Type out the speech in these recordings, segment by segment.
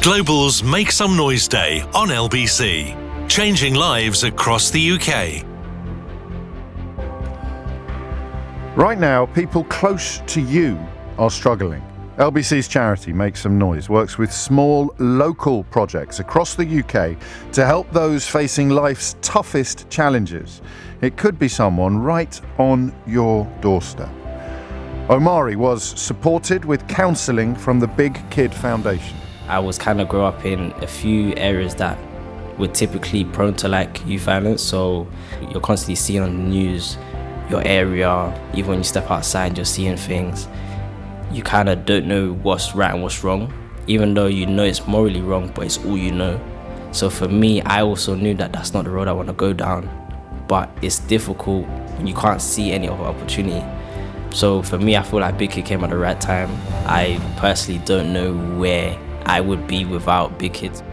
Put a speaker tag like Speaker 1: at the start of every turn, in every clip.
Speaker 1: Global's Make Some Noise Day on LBC, changing lives across the UK.
Speaker 2: Right now, people close to you are struggling. LBC's charity Make Some Noise works with small local projects across the UK to help those facing life's toughest challenges. It could be someone right on your doorstep. Omari was supported with counselling from the Big Kid Foundation.
Speaker 3: I was kind of grew up in a few areas that were typically prone to like youth violence, so you're constantly seeing on the news your area. Even when you step outside, you're seeing things. You kind of don't know what's right and what's wrong, even though you know it's morally wrong, but it's all you know. So for me, I also knew that that's not the road I want to go down, but it's difficult and you can't see any other opportunity. So for me, I feel like Big Kid came at the right time. I personally don't know where I would be without Big Kids.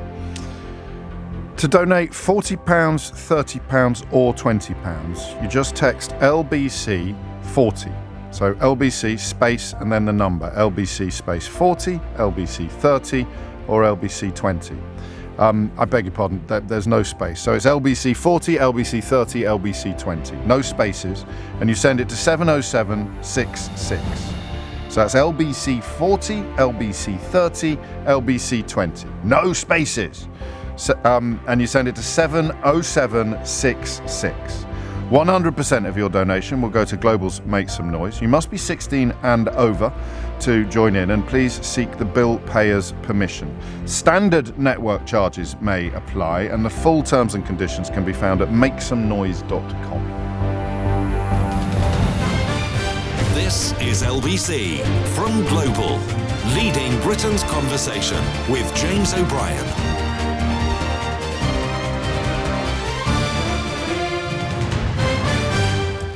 Speaker 2: To donate £40, £30 or £20, you just text LBC 40. So LBC space and then the number, LBC space 40, LBC 30 or LBC 20. I beg your pardon, there's no space. So it's LBC 40, LBC 30, LBC 20. No spaces. And you send it to 70766. So that's LBC 40, LBC 30, LBC 20. No spaces. So, and you send it to 70766. 100% of your donation will go to Global's Make Some Noise. You must be 16 and over to join in, and please seek the bill payer's permission. Standard network charges may apply, and the full terms and conditions can be found at makesomenoise.com.
Speaker 1: This is LBC from Global, leading Britain's conversation with James O'Brien.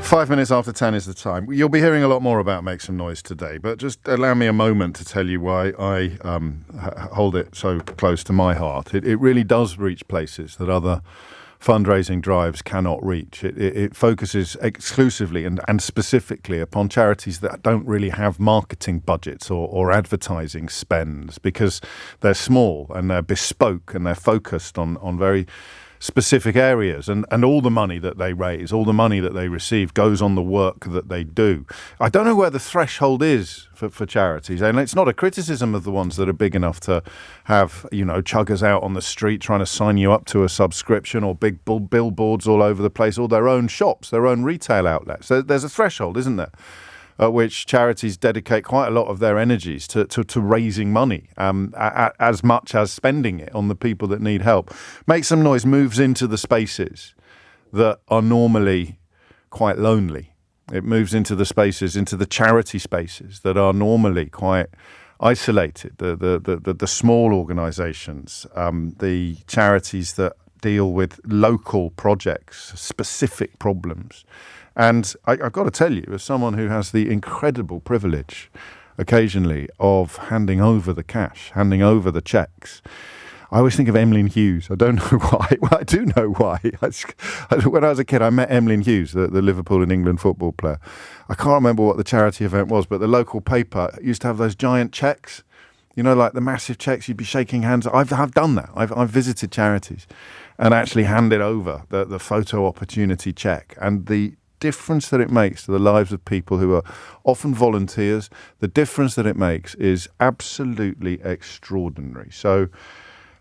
Speaker 2: 5 minutes after 10 is the time. You'll be hearing a lot more about Make Some Noise today, but just allow me a moment to tell you why I hold it so close to my heart. It really does reach places that other fundraising drives cannot reach. It focuses exclusively and specifically upon charities that don't really have marketing budgets or advertising spends, because they're small and they're bespoke and they're focused on very specific areas, and all the money that they raise, all the money that they receive goes on the work that they do. I don't know where the threshold is for charities, and it's not a criticism of the ones that are big enough to have, chuggers out on the street trying to sign you up to a subscription, or big billboards all over the place, or their own shops, their own retail outlets. So there's a threshold, isn't there, at which charities dedicate quite a lot of their energies to raising money, as much as spending it on the people that need help. Make Some Noise moves into the spaces that are normally quite lonely. It moves into the spaces, into the charity spaces that are normally quite isolated, the small organisations, the charities that deal with local projects, specific problems. And I've got to tell you, as someone who has the incredible privilege occasionally of handing over the cash, handing over the cheques, I always think of Emlyn Hughes. I don't know why. Well, I do know why. When I was a kid, I met Emlyn Hughes, the Liverpool and England football player. I can't remember what the charity event was, but the local paper used to have those giant cheques, like the massive cheques. You'd be shaking hands. I've done that. I've visited charities and actually handed over the photo opportunity cheque, and the difference that it makes to the lives of people who are often volunteers, the difference that it makes is absolutely extraordinary. So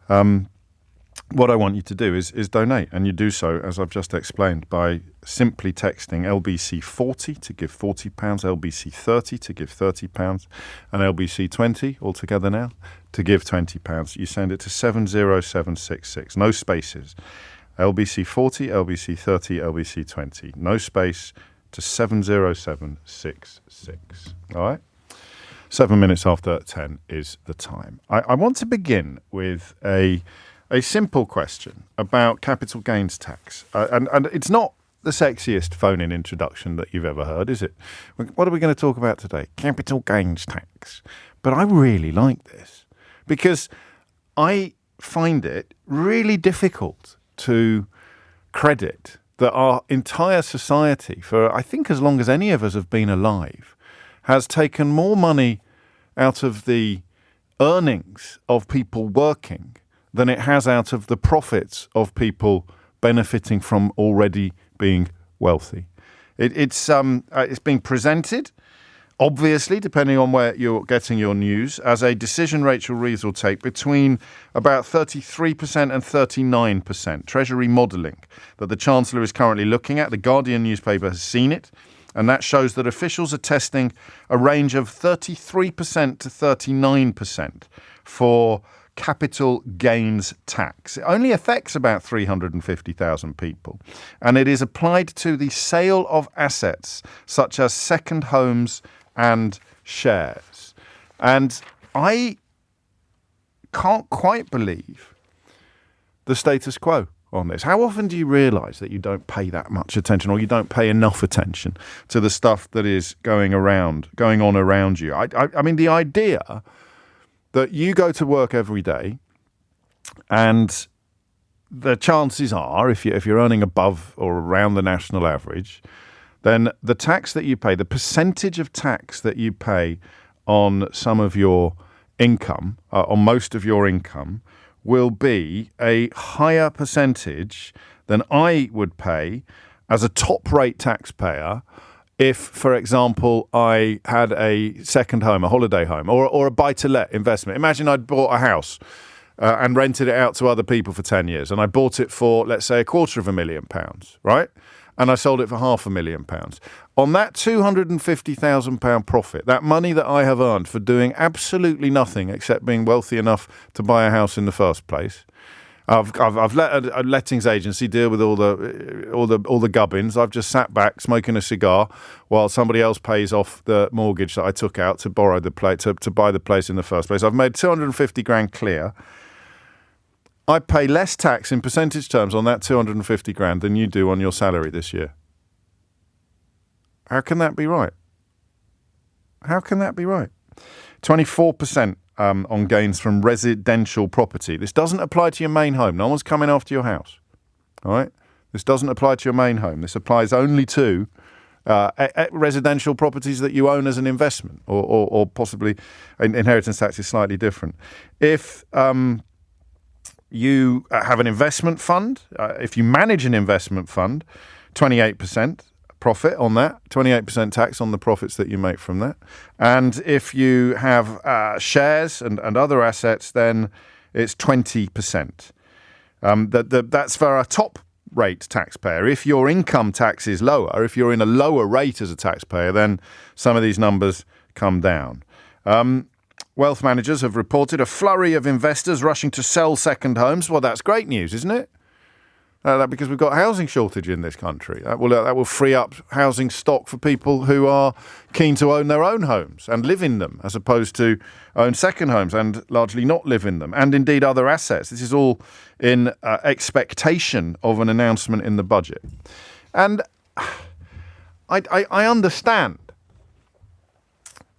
Speaker 2: what I want you to do is donate, and you do so, as I've just explained, by simply texting LBC 40 to give £40, LBC 30 to give £30, and LBC 20 altogether now to give £20. You send it to 70766, no spaces. LBC 40, LBC 30, LBC 20. No space, to 70766. All right? 7 minutes after 10 is the time. I want to begin with a simple question about capital gains tax. And it's not the sexiest phone-in introduction that you've ever heard, is it? What are we going to talk about today? Capital gains tax. But I really like this because I find it really difficult to credit that our entire society, for I think as long as any of us have been alive, has taken more money out of the earnings of people working than it has out of the profits of people benefiting from already being wealthy. It's being presented, obviously, depending on where you're getting your news, as a decision Rachel Reeves will take between about 33% and 39%. Treasury modelling that the Chancellor is currently looking at. The Guardian newspaper has seen it, and that shows that officials are testing a range of 33% to 39% for capital gains tax. It only affects about 350,000 people, and it is applied to the sale of assets such as second homes and shares. And I can't quite believe the status quo on this. How often do you realise that you don't pay that much attention, or you don't pay enough attention to the stuff that is going on around you? I mean, the idea that you go to work every day, and the chances are, if you're earning above or around the national average, then the tax that you pay, the percentage of tax that you pay on some of your income, on most of your income, will be a higher percentage than I would pay as a top-rate taxpayer if, for example, I had a second home, a holiday home, or a buy-to-let investment. Imagine I'd bought a house and rented it out to other people for 10 years, and I bought it for, let's say, £250,000, right? And I sold it for £500,000. On that £250,000 profit, that money that I have earned for doing absolutely nothing except being wealthy enough to buy a house in the first place, I've let a lettings agency deal with all the gubbins. I've just sat back smoking a cigar while somebody else pays off the mortgage that I took out to borrow the place to buy the place in the first place. I've made 250 grand clear. I pay less tax in percentage terms on that 250 grand than you do on your salary this year. How can that be right? How can that be right? 24% on gains from residential property. This doesn't apply to your main home. No one's coming after your house. All right? This doesn't apply to your main home. This applies only to residential properties that you own as an investment, or possibly inheritance tax is slightly different. If you have an investment fund, if you manage an investment fund, 28% profit on that, 28% tax on the profits that you make from that. And if you have shares and other assets, then it's 20%. That's for a top rate taxpayer. If your income tax is lower, if you're in a lower rate as a taxpayer, then some of these numbers come down. Wealth managers have reported a flurry of investors rushing to sell second homes. Well, that's great news, isn't it? Because we've got a housing shortage in this country. That will free up housing stock for people who are keen to own their own homes and live in them, as opposed to own second homes and largely not live in them, and indeed other assets. This is all in expectation of an announcement in the budget. And I understand.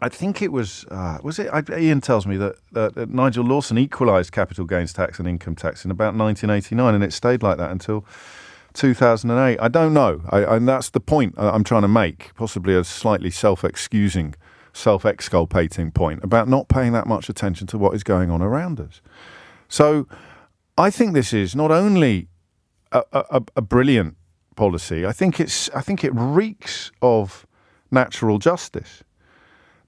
Speaker 2: I think it was it? Ian tells me that Nigel Lawson equalised capital gains tax and income tax in about 1989, and it stayed like that until 2008. I don't know, and that's the point I'm trying to make, possibly a slightly self-excusing, self-exculpating point about not paying that much attention to what is going on around us. So I think this is not only a brilliant policy. I think it reeks of natural justice.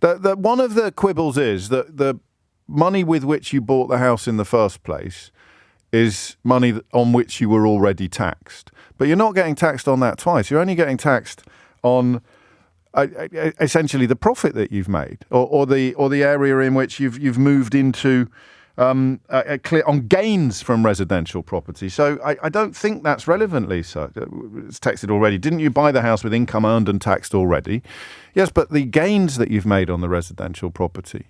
Speaker 2: That one of the quibbles is that the money with which you bought the house in the first place is money on which you were already taxed. But you're not getting taxed on that twice. You're only getting taxed on essentially the profit that you've made, or the area in which you've moved into on gains from residential property. So I don't think that's relevant, Lisa. It's texted already. Didn't you buy the house with income earned and taxed already? Yes, but the gains that you've made on the residential property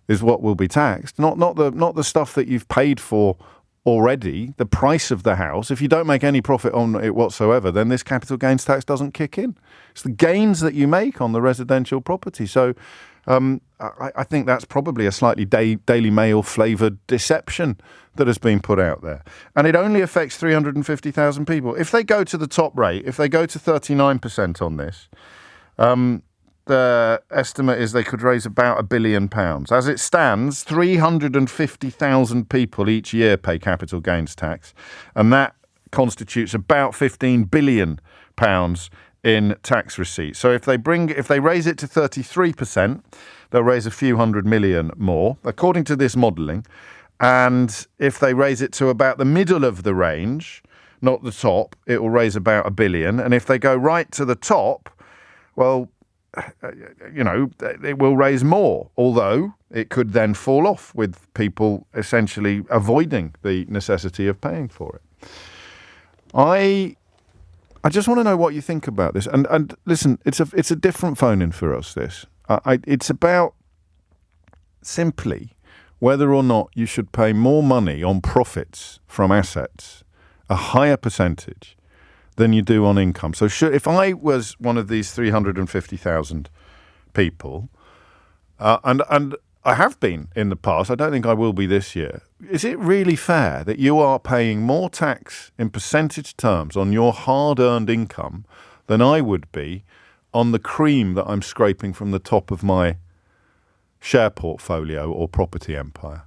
Speaker 2: is what will be taxed, not the stuff that you've paid for already, the price of the house. If you don't make any profit on it whatsoever, then this capital gains tax doesn't kick in. It's the gains that you make on the residential property. So I think that's probably a slightly Daily Mail flavoured deception that has been put out there. And it only affects 350,000 people. If they go to the top rate, if they go to 39% on this, the estimate is they could raise about £1 billion. As it stands, 350,000 people each year pay capital gains tax, and that constitutes about £15 billion in tax receipts. So if they raise it to 33%, they'll raise a few hundred million more, according to this modelling. And if they raise it to about the middle of the range, not the top, it will raise about £1 billion. And if they go right to the top, well, it will raise more, although it could then fall off with people essentially avoiding the necessity of paying for it. I just want to know what you think about this. And listen, it's a different phone-in for us, this. It's about simply whether or not you should pay more money on profits from assets, a higher percentage, than you do on income. So if I was one of these 350,000 people, and I have been in the past, I don't think I will be this year, is it really fair that you are paying more tax in percentage terms on your hard-earned income than I would be on the cream that I'm scraping from the top of my share portfolio or property empire?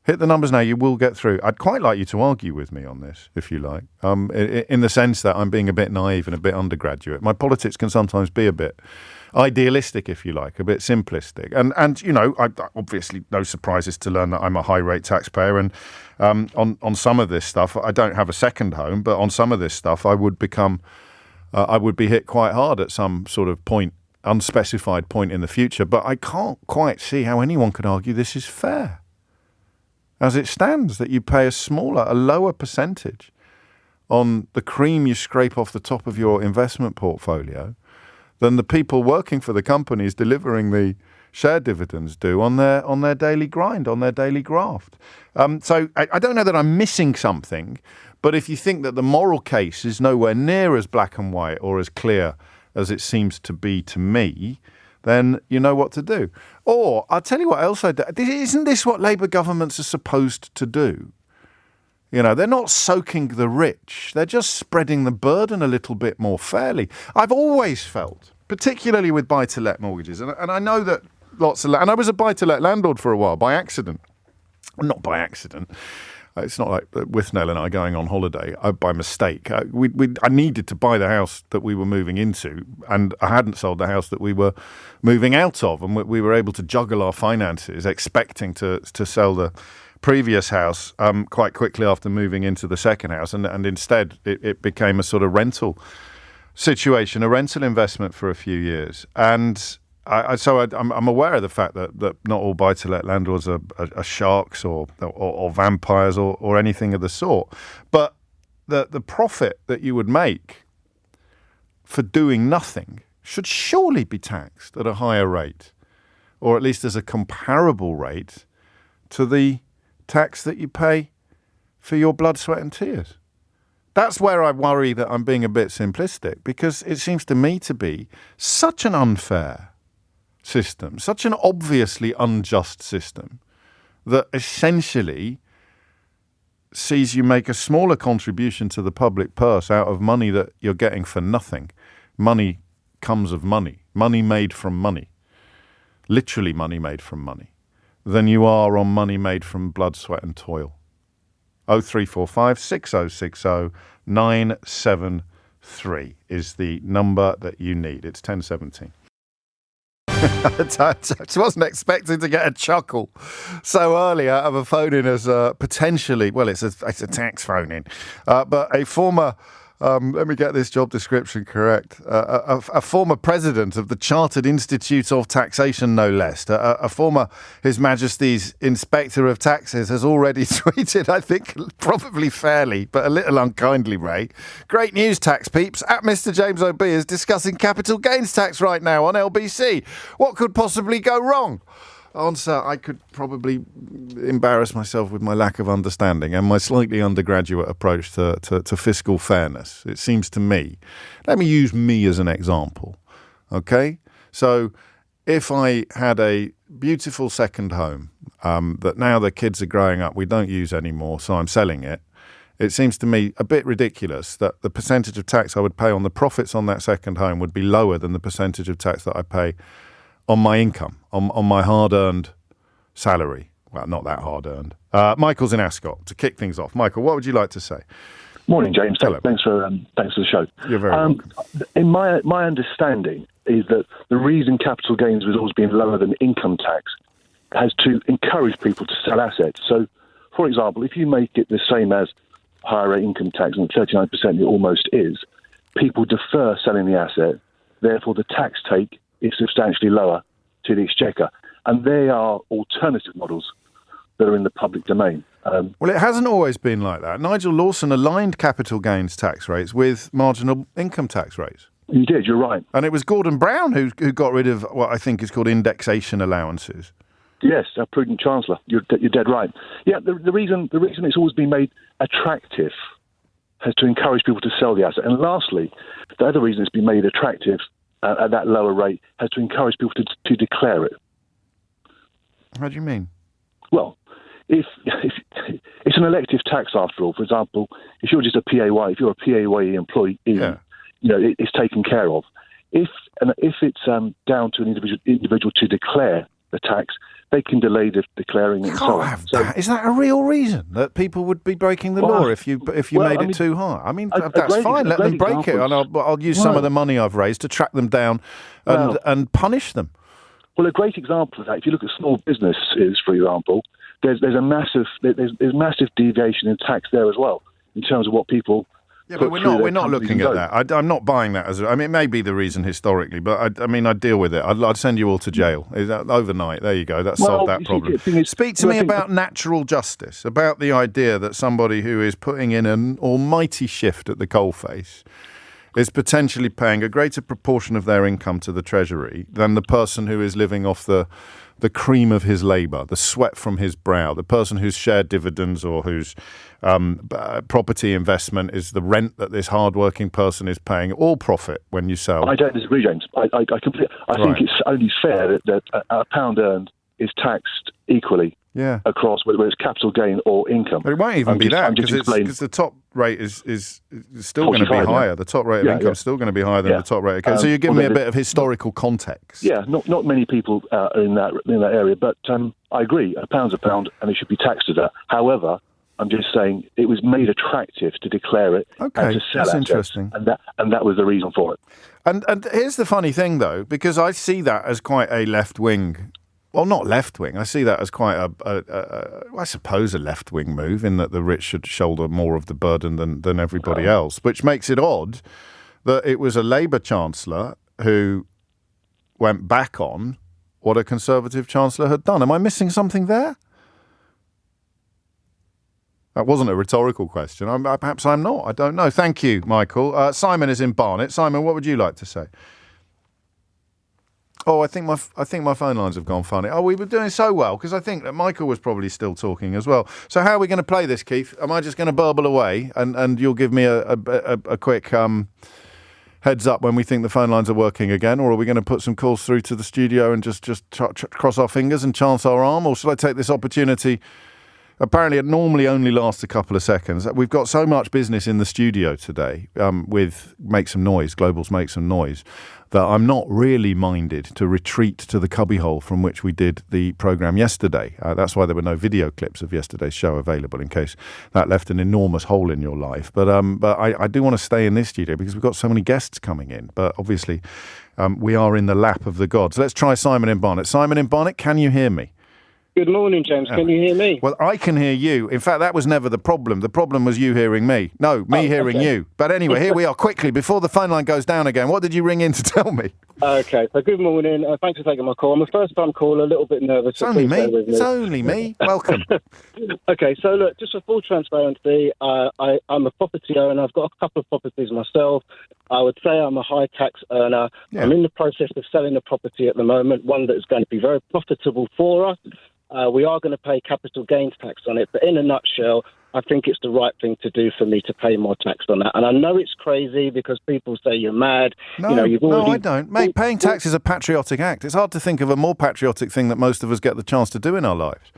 Speaker 2: Hit the numbers now, you will get through. I'd quite like you to argue with me on this, if you like, in the sense that I'm being a bit naive and a bit undergraduate. My politics can sometimes be a bit idealistic, if you like, a bit simplistic. And I obviously no surprises to learn that I'm a high-rate taxpayer. And on some of this stuff, I don't have a second home, but on some of this stuff, I would be hit quite hard at some sort of point, unspecified point in the future. But I can't quite see how anyone could argue this is fair. As it stands, that you pay a lower percentage on the cream you scrape off the top of your investment portfolio than the people working for the companies delivering the share dividends do on their daily grind, on their daily graft. So I don't know that I'm missing something, but if you think that the moral case is nowhere near as black and white or as clear as it seems to be to me, then you know what to do. Or I'll tell you what else I do. Isn't this what Labour governments are supposed to do? They're not soaking the rich. They're just spreading the burden a little bit more fairly. I've always felt, particularly with buy-to-let mortgages, and I know that and I was a buy-to-let landlord for a while, by accident. Not by accident. It's not like Withnell and I going on holiday by mistake. I needed to buy the house that we were moving into, and I hadn't sold the house that we were moving out of, and we were able to juggle our finances, expecting to sell the previous house quite quickly after moving into the second house, and instead it became a sort of rental situation, a rental investment for a few years. And I'm aware of the fact that not all buy-to-let landlords are sharks or vampires or anything of the sort. But the profit that you would make for doing nothing should surely be taxed at a higher rate, or at least as a comparable rate to the tax that you pay for your blood, sweat and tears. That's where I worry that I'm being a bit simplistic, because it seems to me to be such an unfair system, such an obviously unjust system, that essentially sees you make a smaller contribution to the public purse out of money that you're getting for nothing. Money comes of money, money made from money, literally money made from money, than you are on money made from blood, sweat and toil. 0345 6060 973 is the number that you need. It's 1017. I wasn't expecting to get a chuckle so early out of a phone-in as potentially, well, it's a tax phone-in, but a former, let me get this job description correct, a former president of the Chartered Institute of Taxation, no less, a former His Majesty's Inspector of Taxes, has already tweeted, I think probably fairly, but a little unkindly, Ray. Great news, tax peeps. At Mr. James O.B. is discussing capital gains tax right now on LBC. What could possibly go wrong? Answer, I could probably embarrass myself with my lack of understanding and my slightly undergraduate approach to fiscal fairness. It seems to me, let me use me as an example, okay? So if I had a beautiful second home that now the kids are growing up, we don't use anymore, so I'm selling it. it seems to me a bit ridiculous that the percentage of tax I would pay on the profits on that second home would be lower than the percentage of tax that I pay on my income, on my hard-earned salary. Well, not that hard-earned. Michael's in Ascot. To kick things off, Michael, what would you like to say?
Speaker 4: Morning, James.
Speaker 2: Hello.
Speaker 4: Thanks for the show.
Speaker 2: You're very welcome.
Speaker 4: In my understanding is that the reason capital gains was always being lower than income tax has to encourage people to sell assets. So, for example, if you make it the same as higher rate income tax, and 39% it almost is, people defer selling the asset. Therefore, the tax take is substantially lower to the exchequer. And they are alternative models that are in the public domain.
Speaker 2: Well, it hasn't always been like that. Nigel Lawson aligned capital gains tax rates with marginal income tax rates.
Speaker 4: You did, you're right.
Speaker 2: And it was Gordon Brown who got rid of what I think is called indexation allowances.
Speaker 4: Yes, a prudent chancellor. You're dead right. Yeah, the reason it's always been made attractive has to encourage people to sell the asset. And lastly, the other reason it's been made attractive at that lower rate has to encourage people to declare it.
Speaker 2: How do you mean?
Speaker 4: Well, if it's an elective tax after all. For example, if you're just a PAYE, if you're a PAYE employee, it's taken care of. If it's down to an individual to declare the tax, they can delay declaring it.
Speaker 2: Is that a real reason that people would be breaking the law if you made it too high? I mean, that's fine. Let them break it, and I'll use some of the money I've raised to track them down and punish them.
Speaker 4: Well, a great example of that, if you look at small businesses, for example, there's massive deviation in tax there as well in terms of what people.
Speaker 2: Yeah, but we're not looking at that. I'm not buying that it may be the reason historically, but I'd deal with it. I'd send you all to jail overnight. There you go. That solved that problem. Speak to me about natural justice, about the idea that somebody who is putting in an almighty shift at the coalface is potentially paying a greater proportion of their income to the Treasury than the person who is living off the cream of his labour, the sweat from his brow, the person whose shared dividends or whose property investment is the rent that this hard-working person is paying, all profit when you sell.
Speaker 4: I don't disagree, James. I think it's only fair that a pound earned is taxed equally across, whether it's capital gain or income.
Speaker 2: But it won't even be that, because the top rate is still going to be higher. The top rate of income is still going to be higher than the top rate. So you're giving me a bit of historical context.
Speaker 4: Yeah, not many people are in that area, but I agree. A pound's a pound, and it should be taxed at that. However, I'm just saying it was made attractive to declare it and to sell
Speaker 2: that's
Speaker 4: assets,
Speaker 2: interesting.
Speaker 4: And that was the reason for it.
Speaker 2: And here's the funny thing, though, because I see that as quite a left-wing. Well, not left-wing. I see that as quite I suppose a left-wing move in that the rich should shoulder more of the burden than everybody else, which makes it odd that it was a Labour Chancellor who went back on what a Conservative Chancellor had done. Am I missing something there? That wasn't a rhetorical question. Perhaps I'm not. I don't know. Thank you, Michael. Simon is in Barnet. Simon, what would you like to say? Oh, I think my phone lines have gone funny. Oh, we were doing so well because I think that Michael was probably still talking as well. So how are we going to play this, Keith? Am I just going to burble away and you'll give me a quick heads up when we think the phone lines are working again, or are we going to put some calls through to the studio and just cross our fingers and chance our arm, or should I take this opportunity? Apparently, it normally only lasts a couple of seconds. We've got so much business in the studio today with Make Some Noise, Global's Make Some Noise, that I'm not really minded to retreat to the cubbyhole from which we did the programme yesterday. That's why there were no video clips of yesterday's show available, in case that left an enormous hole in your life. But I do want to stay in this studio because we've got so many guests coming in. But obviously, we are in the lap of the gods. Let's try Simon in Barnet. Simon in Barnet, can you hear me?
Speaker 5: Good morning, James. Can you hear me?
Speaker 2: Well, I can hear you. In fact, that was never the problem. The problem was you hearing me. No, me hearing you. But anyway, here we are. Quickly, before the phone line goes down again, what did you ring in to tell me?
Speaker 5: Okay, so good morning. Thanks for taking my call. I'm a first-time caller, a little bit nervous.
Speaker 2: It's only me. It's only me. Welcome.
Speaker 5: Okay, so look, just for full transparency, I'm a property owner. I've got a couple of properties myself. I would say I'm a high tax earner. Yeah. I'm in the process of selling a property at the moment, one that is going to be very profitable for us. We are going to pay capital gains tax on it, but in a nutshell, I think it's the right thing to do for me to pay more tax on that. And I know it's crazy because people say you're mad.
Speaker 2: No, I don't. Mate, paying tax is a patriotic act. It's hard to think of a more patriotic thing that most of us get the chance to do in our lives.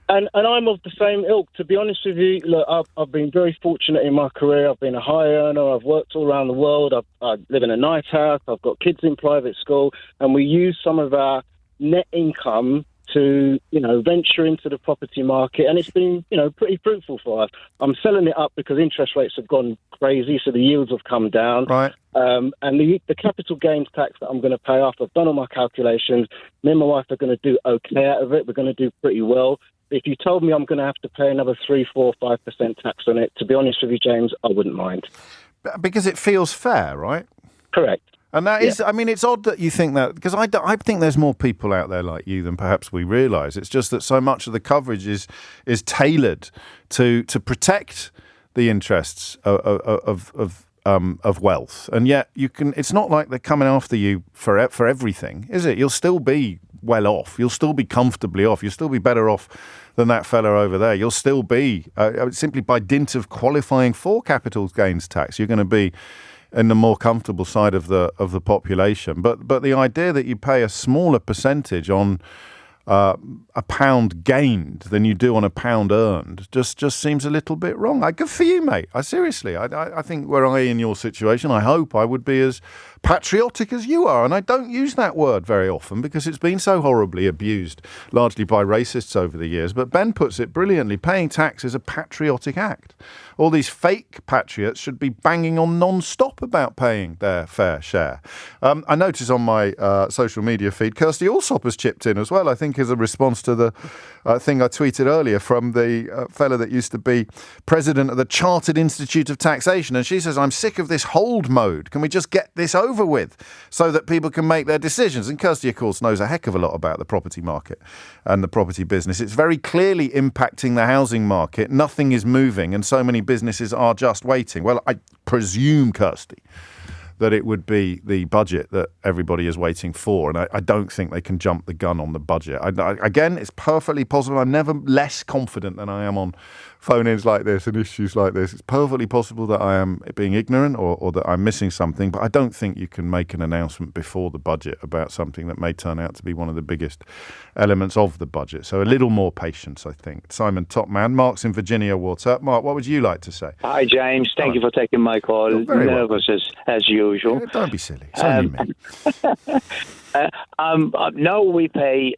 Speaker 5: And I'm of the same ilk, to be honest with you. Look, I've been very fortunate in my career. I've been a high earner. I've worked all around the world. I live in a nice house. I've got kids in private school. And we use some of our net income to, venture into the property market. And it's been, pretty fruitful for us. I'm selling it up because interest rates have gone crazy, so the yields have come down.
Speaker 2: Right.
Speaker 5: And the capital gains tax that I'm going to pay off, I've done all my calculations. Me and my wife are going to do okay out of it. We're going to do pretty well. If you told me I'm going to have to pay another 3, 4, 5% tax on it, to be honest with you, James, I wouldn't mind.
Speaker 2: Because it feels fair, right?
Speaker 5: Correct.
Speaker 2: And that is, it's odd that you think that, because I think there's more people out there like you than perhaps we realise. It's just that so much of the coverage is tailored to protect the interests of wealth, and yet it's not like they're coming after you for everything, is it? You'll still be well off. You'll still be comfortably off. You'll still be better off than that fella over there. You'll still be simply by dint of qualifying for capital gains tax. You're going to be in the more comfortable side of the population. But the idea that you pay a smaller percentage on a pound gained than you do on a pound earned just seems a little bit wrong. Good for you, mate. Seriously, I think were I in your situation, I hope I would be as patriotic as you are. And I don't use that word very often because it's been so horribly abused, largely by racists over the years. But Ben puts it brilliantly. Paying tax is a patriotic act. All these fake patriots should be banging on non-stop about paying their fair share. I notice on my social media feed, Kirsty Allsop has chipped in as well, I think as a response to the thing I tweeted earlier from the fella that used to be president of the Chartered Institute of Taxation. And she says, I'm sick of this hold mode. Can we just get this over with so that people can make their decisions? And Kirsty, of course, knows a heck of a lot about the property market and the property business. It's very clearly impacting the housing market. Nothing is moving and so many businesses are just waiting. Well, I presume, Kirsty, that it would be the budget that everybody is waiting for. And I don't think they can jump the gun on the budget. Again, it's perfectly possible. I'm never less confident than I am on phone-ins like this and issues like this. It's perfectly possible that I am being ignorant or that I'm missing something, but I don't think you can make an announcement before the budget about something that may turn out to be one of the biggest elements of the budget. So a little more patience, I think. Simon Topman, Mark's in Virginia. What's up? Mark, what would you like to say?
Speaker 6: Hi, James. Thank you for taking my call. Nervous as usual.
Speaker 2: Yeah, don't be silly. It's only me.
Speaker 6: No, we pay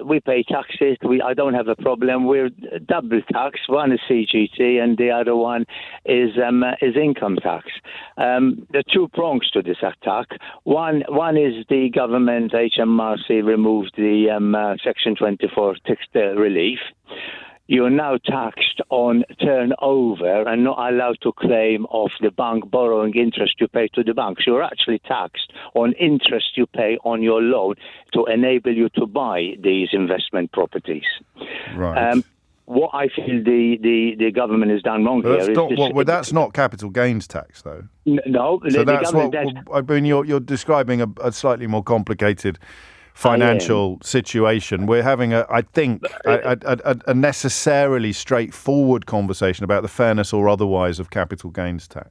Speaker 6: taxes. I don't have a problem. We're double tax. One is CGT and the other one is income tax. There are two prongs to this attack. One is the government, HMRC, removed the Section 24 tax relief. You're now taxed on turnover and not allowed to claim off the bank borrowing interest you pay to the banks. You're actually taxed on interest you pay on your loan to enable you to buy these investment properties.
Speaker 2: Right.
Speaker 6: What I feel the government has done wrong here is...
Speaker 2: that's not capital gains tax, though.
Speaker 6: No.
Speaker 2: So you're describing a slightly more complicated financial situation. We're having a necessarily straightforward conversation about the fairness or otherwise of capital gains tax.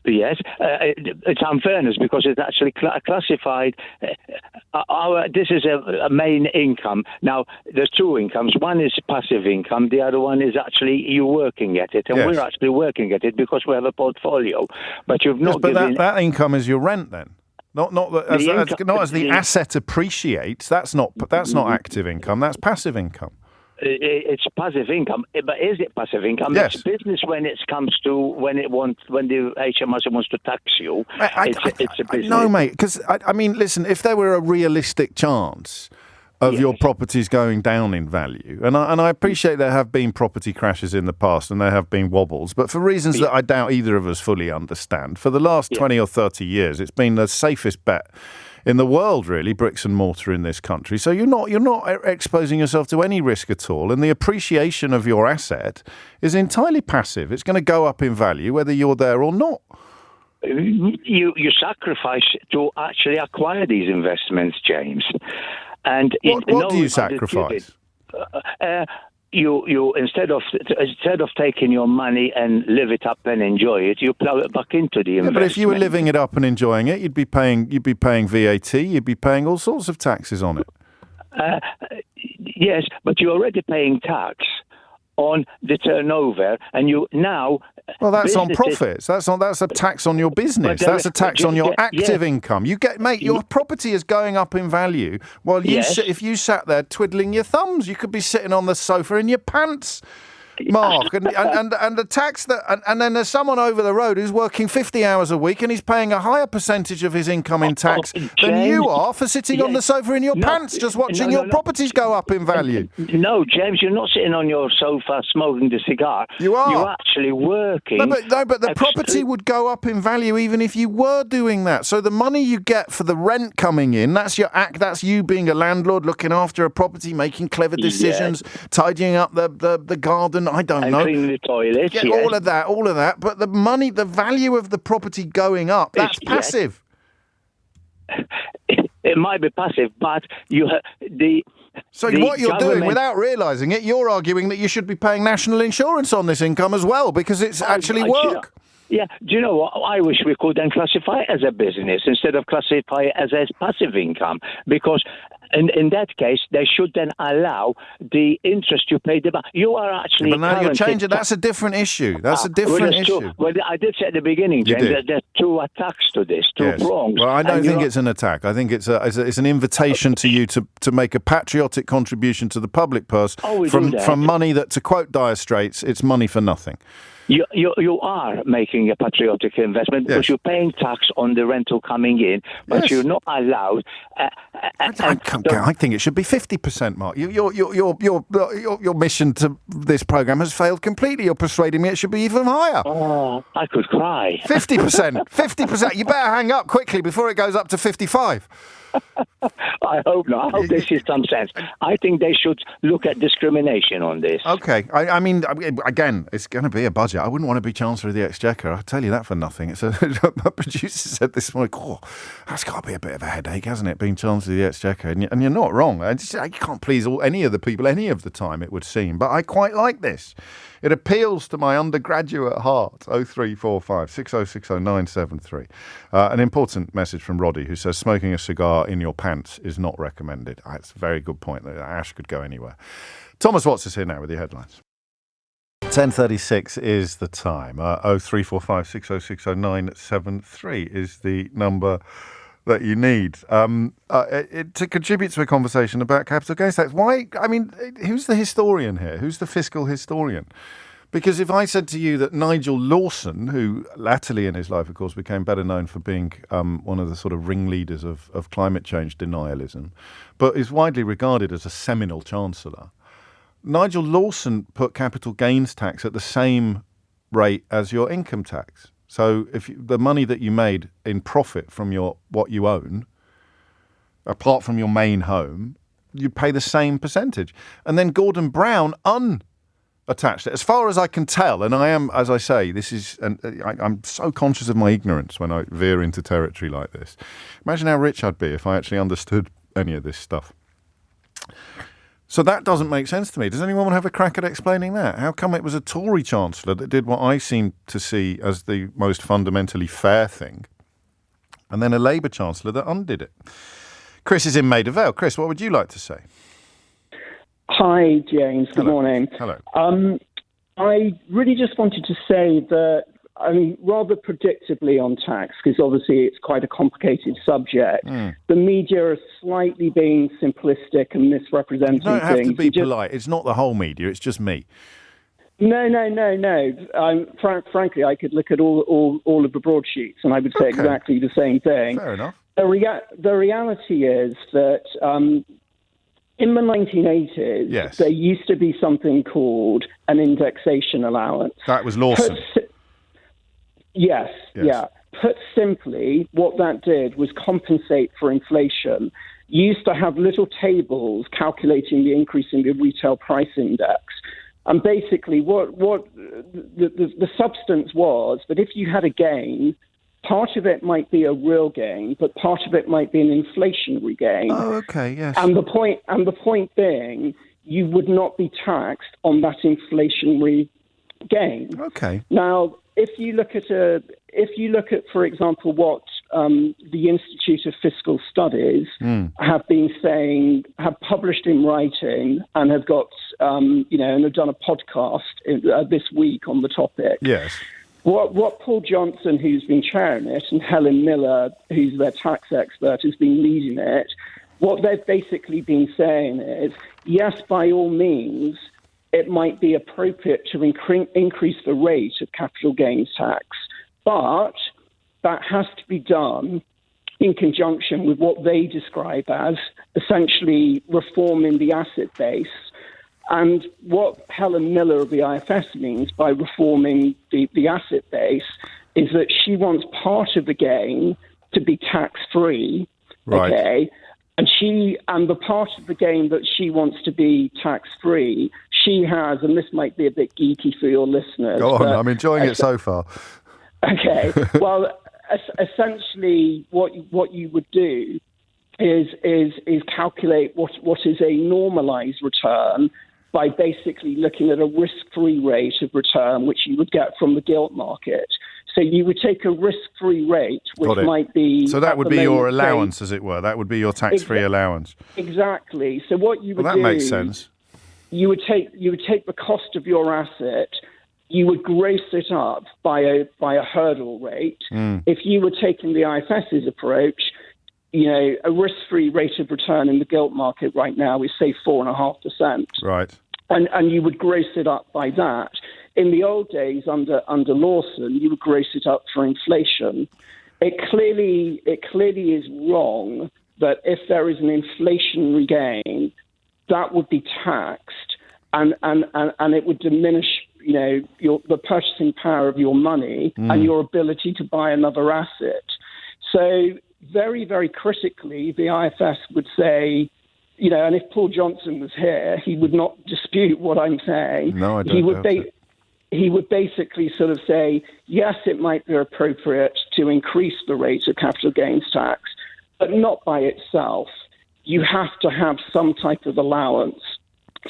Speaker 6: Yes, it's unfairness because it's actually classified. This is a main income. Now, there's two incomes. One is passive income. The other one is actually you working at it. And we're actually working at it because we have a portfolio. But you've not given...
Speaker 2: that income is your rent then? Not as the asset appreciates. That's not active income. That's passive income.
Speaker 6: It's passive income, but is it passive income?
Speaker 2: Yes.
Speaker 6: It's business when it comes to when the HMRC wants to tax you. It's a business.
Speaker 2: No, mate. Because listen. If there were a realistic chance of your properties going down in value, and I appreciate there have been property crashes in the past and there have been wobbles, but for reasons that I doubt either of us fully understand, for the last 20 or 30 years, it's been the safest bet in the world, really, bricks and mortar in this country. So you're not exposing yourself to any risk at all, and the appreciation of your asset is entirely passive. It's going to go up in value whether you're there or not.
Speaker 6: You sacrifice to actually acquire these investments, James. And
Speaker 2: what do you sacrifice?
Speaker 6: You instead of taking your money and live it up and enjoy it, you plow it back into the investment.
Speaker 2: But if you were living it up and enjoying it, you'd be paying VAT, you'd be paying all sorts of taxes on it.
Speaker 6: Yes, but you're already paying tax on the turnover, and you now.
Speaker 2: Well, that's on profits. That's a tax on your business. That's a tax on your active income. You get, mate. Your property is going up in value while if you sat there twiddling your thumbs, you could be sitting on the sofa in your pants. Mark, and the tax and then there's someone over the road who's working 50 hours a week and he's paying a higher percentage of his income in tax than you are for sitting on the sofa in your pants just watching your properties go up in value.
Speaker 6: No, James, you're not sitting on your sofa smoking the cigar. You are. You're actually working.
Speaker 2: No, but the property would go up in value even if you were doing that. So the money you get for the rent coming in, that's you being a landlord, looking after a property, making clever decisions, tidying up the garden. I don't know.
Speaker 6: Cleaning the toilets.
Speaker 2: Yeah, all of that. But the money, the value of the property going up, that's passive.
Speaker 6: It might be passive, but
Speaker 2: what you're doing, without realising it, you're arguing that you should be paying national insurance on this income as well, because it's actually work.
Speaker 6: Yeah, do you know what? I wish we could then classify it as a business instead of classify it as passive income, because in that case, they should then allow the interest you pay the bank. You are actually...
Speaker 2: But now you're changing. That's a different issue. That's a different issue.
Speaker 6: Well, I did say at the beginning, James, that there are two attacks to this, two prongs.
Speaker 2: Well, I don't think it's an attack. I think it's an invitation to you to make a patriotic contribution to the public purse from money that, to quote Dire Straits, it's money for nothing.
Speaker 6: You are making a patriotic investment because you're paying tax on the rental coming in, but you're not allowed.
Speaker 2: I think it should be 50%, Mark. Your mission to this programme has failed completely. You're persuading me it should be even higher.
Speaker 6: Oh, I could cry.
Speaker 2: 50%. 50%. You better hang up quickly before it goes up to 55.
Speaker 6: I hope not. I hope this is some sense. I think they should look at discrimination on this.
Speaker 2: Okay. I mean, again, it's going to be a budget. I wouldn't want to be Chancellor of the Exchequer. I'll tell you that for nothing. My producer said this morning, that's got to be a bit of a headache, hasn't it, being Chancellor of the Exchequer? And you're not wrong. I can't please any of the people any of the time, it would seem. But I quite like this. It appeals to my undergraduate heart. 0345 6060 973. An important message from Roddy, who says smoking a cigar in your pants is not recommended. That's a very good point. Ash could go anywhere. Thomas Watts is here now with your headlines. 10:36 is the time. 0345 6060 973 is the number that you need to contribute to a conversation about capital gains tax. Why? I mean, who's the historian here? Who's the fiscal historian? Because if I said to you that Nigel Lawson, who latterly in his life, of course, became better known for being one of the sort of ringleaders of climate change denialism, but is widely regarded as a seminal chancellor, Nigel Lawson put capital gains tax at the same rate as your income tax. So if the money that you made in profit from what you own, apart from your main home, you pay the same percentage. And then Gordon Brown unattached it. As far as I can tell, and I am, as I say, I'm so conscious of my ignorance when I veer into territory like this. Imagine how rich I'd be if I actually understood any of this stuff. So that doesn't make sense to me. Does anyone want to have a crack at explaining that? How come it was a Tory Chancellor that did what I seem to see as the most fundamentally fair thing, and then a Labour Chancellor that undid it? Chris is in Maida Vale. Chris, what would you like to say?
Speaker 7: Hi, James. Good morning.
Speaker 2: Hello.
Speaker 7: I really just wanted to say that, rather predictably on tax, because obviously it's quite a complicated subject, the media are slightly being simplistic and misrepresenting things.
Speaker 2: You don't have to be polite. It's not the whole media. It's just me.
Speaker 7: No. Frankly, I could look at all of the broadsheets and I would say exactly the same thing.
Speaker 2: Fair enough.
Speaker 7: The reality is that in the 1980s, there used to be something called an indexation allowance.
Speaker 2: That was Lawson.
Speaker 7: Yes. Yeah. Put simply, what that did was compensate for inflation. You used to have little tables calculating the increase in the retail price index. And basically, what the substance was that if you had a gain, part of it might be a real gain, but part of it might be an inflationary gain.
Speaker 2: Oh, okay, yes.
Speaker 7: And the point being, you would not be taxed on that inflationary gain.
Speaker 2: Okay.
Speaker 7: Now, if you look at, for example, what the Institute of Fiscal Studies have published in writing and have got, and have done a podcast this week on the topic.
Speaker 2: Yes.
Speaker 7: What Paul Johnson, who's been chairing it, and Helen Miller, who's their tax expert, has been leading it, what they've basically been saying is, yes, by all means, it might be appropriate to increase the rate of capital gains tax, but that has to be done in conjunction with what they describe as essentially reforming the asset base. And what Helen Miller of the IFS means by reforming the asset base is that she wants part of the gain to be tax-free,
Speaker 2: right.
Speaker 7: Okay? And the part of the gain that she wants to be tax-free, she has, and this might be a bit geeky for your listeners.
Speaker 2: Go on, I'm enjoying it so far.
Speaker 7: Okay, well, essentially what you would do is calculate what is a normalized return by basically looking at a risk-free rate of return, which you would get from the gilt market. So you would take a risk-free rate, which might be...
Speaker 2: So that would be your allowance, as it were. That would be your tax-free allowance.
Speaker 7: Exactly. So what you would do...
Speaker 2: Well, that makes sense.
Speaker 7: You would take the cost of your asset, you would gross it up by a hurdle rate. If you were taking the IFS's approach, a risk-free rate of return in the gilt market right now is, say, 4.5%.
Speaker 2: Right.
Speaker 7: And you would gross it up by that. In the old days, under Lawson, you would gross it up for inflation. It clearly is wrong that if there is an inflationary gain, that would be taxed, and it would diminish, the purchasing power of your money and your ability to buy another asset. So very, very critically, the IFS would say, and if Paul Johnson was here, he would not dispute what I'm saying.
Speaker 2: No, I don't.
Speaker 7: He would basically sort of say, yes, it might be appropriate to increase the rate of capital gains tax, but not by itself. You have to have some type of allowance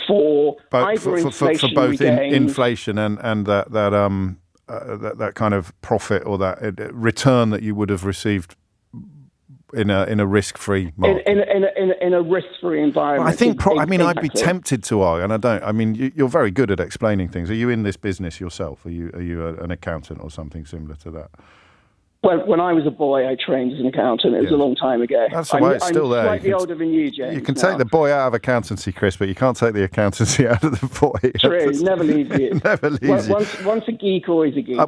Speaker 7: for either inflationary
Speaker 2: for both
Speaker 7: gains,
Speaker 2: inflation and that kind of profit or that return that you would have received in a risk-free market.
Speaker 7: In a risk-free environment.
Speaker 2: Well, I think. I'd be tempted to argue, and I don't. I mean, you're very good at explaining things. Are you in this business yourself? Are you an accountant or something similar to that?
Speaker 7: Well, when I was a boy, I trained as an accountant. It was a long time ago.
Speaker 2: That's the way it's still there.
Speaker 7: I'm slightly older than you, James.
Speaker 2: You can take the boy out of accountancy, Chris, but you can't take the accountancy out of the boy.
Speaker 7: True, never leaves you.
Speaker 2: Never leaves you.
Speaker 7: Once a geek, always a geek.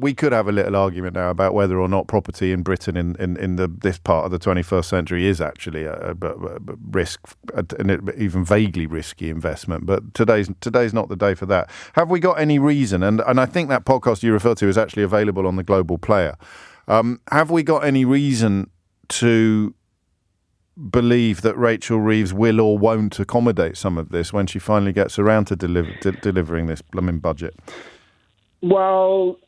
Speaker 2: We could have a little argument now about whether or not property in Britain in this part of the 21st century is actually a risk, an even vaguely risky investment. But today's not the day for that. Have we got any reason? And I think that podcast you refer to is actually available on the Global Player. Have we got any reason to believe that Rachel Reeves will or won't accommodate some of this when she finally gets around to delivering this blooming budget?
Speaker 7: Well,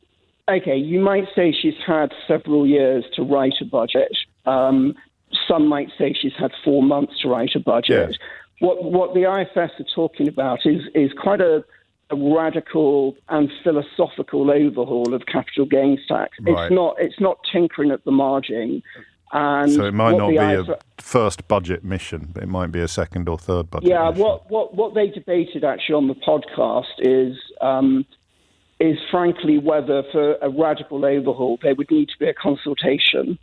Speaker 7: okay, you might say she's had several years to write a budget. Some might say she's had 4 months to write a budget.
Speaker 2: Yes.
Speaker 7: What the IFS are talking about is quite a radical and philosophical overhaul of capital gains tax.
Speaker 2: Right.
Speaker 7: It's not tinkering at the margin. And
Speaker 2: so it might not be a first budget mission. It might be a second or third budget mission.
Speaker 7: What they debated actually on the podcast is frankly whether for a radical overhaul there would need to be a consultation.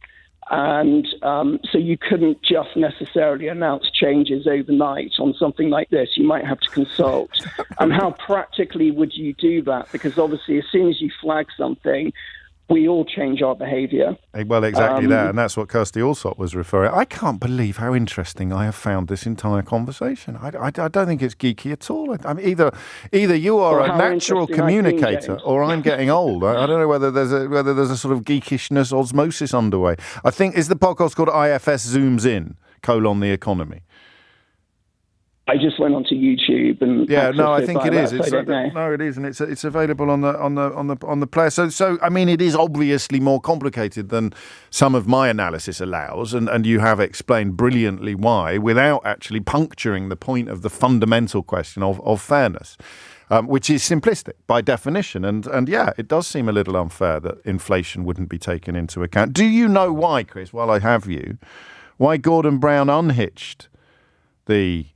Speaker 7: And so you couldn't just necessarily announce changes overnight on something like this. You might have to consult. And how practically would you do that? Because obviously as soon as you flag something, we all change our behaviour.
Speaker 2: Well, exactly that. And that's what Kirsty Allsop was referring. I can't believe how interesting I have found this entire conversation. I don't think it's geeky at all. I mean, either you are a natural communicator or I'm getting old. I don't know whether there's a sort of geekishness osmosis underway. I think, is the podcast called IFS Zooms In, the economy?
Speaker 7: I just went onto YouTube and
Speaker 2: I think it is. No, it is, and it's available on the player. So I mean, it is obviously more complicated than some of my analysis allows, and you have explained brilliantly why, without actually puncturing the point of the fundamental question of fairness. which is simplistic by definition. And yeah, it does seem a little unfair that inflation wouldn't be taken into account. Do you know why, Chris, while I have you, why Gordon Brown unhitched the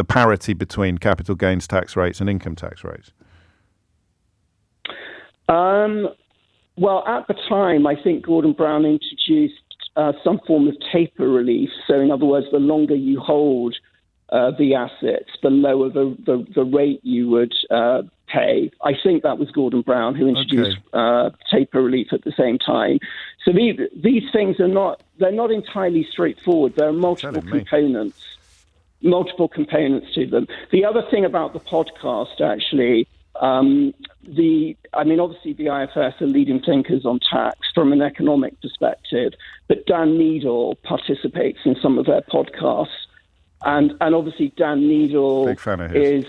Speaker 2: parity between capital gains tax rates and income tax rates?
Speaker 7: Well, at the time, I think Gordon Brown introduced some form of taper relief. So, in other words, the longer you hold the assets, the lower the rate you would pay. I think that was Gordon Brown who introduced taper relief at the same time. So these things they're not entirely straightforward. There are multiple components to them. The other thing about the podcast, actually, obviously the IFS are leading thinkers on tax from an economic perspective, but Dan Needle participates in some of their podcasts. And obviously Dan Needle
Speaker 2: big fan of his.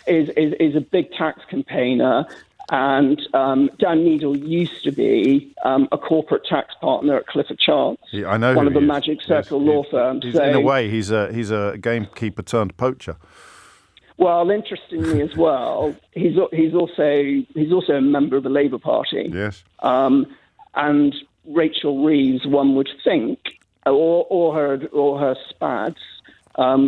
Speaker 7: is a big tax campaigner, and Dan Needle used to be a corporate tax partner at Clifford Chance,
Speaker 2: I know
Speaker 7: one of the Magic Circle law firms.
Speaker 2: In a way, he's a gamekeeper turned poacher.
Speaker 7: Well, interestingly as well, he's also a member of the Labour Party.
Speaker 2: Yes.
Speaker 7: And Rachel Reeves, one would think, or her spads,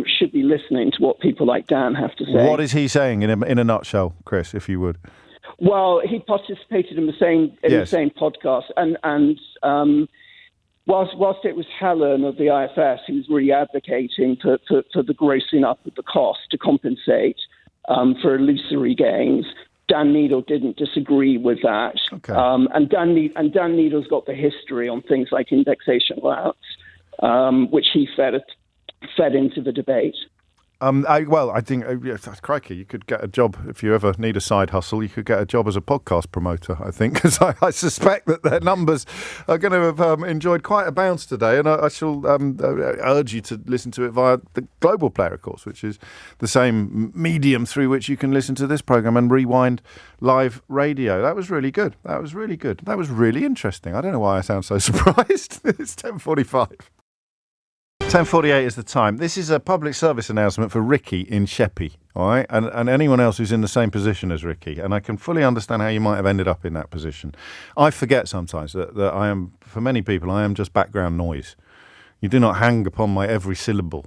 Speaker 7: should be listening to what people like Dan have to say.
Speaker 2: What is he saying in a nutshell, Chris, if you would?
Speaker 7: Well, he participated in the same podcast, and whilst it was Helen of the IFS who was really advocating for the grossing up of the cost to compensate for illusory gains, Dan Needle didn't disagree with that.
Speaker 2: Okay.
Speaker 7: And Dan Needle's got the history on things like indexation allowance, which he fed into the debate.
Speaker 2: I think, crikey, you could get a job if you ever need a side hustle. You could get a job as a podcast promoter, I think, because I suspect that their numbers are going to have enjoyed quite a bounce today. And I shall urge you to listen to it via the Global Player, of course, which is the same medium through which you can listen to this programme and rewind live radio. That was really good. That was really good. That was really interesting. I don't know why I sound so surprised. It's 10:45. 10:48 is the time. This is a public service announcement for Ricky in Sheppey, all right, and anyone else who's in the same position as Ricky. And I can fully understand how you might have ended up in that position. I forget sometimes that I am, for many people, I am just background noise. You do not hang upon my every syllable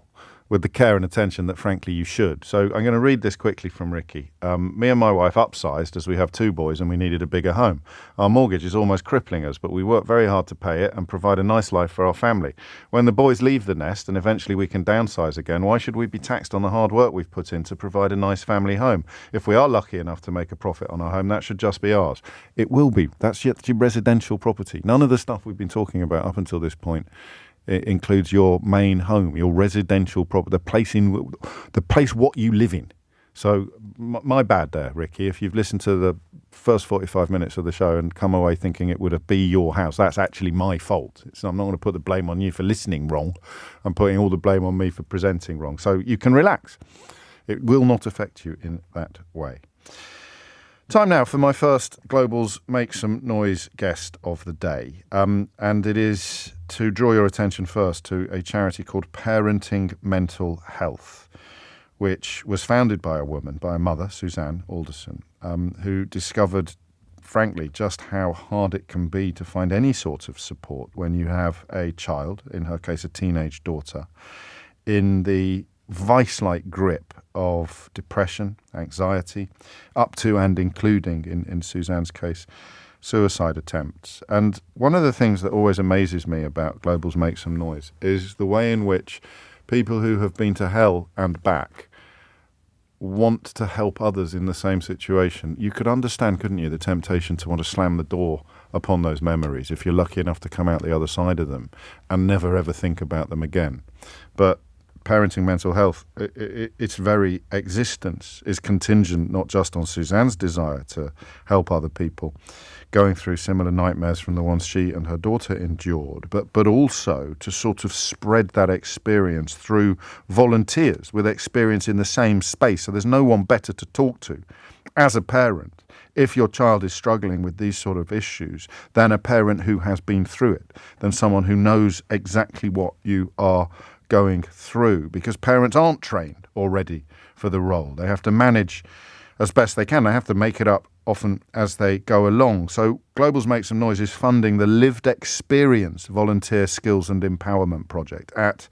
Speaker 2: with the care and attention that, frankly, you should. So I'm going to read this quickly from Ricky. Me and my wife upsized as we have two boys and we needed a bigger home. Our mortgage is almost crippling us, but we work very hard to pay it and provide a nice life for our family. When the boys leave the nest and eventually we can downsize again, why should we be taxed on the hard work we've put in to provide a nice family home? If we are lucky enough to make a profit on our home, that should just be ours. It will be. That's your residential property. None of the stuff we've been talking about up until this point it includes your main home, your residential property, the place what you live in. So my bad there, Ricky. If you've listened to the first 45 minutes of the show and come away thinking it would be your house, that's actually my fault. I'm not going to put the blame on you for listening wrong. I'm putting all the blame on me for presenting wrong. So you can relax. It will not affect you in that way. Time now for my first Global's Make Some Noise guest of the day. And it is to draw your attention first to a charity called Parenting Mental Health, which was founded by a mother, Suzanne Alderson, who discovered, frankly, just how hard it can be to find any sort of support when you have a child, in her case a teenage daughter, in the vice-like grip of depression, anxiety, up to and including, in Suzanne's case, suicide attempts. And one of the things that always amazes me about Global's Make Some Noise is the way in which people who have been to hell and back want to help others in the same situation. You could understand, couldn't you, the temptation to want to slam the door upon those memories if you're lucky enough to come out the other side of them and never ever think about them again. But Parenting Mental Health, its very existence is contingent not just on Suzanne's desire to help other people going through similar nightmares from the ones she and her daughter endured, but also to sort of spread that experience through volunteers with experience in the same space. So there's no one better to talk to as a parent if your child is struggling with these sort of issues than a parent who has been through it, than someone who knows exactly what you are going through, because parents aren't trained already for the role. They have to manage as best they can. They have to make it up often as they go along. So Global's Make Some Noise is funding the Lived Experience Volunteer Skills and Empowerment Project at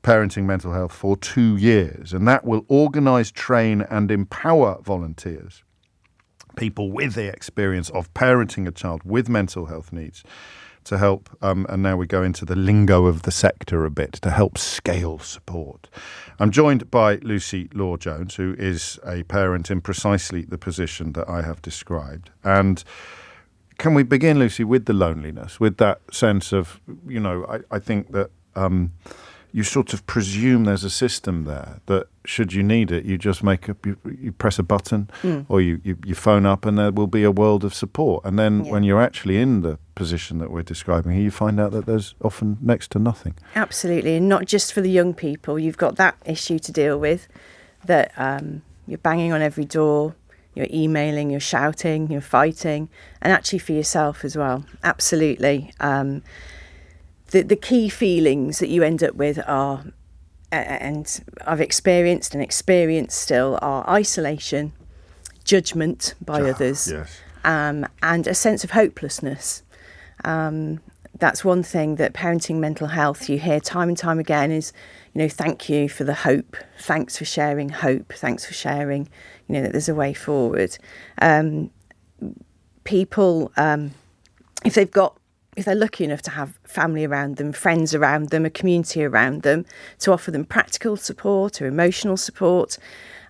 Speaker 2: Parenting Mental Health for 2 years. And that will organise, train and empower volunteers, people with the experience of parenting a child with mental health needs, to help, and now we go into the lingo of the sector a bit, to help scale support. I'm joined by Lucy Law-Jones, who is a parent in precisely the position that I have described. And can we begin, Lucy, with the loneliness, with that sense of, I think that you sort of presume there's a system there that should you need it, you just you press a button or you phone up and there will be a world of support. And then when you're actually in the position that we're describing here, you find out that there's often next to nothing.
Speaker 8: Absolutely. And not just for the young people. You've got that issue to deal with, that you're banging on every door, you're emailing, you're shouting, you're fighting, and actually for yourself as well. Absolutely. The key feelings that you end up with are, and I've experienced and experience still, are isolation, judgment by others, and a sense of hopelessness. That's one thing that parenting mental health you hear time and time again is, thank you for the hope. Thanks for sharing hope. Thanks for sharing, that there's a way forward. People, if they're lucky enough to have family around them, friends around them, a community around them, to offer them practical support or emotional support.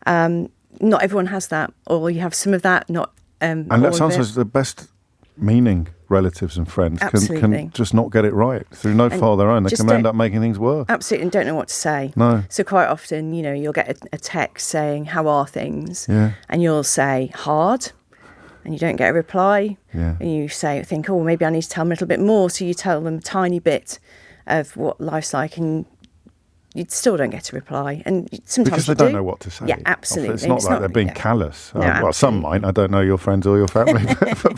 Speaker 8: Not everyone has that, or you have some of that, not
Speaker 2: and that's sometimes the best meaning relatives and friends can just not get it right through no fault of their own. They can end up making things worse.
Speaker 8: Absolutely, and don't know what to say.
Speaker 2: No.
Speaker 8: So quite often, you'll get a text saying, how are things?
Speaker 2: Yeah.
Speaker 8: And you'll say, hard. And you don't get a reply, and you think, maybe I need to tell them a little bit more. So you tell them a tiny bit of what life's like, and you still don't get a reply. And sometimes
Speaker 2: because they don't know what to say.
Speaker 8: Yeah, absolutely.
Speaker 2: It's not like they're being callous. Well, some might. I don't know your friends or your family,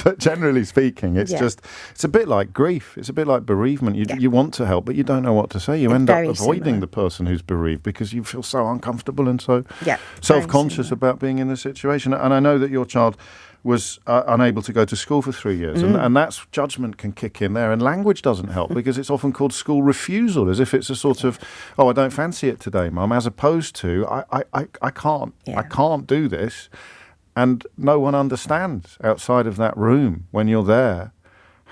Speaker 2: but generally speaking, it's it's a bit like grief. It's a bit like bereavement. You want to help, but you don't know what to say. You end up avoiding the person who's bereaved because you feel so uncomfortable and so self-conscious about being in the situation. And I know that your child was unable to go to school for 3 years. And that's judgment can kick in there. And language doesn't help because it's often called school refusal, as if it's a sort of, I don't fancy it today, Mum, as opposed to, I can't do this. And no one understands outside of that room when you're there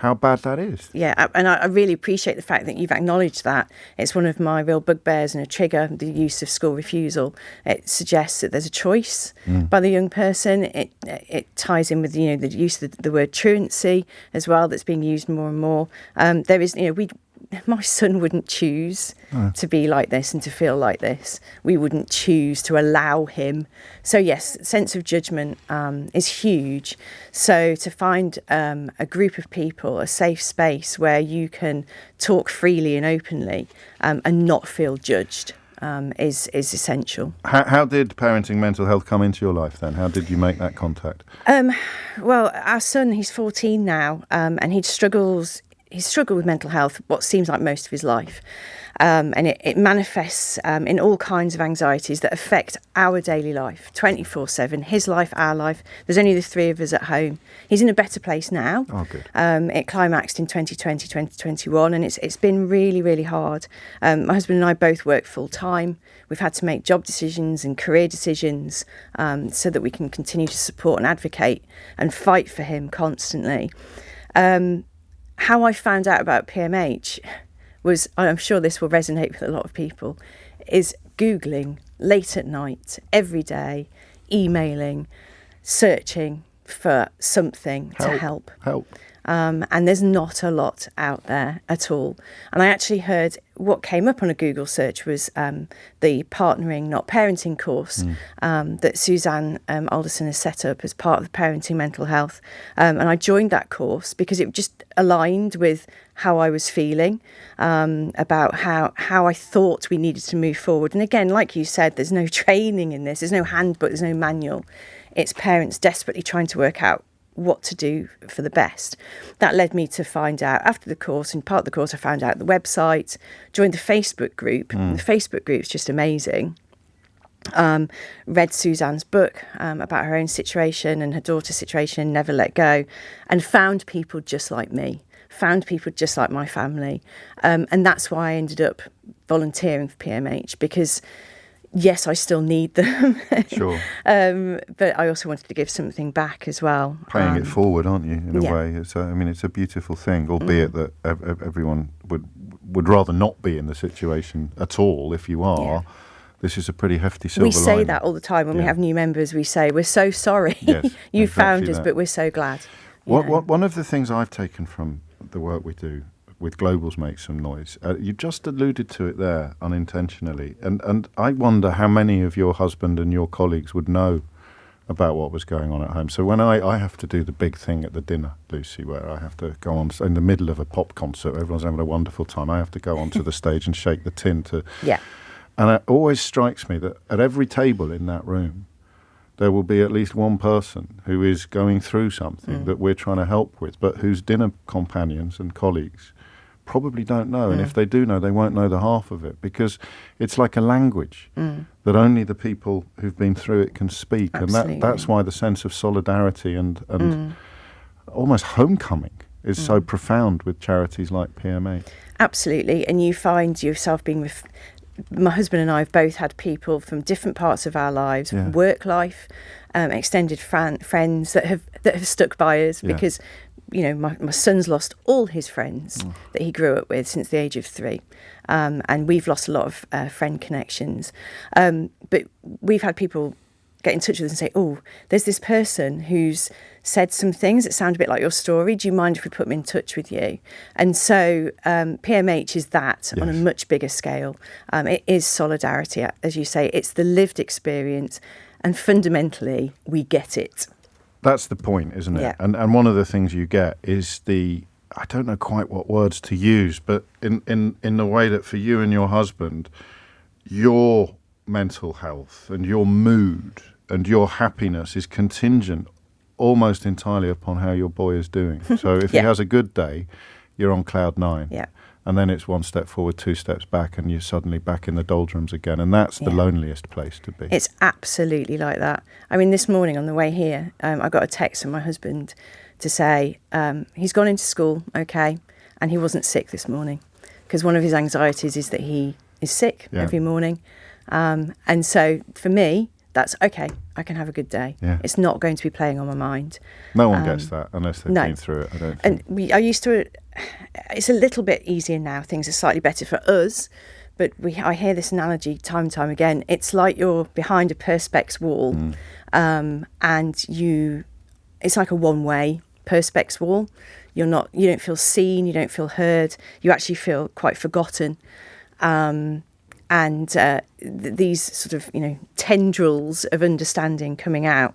Speaker 2: how bad that is.
Speaker 8: Yeah, and I really appreciate the fact that you've acknowledged that. It's one of my real bugbears and a trigger, the use of school refusal. It suggests that there's a choice by the young person. It ties in with, the use of the word truancy as well, that's being used more and more. There is, my son wouldn't choose to be like this and to feel like this. We wouldn't choose to allow him. So yes, sense of judgment is huge. So to find a group of people, a safe space where you can talk freely and openly and not feel judged is essential.
Speaker 2: How did parenting mental health come into your life then? How did you make that contact?
Speaker 8: Well, our son, he's 14 now, and he's struggled with mental health what seems like most of his life. And it manifests in all kinds of anxieties that affect our daily life, 24/7, his life, our life. There's only the three of us at home. He's in a better place now.
Speaker 2: Oh, good.
Speaker 8: It climaxed in 2020, 2021, and it's been really, really hard. My husband and I both work full time. We've had to make job decisions and career decisions so that we can continue to support and advocate and fight for him constantly. How I found out about PMH was, I'm sure this will resonate with a lot of people, is Googling late at night, every day, emailing, searching for something to help. And there's not a lot out there at all. And I actually heard what came up on a Google search was the Partnering Not Parenting course that Suzanne Alderson has set up as part of the Parenting Mental Health. And I joined that course because it just aligned with how I was feeling about how I thought we needed to move forward. And again, like you said, there's no training in this. There's no handbook. There's no manual. It's parents desperately trying to work out what to do for the best. That led me to find out after the course, and part of the course I found out the website, joined the Facebook group. The Facebook group's just amazing. read Suzanne's book about her own situation and her daughter's situation, Never Let Go, and found people just like me, found people just like my family. And that's why I ended up volunteering for PMH, because yes, I still need them.
Speaker 2: Sure.
Speaker 8: But I also wanted to give something back as well.
Speaker 2: Paying it forward, aren't you, in a way? It's a beautiful thing, albeit that everyone would rather not be in the situation at all. If you are, this is a pretty hefty silver lining.
Speaker 8: We say that all the time when we have new members. We say, we're so sorry you found us, but we're so glad.
Speaker 2: One of the things I've taken from the work we do with Globals Make Some Noise, you just alluded to it there unintentionally, and I wonder how many of your husband and your colleagues would know about what was going on at home. So when I have to do the big thing at the dinner, Lucy, where I have to go on in the middle of a pop concert, everyone's having a wonderful time, I have to go onto the stage and shake the tin to... Yeah. And it always strikes me that at every table in that room, there will be at least one person who is going through something that we're trying to help with, but whose dinner companions and colleagues probably don't know. And if they do know, they won't know the half of it, because it's like a language that only the people who've been through it can speak. Absolutely. And that's why the sense of solidarity and almost homecoming is so profound with charities like PMH.
Speaker 8: Absolutely. And you find yourself being... My husband and I have both had people from different parts of our lives, work life, extended friends that have stuck by us, because, you know, my son's lost all his friends that he grew up with since the age of 3. And we've lost a lot of friend connections. But we've had people get in touch with us and say, oh, there's this person who's said some things that sound a bit like your story. Do you mind if we put them in touch with you? And so PMH is that on a much bigger scale. It is solidarity, as you say. It's the lived experience, and fundamentally, we get it.
Speaker 2: That's the point, isn't it? Yeah. And one of the things you get is I don't know quite what words to use, but in the way that for you and your husband, your mental health and your mood and your happiness is contingent almost entirely upon how your boy is doing. So if he has a good day, you're on cloud 9. Yeah. And then it's one step forward, 2 steps back, and you're suddenly back in the doldrums again. And that's the loneliest place to be.
Speaker 8: It's absolutely like that. I mean, this morning on the way here, I got a text from my husband to say he's gone into school, okay, and he wasn't sick this morning, because one of his anxieties is that he is sick every morning. And so for me, that's okay, I can have a good day. Yeah. It's not going to be playing on my mind.
Speaker 2: No one gets that unless they've been through it, I don't think.
Speaker 8: And I used to, it's a little bit easier now, things are slightly better for us, but I hear this analogy time and time again. It's like you're behind a Perspex wall, and it's like a one-way Perspex wall. You don't feel seen, you don't feel heard, you actually feel quite forgotten. And these sort of, tendrils of understanding coming out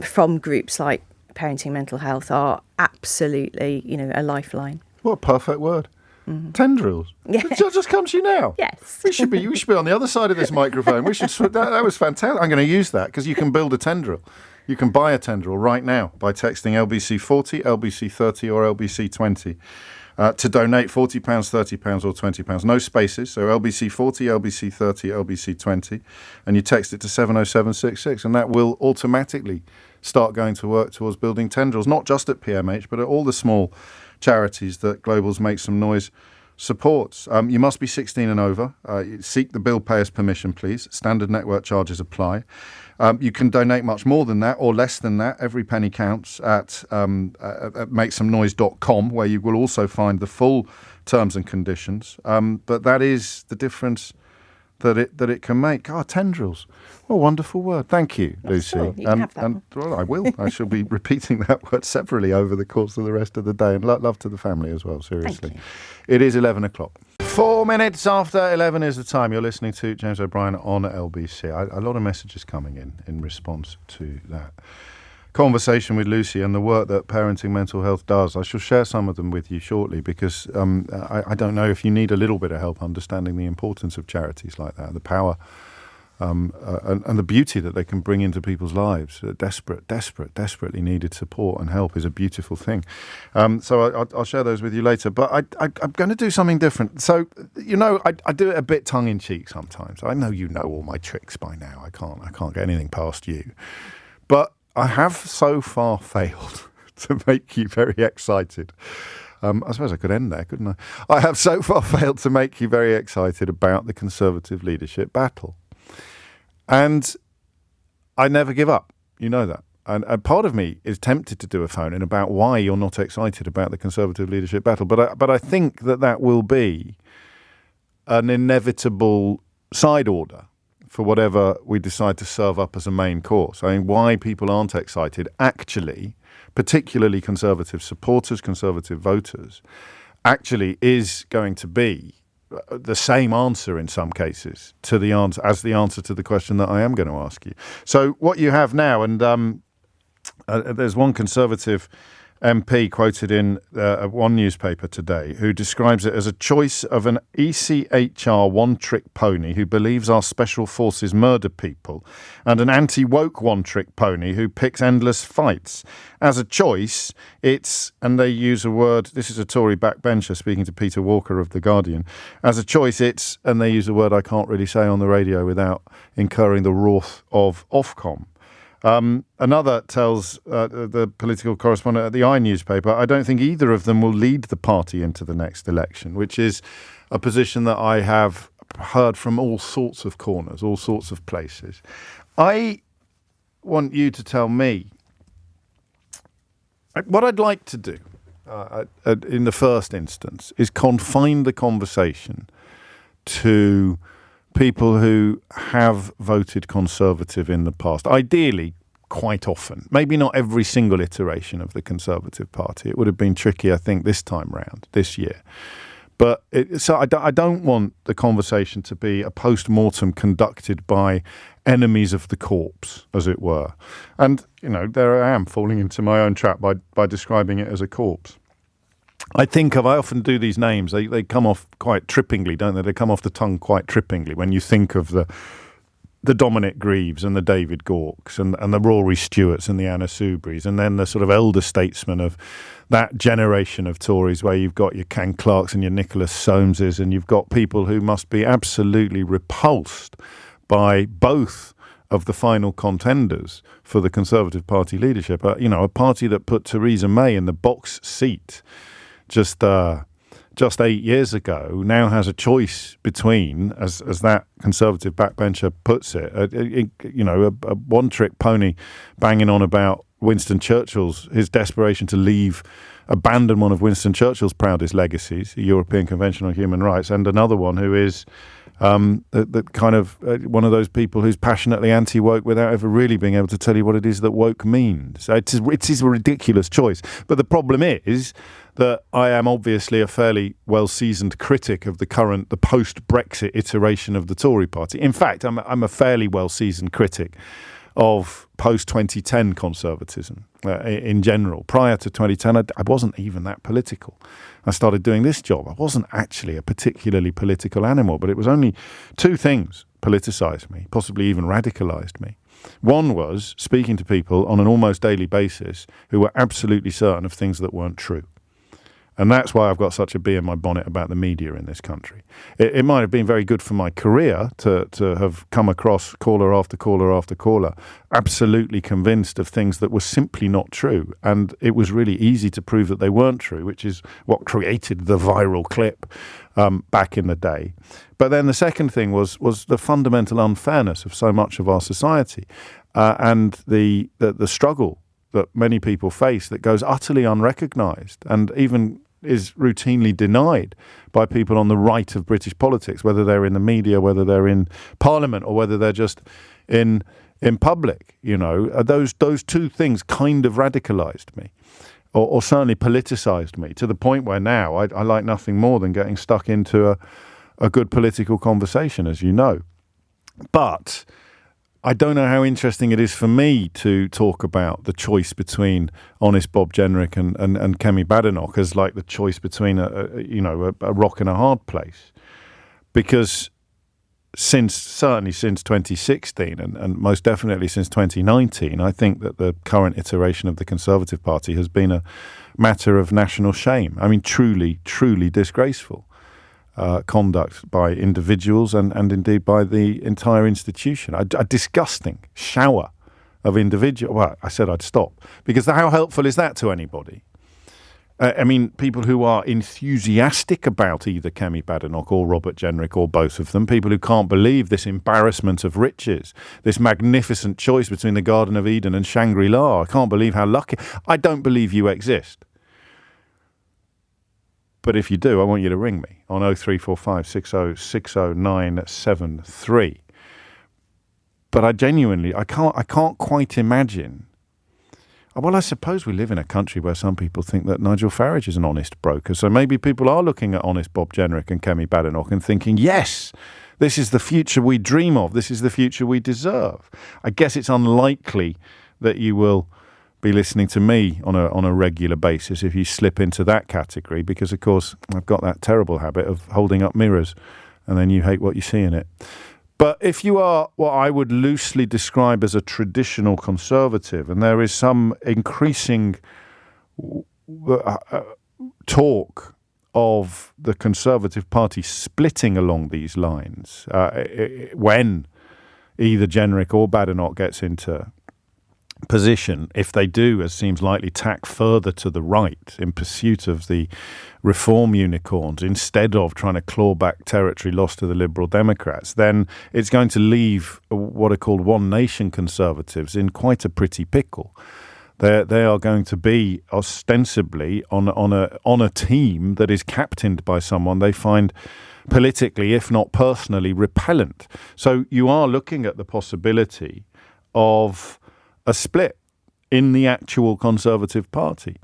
Speaker 8: from groups like Parenting Mental Health are absolutely, a lifeline.
Speaker 2: What a perfect word. Mm-hmm. Tendrils. Yeah. It just comes to you now.
Speaker 8: Yes.
Speaker 2: We should be on the other side of this microphone. We should. That was fantastic. I'm going to use that, because you can build a tendril. You can buy a tendril right now by texting LBC40, LBC30 or LBC20. To donate £40, £30 or £20. No spaces, so LBC40, LBC30, LBC20, and you text it to 70766, and that will automatically start going to work towards building tendrils, not just at PMH, but at all the small charities that Globals Make Some Noise supports. You must be 16 and over. Seek the bill payer's permission, please. Standard network charges apply. You can donate much more than that or less than that. Every penny counts at makesomenoise.com, where you will also find the full terms and conditions. But that is the difference that it can make. Tendrils. What a wonderful word. Thank you, Lucy.
Speaker 8: Sure, you can have that.
Speaker 2: Well, I will. I shall be repeating that word separately over the course of the rest of the day. And love to the family as well, seriously.
Speaker 8: Thank you.
Speaker 2: It is 11 o'clock. 4 minutes after 11 is the time. You're listening to James O'Brien on LBC. A lot of messages coming in response to that conversation with Lucy and the work that Parenting Mental Health does. I shall share some of them with you shortly, because I don't know if you need a little bit of help understanding the importance of charities like that, the power and the beauty that they can bring into people's lives. Desperately needed support and help is a beautiful thing. So I'll share those with you later. But I'm going to do something different. So, I do it a bit tongue-in-cheek sometimes. I know you know all my tricks by now. I can't get anything past you. But I have so far failed to make you very excited. I suppose I could end there, couldn't I? I have so far failed to make you very excited about the Conservative leadership battle. And I never give up. You know that. And part of me is tempted to do a phone-in about why you're not excited about the Conservative leadership battle. But I think that will be an inevitable side order for whatever we decide to serve up as a main course. I mean, why people aren't excited, actually, particularly Conservative supporters, Conservative voters, actually is going to be the same answer in some cases to the answer as the answer to the question that I am going to ask you. So what you have now, and there's one Conservative MP quoted in one newspaper today who describes it as a choice of an ECHR one-trick pony who believes our special forces murder people and an anti-woke one-trick pony who picks endless fights. As a choice, it's, and they use a word, this is a Tory backbencher speaking to Peter Walker of The Guardian, as a choice it's, and they use a word I can't really say on the radio without incurring the wrath of Ofcom. Another tells the political correspondent at the I newspaper, I don't think either of them will lead the party into the next election, which is a position that I have heard from all sorts of corners, all sorts of places. I want you to tell me what I'd like to do in the first instance is confine the conversation to people who have voted Conservative in the past, ideally quite often, maybe not every single iteration of the Conservative Party. It would have been tricky, I think, this time round, this year. But I don't want the conversation to be a post-mortem conducted by enemies of the corpse, as it were. And, there I am falling into my own trap by describing it as a corpse. I often do these names, they come off quite trippingly, don't they? They come off the tongue quite trippingly when you think of the Dominic Greaves and the David Gawks and the Rory Stewarts and the Anna Soubrys, and then the sort of elder statesmen of that generation of Tories where you've got your Ken Clarks and your Nicholas Soameses, and you've got people who must be absolutely repulsed by both of the final contenders for the Conservative Party leadership. A party that put Theresa May in the box seat just 8 years ago now has a choice between, as that Conservative backbencher puts it, a one-trick pony banging on about Winston Churchill's, his desperation to abandon one of Winston Churchill's proudest legacies, the European Convention on Human Rights, and another one who is the kind of one of those people who's passionately anti-woke without ever really being able to tell you what it is that woke means. It is a ridiculous choice. But the problem is that I am obviously a fairly well-seasoned critic of the post-Brexit iteration of the Tory party. In fact, I'm a fairly well-seasoned critic of post-2010 conservatism in general. Prior to 2010, I wasn't even that political. I started doing this job. I wasn't actually a particularly political animal, but it was only two things politicised me, possibly even radicalised me. One was speaking to people on an almost daily basis who were absolutely certain of things that weren't true. And that's why I've got such a bee in my bonnet about the media in this country. It might have been very good for my career to have come across caller after caller after caller, absolutely convinced of things that were simply not true. And it was really easy to prove that they weren't true, which is what created the viral clip back in the day. But then the second thing was the fundamental unfairness of so much of our society and the struggle that many people face that goes utterly unrecognised and even is routinely denied by people on the right of British politics, whether they're in the media, whether they're in Parliament, or whether they're just in public. Those two things kind of radicalised me, or certainly politicised me, to the point where now I like nothing more than getting stuck into a good political conversation, as you know. But I don't know how interesting it is for me to talk about the choice between honest Bob Jenrick and Kemi Badenoch as like the choice between a rock and a hard place, because certainly since 2016 and most definitely since 2019, I think that the current iteration of the Conservative Party has been a matter of national shame. I mean, truly, truly disgraceful conduct by individuals and indeed by the entire institution. A disgusting shower of individual. Well, I said I'd stop, because how helpful is that to anybody? I mean, people who are enthusiastic about either Kemi Badenoch or Robert Jenrick or both of them, people who can't believe this embarrassment of riches, this magnificent choice between the Garden of Eden and Shangri-La. I can't believe how lucky. I don't believe you exist. But if you do, I want you to ring me on 0345 60 60 973. But I genuinely, I can't quite imagine. Well, I suppose we live in a country where some people think that Nigel Farage is an honest broker. So maybe people are looking at honest Bob Jenrick and Kemi Badenoch and thinking, yes, this is the future we dream of. This is the future we deserve. I guess it's unlikely that you will be listening to me on a regular basis if you slip into that category, because, of course, I've got that terrible habit of holding up mirrors and then you hate what you see in it. But if you are what I would loosely describe as a traditional conservative, and there is some increasing talk of the Conservative Party splitting along these lines when either Jenrick or Badenoch gets into position, if they do, as seems likely, tack further to the right in pursuit of the reform unicorns instead of trying to claw back territory lost to the Liberal Democrats, then it's going to leave what are called one nation conservatives in quite a pretty pickle. They are going to be ostensibly on a team that is captained by someone they find politically, if not personally, repellent. So you are looking at the possibility of a split in the actual Conservative Party.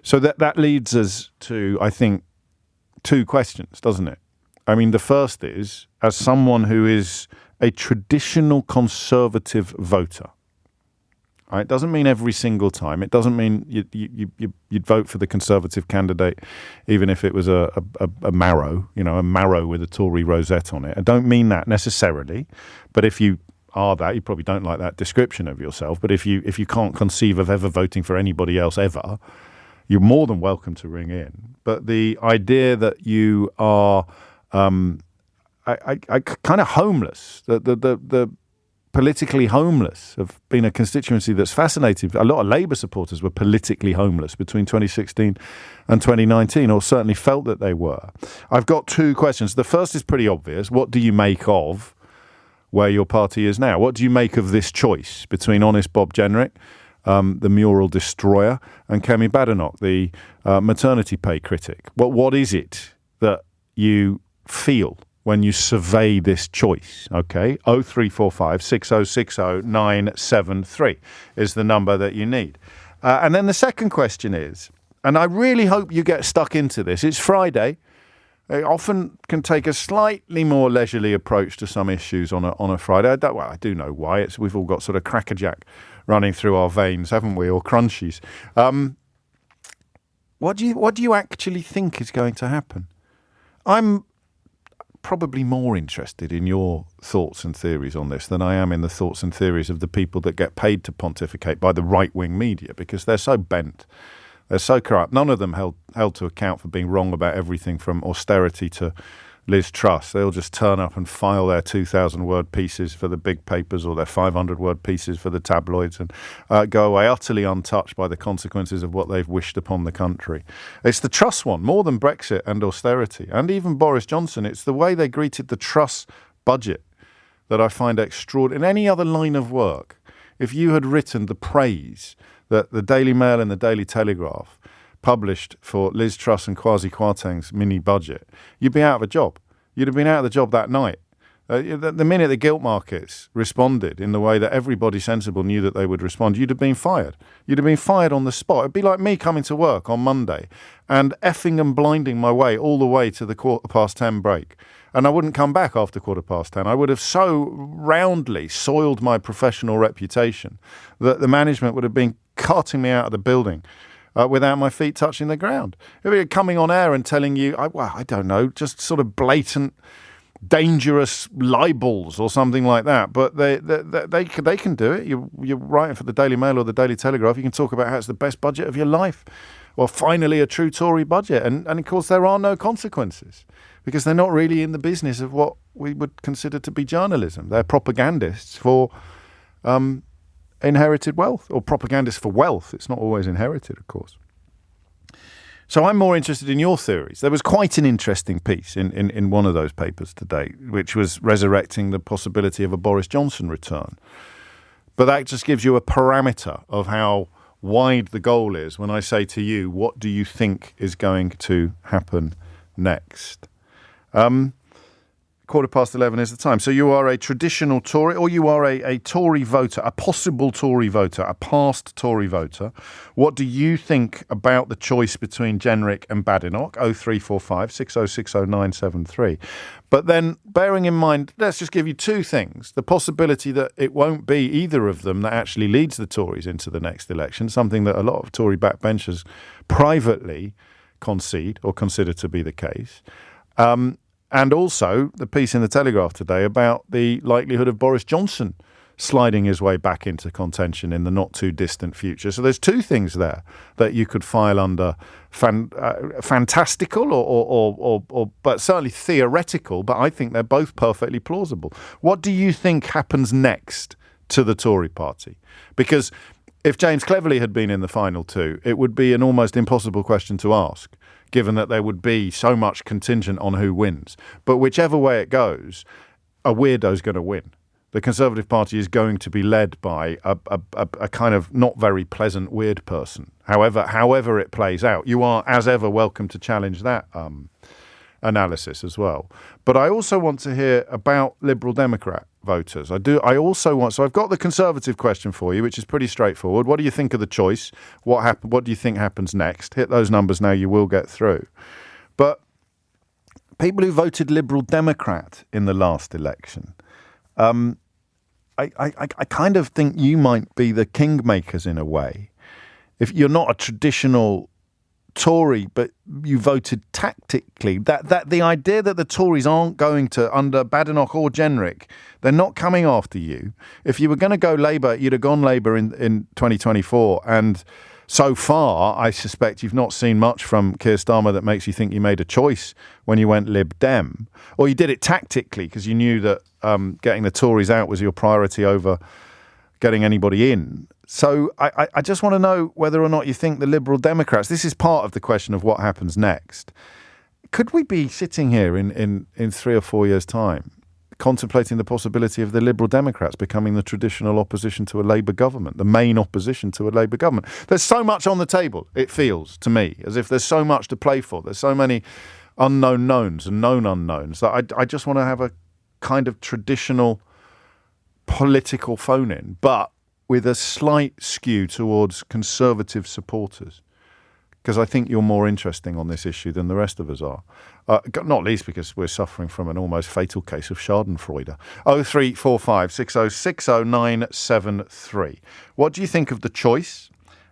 Speaker 2: So that leads us to, I think, two questions, doesn't it? I mean, the first is, as someone who is a traditional Conservative voter, right? It doesn't mean every single time. It doesn't mean you'd vote for the Conservative candidate even if it was a marrow, a marrow with a Tory rosette on it. I don't mean that necessarily, but if you are that, you probably don't like that description of yourself, but if you can't conceive of ever voting for anybody else ever, you're more than welcome to ring in. But the idea that you are kind of homeless, the politically homeless, of being a constituency that's fascinated. A lot of Labour supporters were politically homeless between 2016 and 2019, or certainly felt that they were. I've got two questions. The first is pretty obvious. What do you make of where your party is now? What do you make of this choice between honest Bob Jenrick, the mural destroyer, and Kemi Badenoch, the maternity pay critic? What is it that you feel when you survey this choice? Okay, 0345 6060 973 is the number that you need. And then the second question is, and I really hope you get stuck into this, it's Friday. They often can take a slightly more leisurely approach to some issues on a Friday. I do know why. We've all got sort of crackerjack running through our veins, haven't we, or crunchies. What do you actually think is going to happen? I'm probably more interested in your thoughts and theories on this than I am in the thoughts and theories of the people that get paid to pontificate by the right-wing media, because they're so bent. They're so corrupt. None of them held to account for being wrong about everything from austerity to Liz Truss. They'll just turn up and file their 2,000-word pieces for the big papers or their 500-word pieces for the tabloids and go away utterly untouched by the consequences of what they've wished upon the country. It's the Truss one, more than Brexit and austerity, and even Boris Johnson. It's the way they greeted the Truss budget that I find extraordinary. In any other line of work, if you had written the praise that the Daily Mail and the Daily Telegraph published for Liz Truss and Kwasi Kwarteng's mini budget, you'd be out of a job. You'd have been out of the job that night. The minute the gilt markets responded in the way that everybody sensible knew that they would respond, you'd have been fired. You'd have been fired on the spot. It'd be like me coming to work on Monday and effing and blinding my way all the way to the 10:15 break. And I wouldn't come back after 10:15. I would have so roundly soiled my professional reputation that the management would have been carting me out of the building without my feet touching the ground. If it coming on air and telling you, I don't know, just sort of blatant dangerous libels or something like that. But they can do it. You're writing for the Daily Mail or the Daily Telegraph. You can talk about how it's the best budget of your life. Well, finally a true Tory budget. And of course, there are no consequences because they're not really in the business of what we would consider to be journalism. They're propagandists for inherited wealth, or propagandists for wealth. It's not always inherited, of course. So I'm more interested in your theories. There was quite an interesting piece in one of those papers today, which was resurrecting the possibility of a Boris Johnson return. But that just gives you a parameter of how wide the goal is when I say to you, what do you think is going to happen next? 11:15 is the time. So you are a traditional Tory, or you are a Tory voter, a possible Tory voter, a past Tory voter. What do you think about the choice between Jenrick and Badenoch? 0345 6060 973. But then, bearing in mind, let's just give you two things. The possibility that it won't be either of them that actually leads the Tories into the next election, something that a lot of Tory backbenchers privately concede or consider to be the case. And also the piece in the Telegraph today about the likelihood of Boris Johnson sliding his way back into contention in the not too distant future. So there's two things there that you could file under fantastical or but certainly theoretical, but I think they're both perfectly plausible. What do you think happens next to the Tory party? Because if James Cleverly had been in the final two, it would be an almost impossible question to ask, given that there would be so much contingent on who wins. But whichever way it goes, a weirdo's going to win. The Conservative Party is going to be led by a kind of not very pleasant weird person. However it plays out, you are, as ever, welcome to challenge that analysis as well. But I also want to hear about Liberal Democrat voters. I also want. So I've got the Conservative question for you, which is pretty straightforward. What do you think of the choice? What do you think happens next? Hit those numbers now. You will get through. But people who voted Liberal Democrat in the last election, I kind of think you might be the kingmakers in a way. If you're not a traditional Tory, but you voted tactically, that the idea that the Tories aren't going to, under Badenoch or Jenrick, they're not coming after you. If you were going to go Labour, you'd have gone Labour in 2024. And so far, I suspect you've not seen much from Keir Starmer that makes you think you made a choice when you went Lib Dem. Or you did it tactically because you knew that getting the Tories out was your priority over getting anybody in. So I just want to know whether or not you think the Liberal Democrats, this is part of the question of what happens next. Could we be sitting here in 3 or 4 years' time contemplating the possibility of the Liberal Democrats becoming the traditional opposition to a Labour government, the main opposition to a Labour government? There's so much on the table, it feels to me, as if there's so much to play for. There's so many unknown knowns and known unknowns that I just want to have a kind of traditional political phone-in, but with a slight skew towards Conservative supporters, because I think you're more interesting on this issue than the rest of us are. Not least because we're suffering from an almost fatal case of Schadenfreude. 0345 6060 973. What do you think of the choice?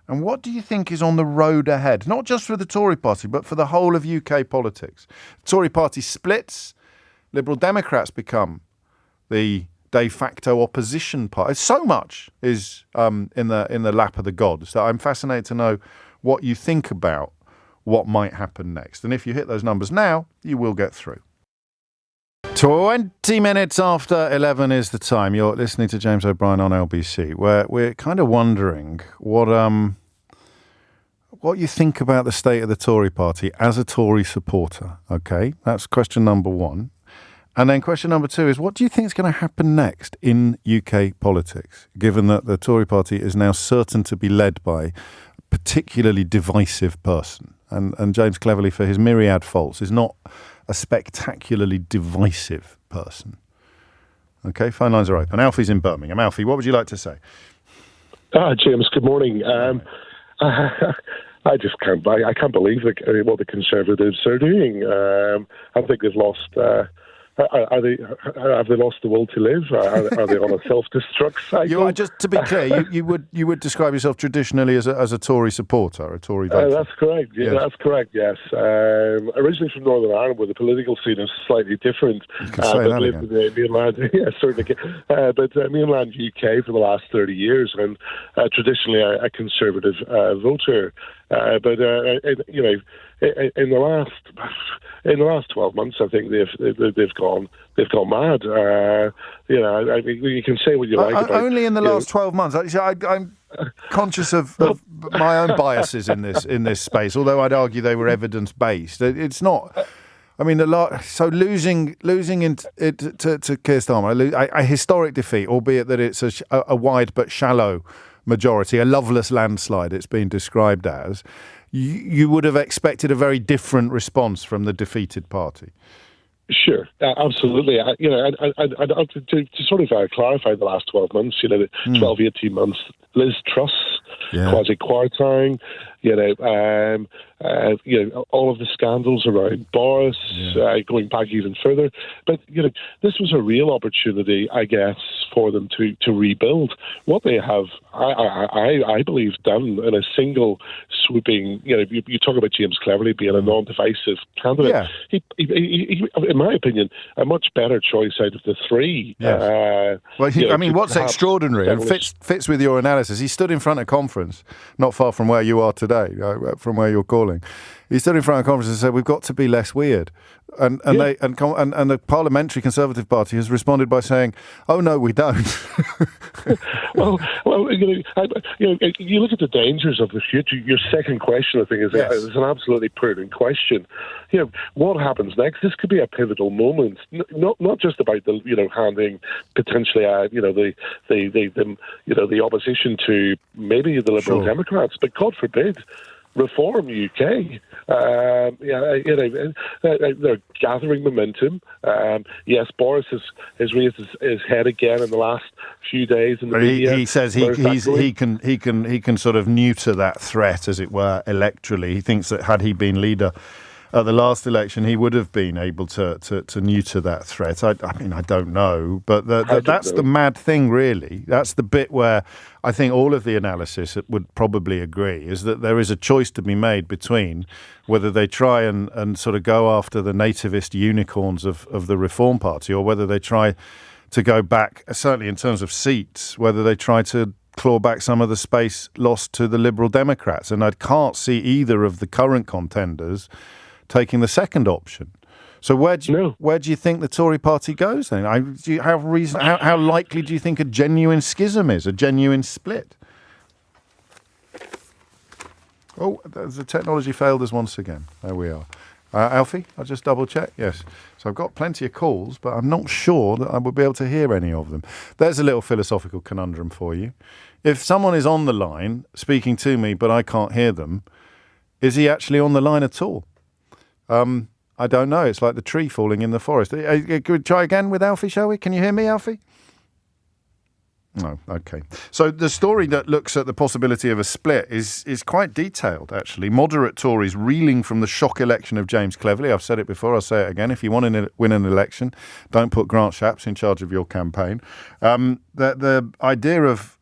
Speaker 2: And what do you think is on the road ahead? Not just for the Tory party, but for the whole of UK politics. The Tory party splits. Liberal Democrats become the de facto opposition party. So much is in the lap of the gods that I'm fascinated to know what you think about what might happen next. And if you hit those numbers now, you will get through. 20 minutes after 11 is the time. You're listening to James O'Brien on LBC, where we're kind of wondering what you think about the state of the Tory party as a Tory supporter. Okay, that's question number one. And then question number two is, what do you think is going to happen next in UK politics, given that the Tory party is now certain to be led by a particularly divisive person? And James Cleverly, for his myriad faults, is not a spectacularly divisive person. Okay, phone lines are open. Alfie's in Birmingham. Alfie, what would you like to say?
Speaker 9: James, good morning. I just can't believe what the Conservatives are doing. I think they've lost Are they? Have they lost the will to live? Are they on a self-destruct cycle?
Speaker 2: You are, just to be clear, you would describe yourself traditionally as a Tory supporter, a Tory voter.
Speaker 9: That's correct. Yeah, yes. That's correct. Yes. Originally from Northern Ireland, where the political scene is slightly different.
Speaker 2: You can say that again.
Speaker 9: Mainland, yeah, certainly. But mainland UK for the last 30 years, and traditionally a conservative voter. But in the last 12 months, I think they've gone mad. You can say what you like. About,
Speaker 2: only in the last 12 months. I'm conscious of my own biases in this space. Although I'd argue they were evidence based. It's not. I mean, so losing it to Keir Starmer, a historic defeat, albeit that it's a wide but shallow majority, a loveless landslide it's been described as. You would have expected a very different response from the defeated party.
Speaker 9: Sure, absolutely. To sort of clarify the last 12 months, 12, 18 months, Liz Truss, Kwasi Kwarteng, all of the scandals around Boris, going back even further. But, this was a real opportunity, I guess, for them to rebuild. What they have, I believe, done in a single swooping, you talk about James Cleverly being a non-divisive candidate. Yeah. He, in my opinion, a much better choice out of the three.
Speaker 2: Yes. What's extraordinary, and fits with your analysis, he stood in front of conference, not far from where you are today, from where you're calling. He stood in front of conference and said, "We've got to be less weird." And the Parliamentary Conservative Party has responded by saying, "Oh no, we don't."
Speaker 9: well, you look at the dangers of the future. Your second question, I think, is an absolutely prudent question. What happens next? This could be a pivotal moment, not just about the handing potentially the opposition to maybe the Liberal Democrats, but God forbid, Reform UK. They're gathering momentum. Yes, Boris has raised his head again in the last few days in the media.
Speaker 2: He says he can sort of neuter that threat, as it were, electorally. He thinks that had he been leader at the last election, he would have been able to neuter that threat. I don't know, but that's the mad thing, really. That's the bit where I think all of the analysis would probably agree, is that there is a choice to be made between whether they try and sort of go after the nativist unicorns of the Reform Party, or whether they try to go back, certainly in terms of seats, whether they try to claw back some of the space lost to the Liberal Democrats. And I can't see either of the current contenders taking the second option. So where do you think the Tory party goes then? How likely do you think a genuine schism is, a genuine split? Oh, the technology failed us once again. There we are. Alfie, I'll just double check. Yes. So I've got plenty of calls, but I'm not sure that I will be able to hear any of them. There's a little philosophical conundrum for you. If someone is on the line speaking to me, but I can't hear them, is he actually on the line at all? I don't know. It's like the tree falling in the forest. Could we try again with Alfie, shall we? Can you hear me, Alfie? No. Okay. So the story that looks at the possibility of a split is quite detailed, actually. Moderate Tories reeling from the shock election of James Cleverly. I've said it before, I'll say it again. If you want to win an election, don't put Grant Shapps in charge of your campaign. The idea of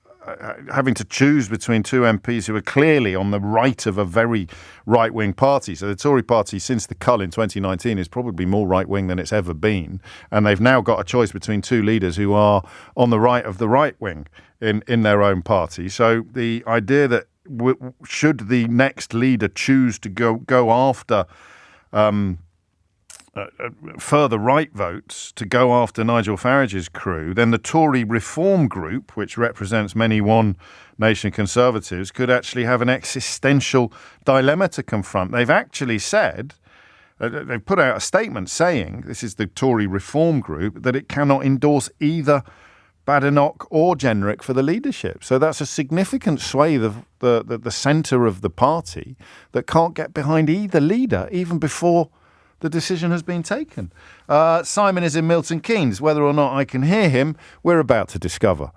Speaker 2: having to choose between two MPs who are clearly on the right of a very right-wing party. So the Tory party, since the cull in 2019, is probably more right-wing than it's ever been. And they've now got a choice between two leaders who are on the right of the right-wing in their own party. So the idea that should the next leader choose to go after further right votes, to go after Nigel Farage's crew, then the Tory Reform Group, which represents many One Nation Conservatives, could actually have an existential dilemma to confront. They've actually said, they've put out a statement saying, this is the Tory Reform Group, that it cannot endorse either Badenoch or Jenrick for the leadership. So that's a significant swathe of the centre of the party that can't get behind either leader, even before the decision has been taken. Simon is in Milton Keynes. Whether or not I can hear him, we're about to discover.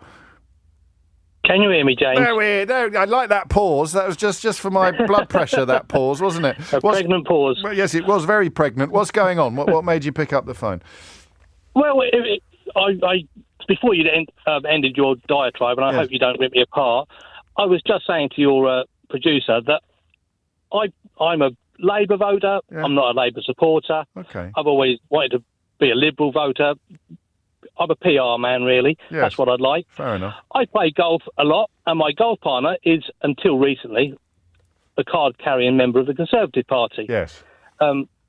Speaker 10: Can you hear me, James?
Speaker 2: There, I like that pause. That was just for my blood pressure, that pause, wasn't it?
Speaker 10: Pregnant pause.
Speaker 2: Well, yes, it was very pregnant. What's going on? What made you pick up the phone?
Speaker 10: Well, before you ended your diatribe, and I hope you don't rip me apart, I was just saying to your producer that I'm a Labour voter. Yeah. I'm not a Labour supporter.
Speaker 2: Okay.
Speaker 10: I've always wanted to be a Liberal voter. I'm a PR man, really. Yes. That's what I'd like.
Speaker 2: Fair enough.
Speaker 10: I play golf a lot, and my golf partner is, until recently, a card-carrying member of the Conservative Party.
Speaker 2: Yes.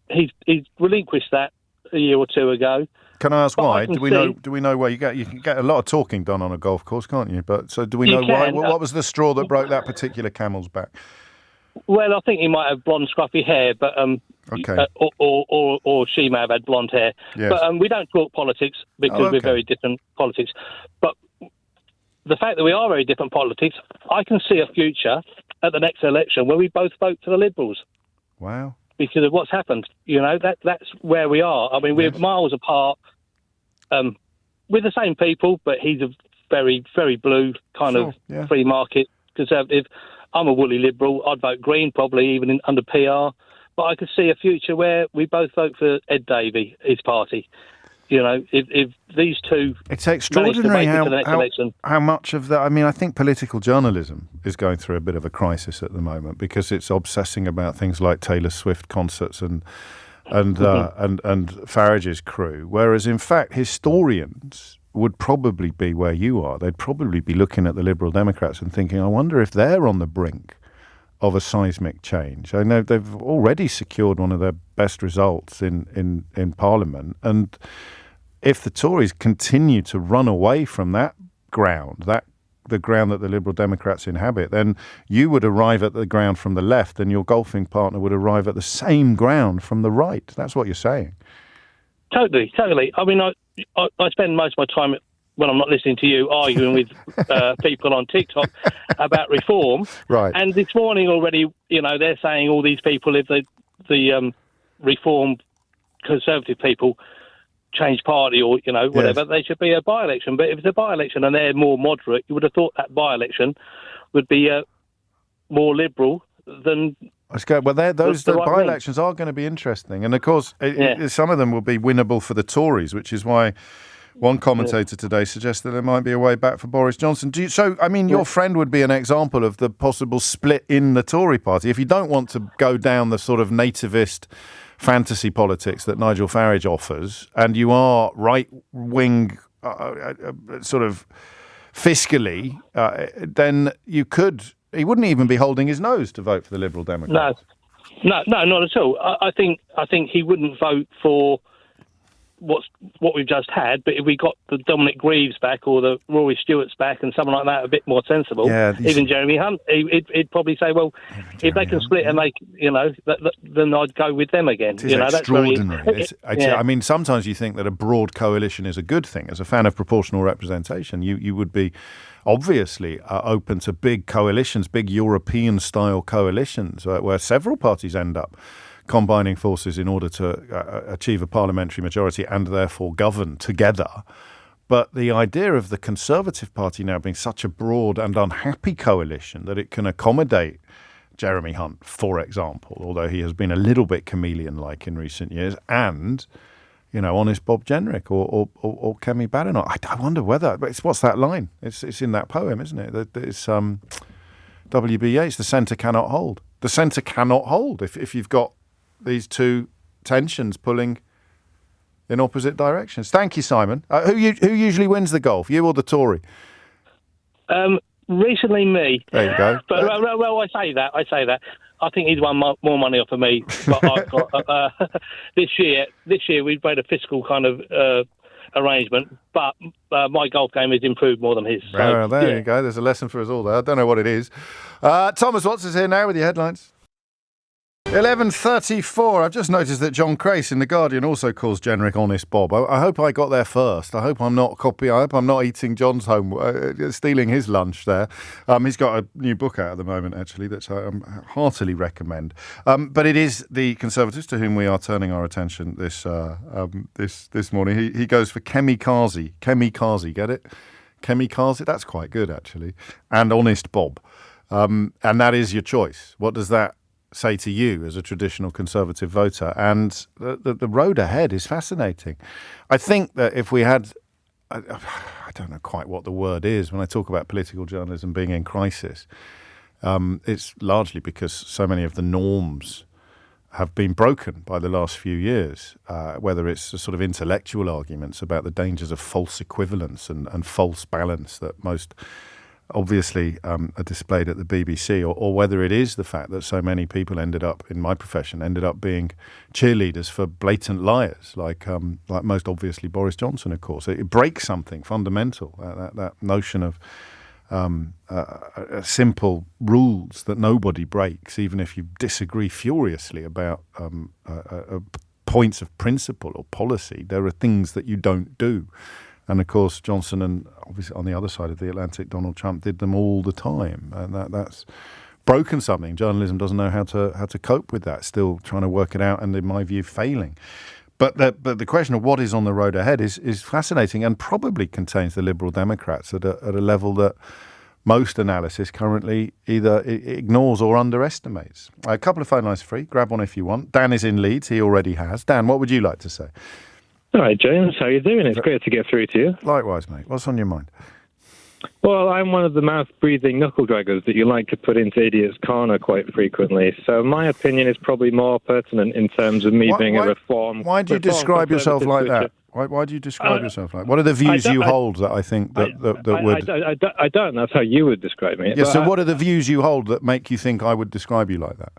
Speaker 10: He's relinquished that a year or two ago.
Speaker 2: Can I ask why? Do we know why? You can get a lot of talking done on a golf course, can't you? But so do we know why? What was the straw that broke that particular camel's back?
Speaker 10: Well, I think he might have blonde, scruffy hair, but
Speaker 2: okay.
Speaker 10: Or she may have had blonde hair.
Speaker 2: Yes.
Speaker 10: But we don't talk politics because we're very different politics. But the fact that we are very different politics, I can see a future at the next election where we both vote for the Liberals.
Speaker 2: Wow. Because
Speaker 10: of what's happened, that's where we are. I mean, we're miles apart. We're the same people, but he's a very, very blue kind of free market Conservative. I'm a woolly Liberal. I'd vote Green probably even under PR. But I could see a future where we both vote for Ed Davey, his party. If these two...
Speaker 2: It's extraordinary how much of that... I mean, I think political journalism is going through a bit of a crisis at the moment because it's obsessing about things like Taylor Swift concerts and Farage's crew, whereas in fact historians would probably be where you are. They'd probably be looking at the Liberal Democrats and thinking, I wonder if they're on the brink of a seismic change. I know they've already secured one of their best results in Parliament, and if the Tories continue to run away from that ground, the ground that the Liberal Democrats inhabit, then you would arrive at the ground from the left and your golfing partner would arrive at the same ground from the right. That's what you're saying.
Speaker 10: Totally. I mean, I spend most of my time, when I'm not listening to you, arguing with people on TikTok about reform.
Speaker 2: Right.
Speaker 10: And this morning already, they're saying all these people, if the reform Conservative people change party or, whatever, they should be a by-election. But if it's a by-election and they're more moderate, you would have thought that by-election would be more Liberal than...
Speaker 2: Let's go. Well, those by-elections are going to be interesting. And, of course, some of them will be winnable for the Tories, which is why one commentator today suggests that there might be a way back for Boris Johnson. Your friend would be an example of the possible split in the Tory party. If you don't want to go down the sort of nativist fantasy politics that Nigel Farage offers, and you are right-wing sort of fiscally, then you could... He wouldn't even be holding his nose to vote for the Liberal Democrats.
Speaker 10: No, not at all. I think he wouldn't vote for what we've just had, but if we got the Dominic Greaves back or the Rory Stewarts back and someone like that a bit more sensible, even Jeremy Hunt, he'd probably say, well, if they can split and make, then I'd go with them again.
Speaker 2: It's extraordinary. I mean, sometimes you think that a broad coalition is a good thing. As a fan of proportional representation, you would be obviously open to big coalitions, big European-style coalitions where several parties end up combining forces in order to achieve a parliamentary majority and therefore govern together. But the idea of the Conservative Party now being such a broad and unhappy coalition that it can accommodate Jeremy Hunt, for example, although he has been a little bit chameleon-like in recent years, and, honest Bob Jenrick or Kemi Badenoch. I wonder whether... What's that line? It's in that poem, isn't it? It's W.B. Yeats, the centre cannot hold. The centre cannot hold if you've got these two tensions pulling in opposite directions. Thank you, Simon. Who usually wins the golf, you or the Tory?
Speaker 10: Recently, me.
Speaker 2: There you go.
Speaker 10: But well, I say that. I think he's won more money off of me. But I've got this year we've made a fiscal kind of arrangement. But my golf game has improved more than his.
Speaker 2: So, there you go. There's a lesson for us all there. I don't know what it is. Thomas Watts is here now with your headlines. 11:34. I've just noticed that John Crace in The Guardian also calls Jenrick Honest Bob. I hope I got there first. I hope I'm not eating John's stealing his lunch there. He's got a new book out at the moment, actually, that I heartily recommend. But it is the Conservatives to whom we are turning our attention this morning. He goes for Kamikaze. Kamikaze, get it? Kamikaze? That's quite good, actually. And Honest Bob. And that is your choice. What does that say to you as a traditional Conservative voter. And the road ahead is fascinating. I think that if we had, I don't know quite what the word is when I talk about political journalism being in crisis, it's largely because so many of the norms have been broken by the last few years, whether it's the sort of intellectual arguments about the dangers of false equivalence and false balance that most obviously are displayed at the BBC, or whether it is the fact that so many people in my profession, ended up being cheerleaders for blatant liars, like most obviously Boris Johnson, of course. It breaks something fundamental, that notion of simple rules that nobody breaks, even if you disagree furiously about points of principle or policy. There are things that you don't do. And of course, Johnson and obviously on the other side of the Atlantic, Donald Trump did them all the time, and that's broken something. Journalism doesn't know how to cope with that. Still trying to work it out, and in my view, failing. But the question of what is on the road ahead is fascinating, and probably contains the Liberal Democrats at a level that most analysis currently either ignores or underestimates. A couple of phone lines free. Grab one if you want. Dan is in Leeds. He already has. Dan, what would you like to say?
Speaker 11: All right, James, how are you doing? It's great to get through to you.
Speaker 2: Likewise, mate. What's on your mind?
Speaker 11: Well, I'm one of the mouth-breathing knuckle-draggers that you like to put into Idiot's Corner quite frequently. So my opinion is probably more pertinent in terms of me being a reform...
Speaker 2: Why do you describe yourself like that? Why do you describe yourself like that? What are the views you hold that I think that would...
Speaker 11: I don't. That's how you would describe me.
Speaker 2: Yeah, so what are the views you hold that make you think I would describe you like that?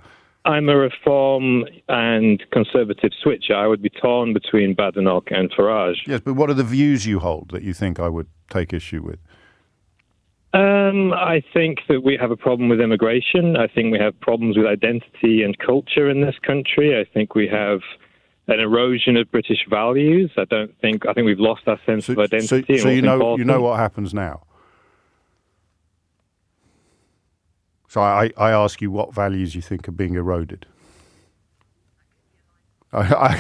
Speaker 11: I'm a reform and conservative switcher. I would be torn between Badenoch and Farage.
Speaker 2: Yes, but what are the views you hold that you think I would take issue with?
Speaker 11: I think that we have a problem with immigration. I think we have problems with identity and culture in this country. I think we have an erosion of British values. I think we've lost our sense of identity.
Speaker 2: So you know what happens now. So I ask you what values you think are being eroded. I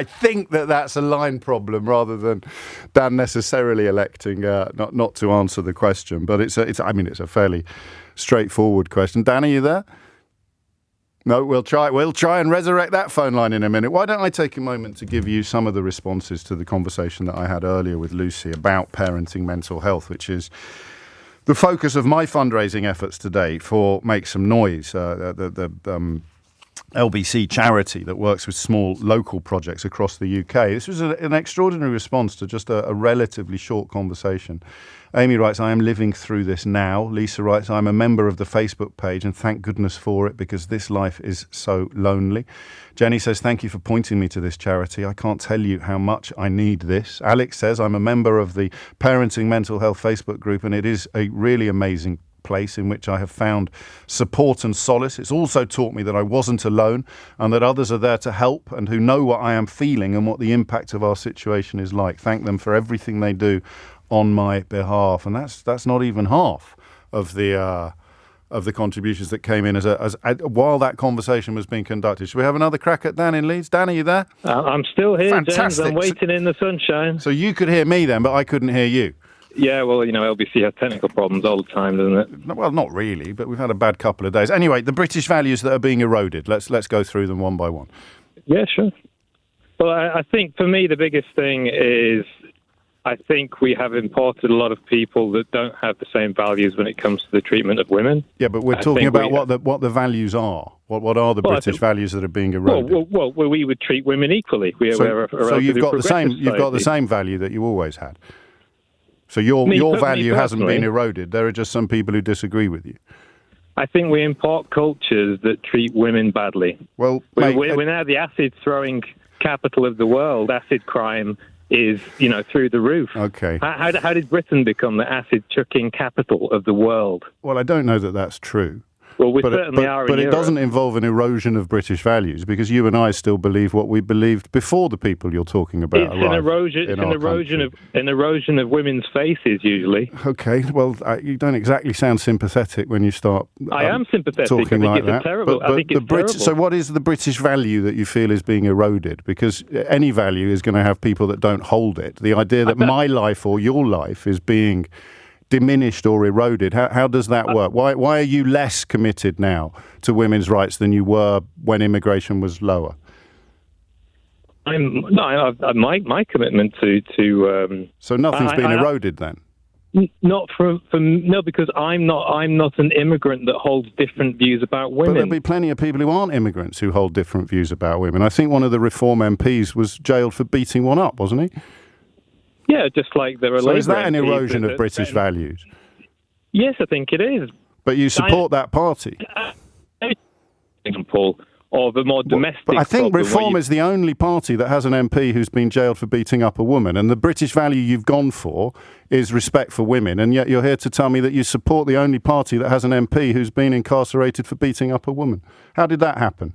Speaker 2: think that's a line problem rather than Dan necessarily electing not to answer the question. But it's a fairly straightforward question. Dan, are you there? No, we'll try and resurrect that phone line in a minute. Why don't I take a moment to give you some of the responses to the conversation that I had earlier with Lucy about parenting mental health, which is the focus of my fundraising efforts today for Make Some Noise, the LBC charity that works with small local projects across the UK. This was an extraordinary response to just a relatively short conversation. Amy writes, I am living through this now. Lisa writes, I'm a member of the Facebook page and thank goodness for it because this life is so lonely. Jenny says, thank you for pointing me to this charity. I can't tell you how much I need this. Alex says, I'm a member of the Parenting Mental Health Facebook group and it is a really amazing place in which I have found support and solace. It's also taught me that I wasn't alone and that others are there to help and who know what I am feeling and what the impact of our situation is like. Thank them for everything they do on my behalf. And that's not even half of the contributions that came in as while that conversation was being conducted. Should we have another crack at Dan in Leeds? Dan, are you there?
Speaker 11: I'm still here,
Speaker 2: Fantastic.
Speaker 11: James. I'm waiting in the sunshine.
Speaker 2: So you could hear me then, but I couldn't hear you.
Speaker 11: Yeah, well, LBC has technical problems all the time, doesn't it?
Speaker 2: Well, not really, but we've had a bad couple of days. Anyway, the British values that are being eroded. Let's go through them one by one.
Speaker 11: Yeah, sure. Well, I think for me the biggest thing is I think we have imported a lot of people that don't have the same values when it comes to the treatment of women.
Speaker 2: Yeah, but we're talking about what the values are. What are the British values that are being eroded?
Speaker 11: Well, we would treat women equally.
Speaker 2: So you've got the same value that you always had. So your value hasn't been eroded. There are just some people who disagree with you.
Speaker 11: I think we import cultures that treat women badly.
Speaker 2: Well,
Speaker 11: we're now the acid-throwing capital of the world. Acid crime is, through the roof.
Speaker 2: Okay.
Speaker 11: How did Britain become the acid-chucking capital of the world?
Speaker 2: Well, I don't know that that's true.
Speaker 11: Well, we certainly are in
Speaker 2: But it
Speaker 11: Europe.
Speaker 2: doesn't involve an erosion of British values because you and I still believe what we believed before the people you're talking about
Speaker 11: It's an erosion of women's faces, usually.
Speaker 2: Okay, well, you don't exactly sound sympathetic when you start
Speaker 11: I am sympathetic.
Speaker 2: talking
Speaker 11: I think
Speaker 2: like
Speaker 11: it's
Speaker 2: that.
Speaker 11: Terrible. I think it's terrible.
Speaker 2: So what is the British value that you feel is being eroded? Because any value is going to have people that don't hold it. The idea that my life or your life is being diminished or eroded? How does that work? Why are you less committed now to women's rights than you were when immigration was lower?
Speaker 11: My commitment to
Speaker 2: so nothing's been eroded then?
Speaker 11: Not no, because I'm not an immigrant that holds different views about women.
Speaker 2: But there'll be plenty of people who aren't immigrants who hold different views about women. I think one of the Reform MPs was jailed for beating one up, wasn't he?
Speaker 11: Yeah, just like there are.
Speaker 2: So is that an erosion of British values?
Speaker 11: Yes, I think it is.
Speaker 2: But you support that party?
Speaker 11: Example of a more domestic.
Speaker 2: But I think Reform is the only party that has an MP who's been jailed for beating up a woman, and the British value you've gone for is respect for women, and yet you're here to tell me that you support the only party that has an MP who's been incarcerated for beating up a woman. How did that happen?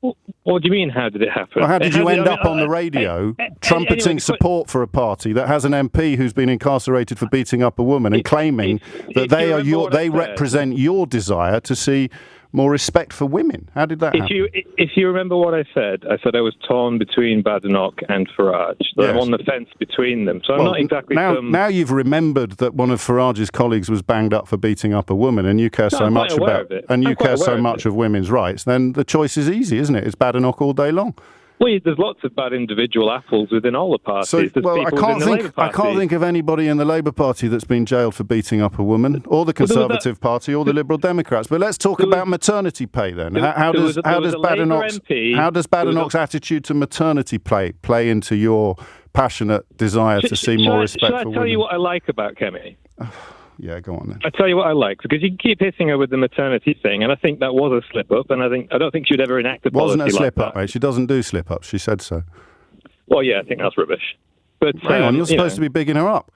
Speaker 11: What do you mean, how did it happen?
Speaker 2: Well, how did you end up on the radio trumpeting support for a party that has an MP who's been incarcerated for beating up a woman and claiming that they represent your desire to see more respect for women? How did that happen?
Speaker 11: If you remember what I said I was torn between Badenoch and Farage. Yes. I'm on the fence between them. So I'm not exactly...
Speaker 2: Now you've remembered that one of Farage's colleagues was banged up for beating up a woman, and you care so much about it, and you care so much of women's rights, then the choice is easy, isn't it? It's Badenoch all day long.
Speaker 11: Well, there's lots of bad individual apples within all the parties.
Speaker 2: So, I can't think of anybody in the Labour Party that's been jailed for beating up a woman, or the Conservative Party, or the Liberal Democrats. But let's talk about maternity pay then. How does Badenoch's attitude to maternity play into your passionate desire to see more respect for women?
Speaker 11: Shall I tell you what I like about Kemi?
Speaker 2: Yeah, go on then.
Speaker 11: I tell you what I like, because you keep hitting her with the maternity thing, and I think that was a slip up, and I don't think she'd ever enact a policy like that.
Speaker 2: Wasn't a slip up, mate. She doesn't do slip ups. She said so.
Speaker 11: Well, yeah, I think that's rubbish. But
Speaker 2: hang on, you're supposed to be bigging her up.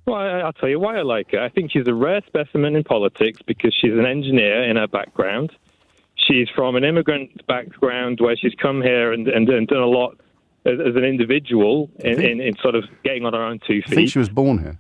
Speaker 11: Well, I'll tell you why I like her. I think she's a rare specimen in politics because she's an engineer in her background. She's from an immigrant background where she's come here and done a lot as an individual in sort of getting on her own 2 feet.
Speaker 2: I think she was born here.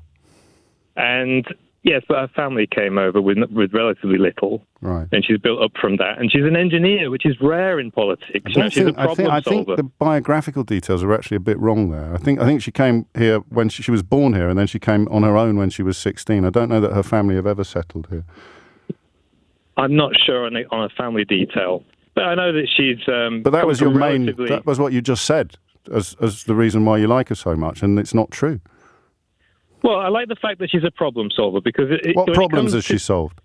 Speaker 11: And yes, but her family came over with relatively little,
Speaker 2: right?
Speaker 11: And she's built up from that. And she's an engineer, which is rare in politics. She's a problem solver.
Speaker 2: I think the biographical details are actually a bit wrong there. I think she came here when she was born here, and then she came on her own when she was 16. I don't know that her family have ever settled here.
Speaker 11: I'm not sure on a family detail, but I know that she's.
Speaker 2: But that was your main. That was what you just said as the reason why you like her so much, and it's not true.
Speaker 11: Well, I like the fact that she's a problem solver because...
Speaker 2: What problems has she solved?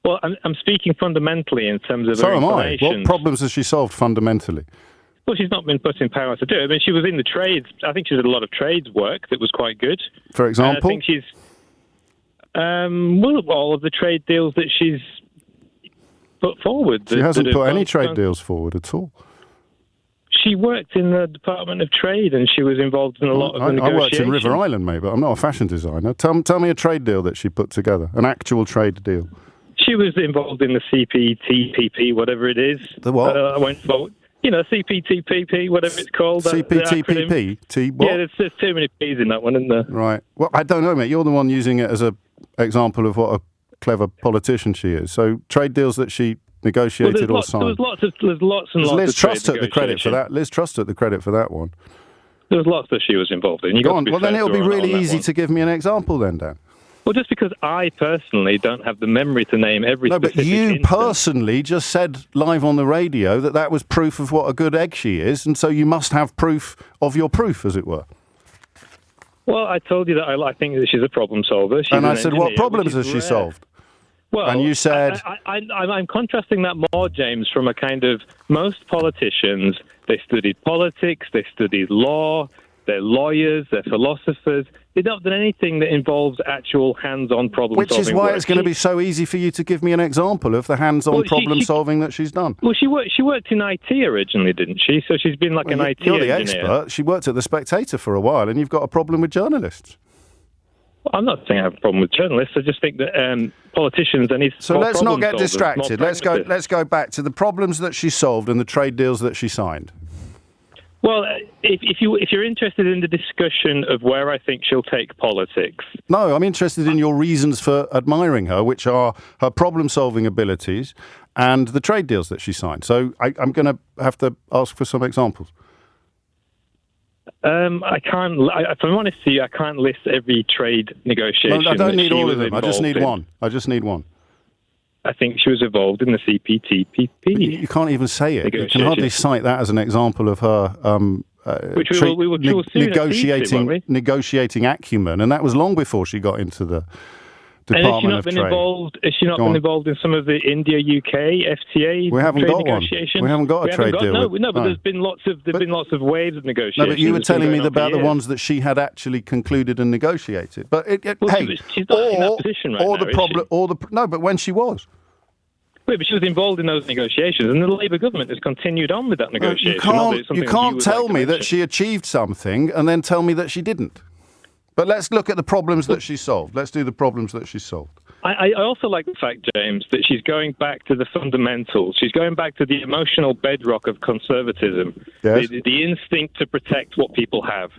Speaker 11: Well, I'm speaking fundamentally in terms of
Speaker 2: her inclinations. So am I. What problems has she solved fundamentally?
Speaker 11: Well, she's not been put in power to do it. I mean, she was in the trades. I think she did a lot of trades work that was quite good.
Speaker 2: For example?
Speaker 11: I think she's... all of the trade deals that she's put forward.
Speaker 2: She hasn't put any trade deals forward at all.
Speaker 11: She worked in the Department of Trade and she was involved in a lot of the negotiations.
Speaker 2: I worked in River Island, mate, but I'm not a fashion designer. Tell me a trade deal that she put together, an actual trade deal.
Speaker 11: She was involved in the CPTPP, whatever it is.
Speaker 2: The what?
Speaker 11: I won't vote. CPTPP, whatever it's called.
Speaker 2: CPTPP?
Speaker 11: Yeah, there's too many P's in that one, isn't there?
Speaker 2: Right. Well, I don't know, mate. You're the one using it as an example of what a clever politician she is. So trade deals that she negotiated or signed.
Speaker 11: There's lots and lots
Speaker 2: Liz
Speaker 11: of
Speaker 2: Truss took the credit for that. Liz Truss took the credit for that one.
Speaker 11: There was lots that she was involved in.
Speaker 2: Go on. Well, then it'll be really easy to give me an example then, Dan.
Speaker 11: Well, just because I personally don't have the memory to name every specific
Speaker 2: but you
Speaker 11: instance.
Speaker 2: Personally just said live on the radio that was proof of what a good egg she is, and so you must have proof of your proof, as it were.
Speaker 11: Well, I told you that I think that she's a problem solver.
Speaker 2: And I said, what problems has she solved?
Speaker 11: Well,
Speaker 2: and you said...
Speaker 11: I'm contrasting that more, James, from a kind of... Most politicians, they studied politics, they studied law, they're lawyers, they're philosophers. They've not done anything that involves actual hands-on problem-solving.
Speaker 2: Which is why it's going to be so easy for you to give me an example of the hands-on problem-solving that she's done.
Speaker 11: Well, she worked in IT originally, didn't she? So she's been like an IT engineer.
Speaker 2: You're the expert. She worked at The Spectator for a while, and you've got a problem with journalists.
Speaker 11: Well, I'm not saying I have a problem with journalists. I just think that politicians need.
Speaker 2: So let's not get distracted. Let's go back to the problems that she solved and the trade deals that she signed.
Speaker 11: Well, if you're interested in the discussion of where I think she'll take politics...
Speaker 2: No, I'm interested in your reasons for admiring her, which are her problem-solving abilities and the trade deals that she signed. So I'm going to have to ask for some examples.
Speaker 11: I can't. If I'm honest with you, I can't list every trade negotiation.
Speaker 2: No, I don't need all of them. I just need one.
Speaker 11: I think she was involved in the CPTPP.
Speaker 2: You can't even say it. You can hardly cite that as an example of her
Speaker 11: which we will
Speaker 2: negotiating acumen, and that was long before she got into the Department of Trade.
Speaker 11: Has she not been involved in some of the India-UK FTA?
Speaker 2: We haven't got one. We haven't got a trade deal.
Speaker 11: No, but there's been lots of waves of negotiations.
Speaker 2: No, but you were telling me about the ones that she had actually concluded and negotiated. But
Speaker 11: she's not in that position right now.
Speaker 2: But when she was.
Speaker 11: Wait, but she was involved in those negotiations, and the Labour government has continued on with that negotiation.
Speaker 2: You can't tell me that she achieved something and then tell me that she didn't. But let's look at the problems that she solved. Let's do the problems that she solved.
Speaker 11: I also like the fact, James, that she's going back to the fundamentals. She's going back to the emotional bedrock of conservatism,
Speaker 2: yes.
Speaker 11: the instinct to protect what people have.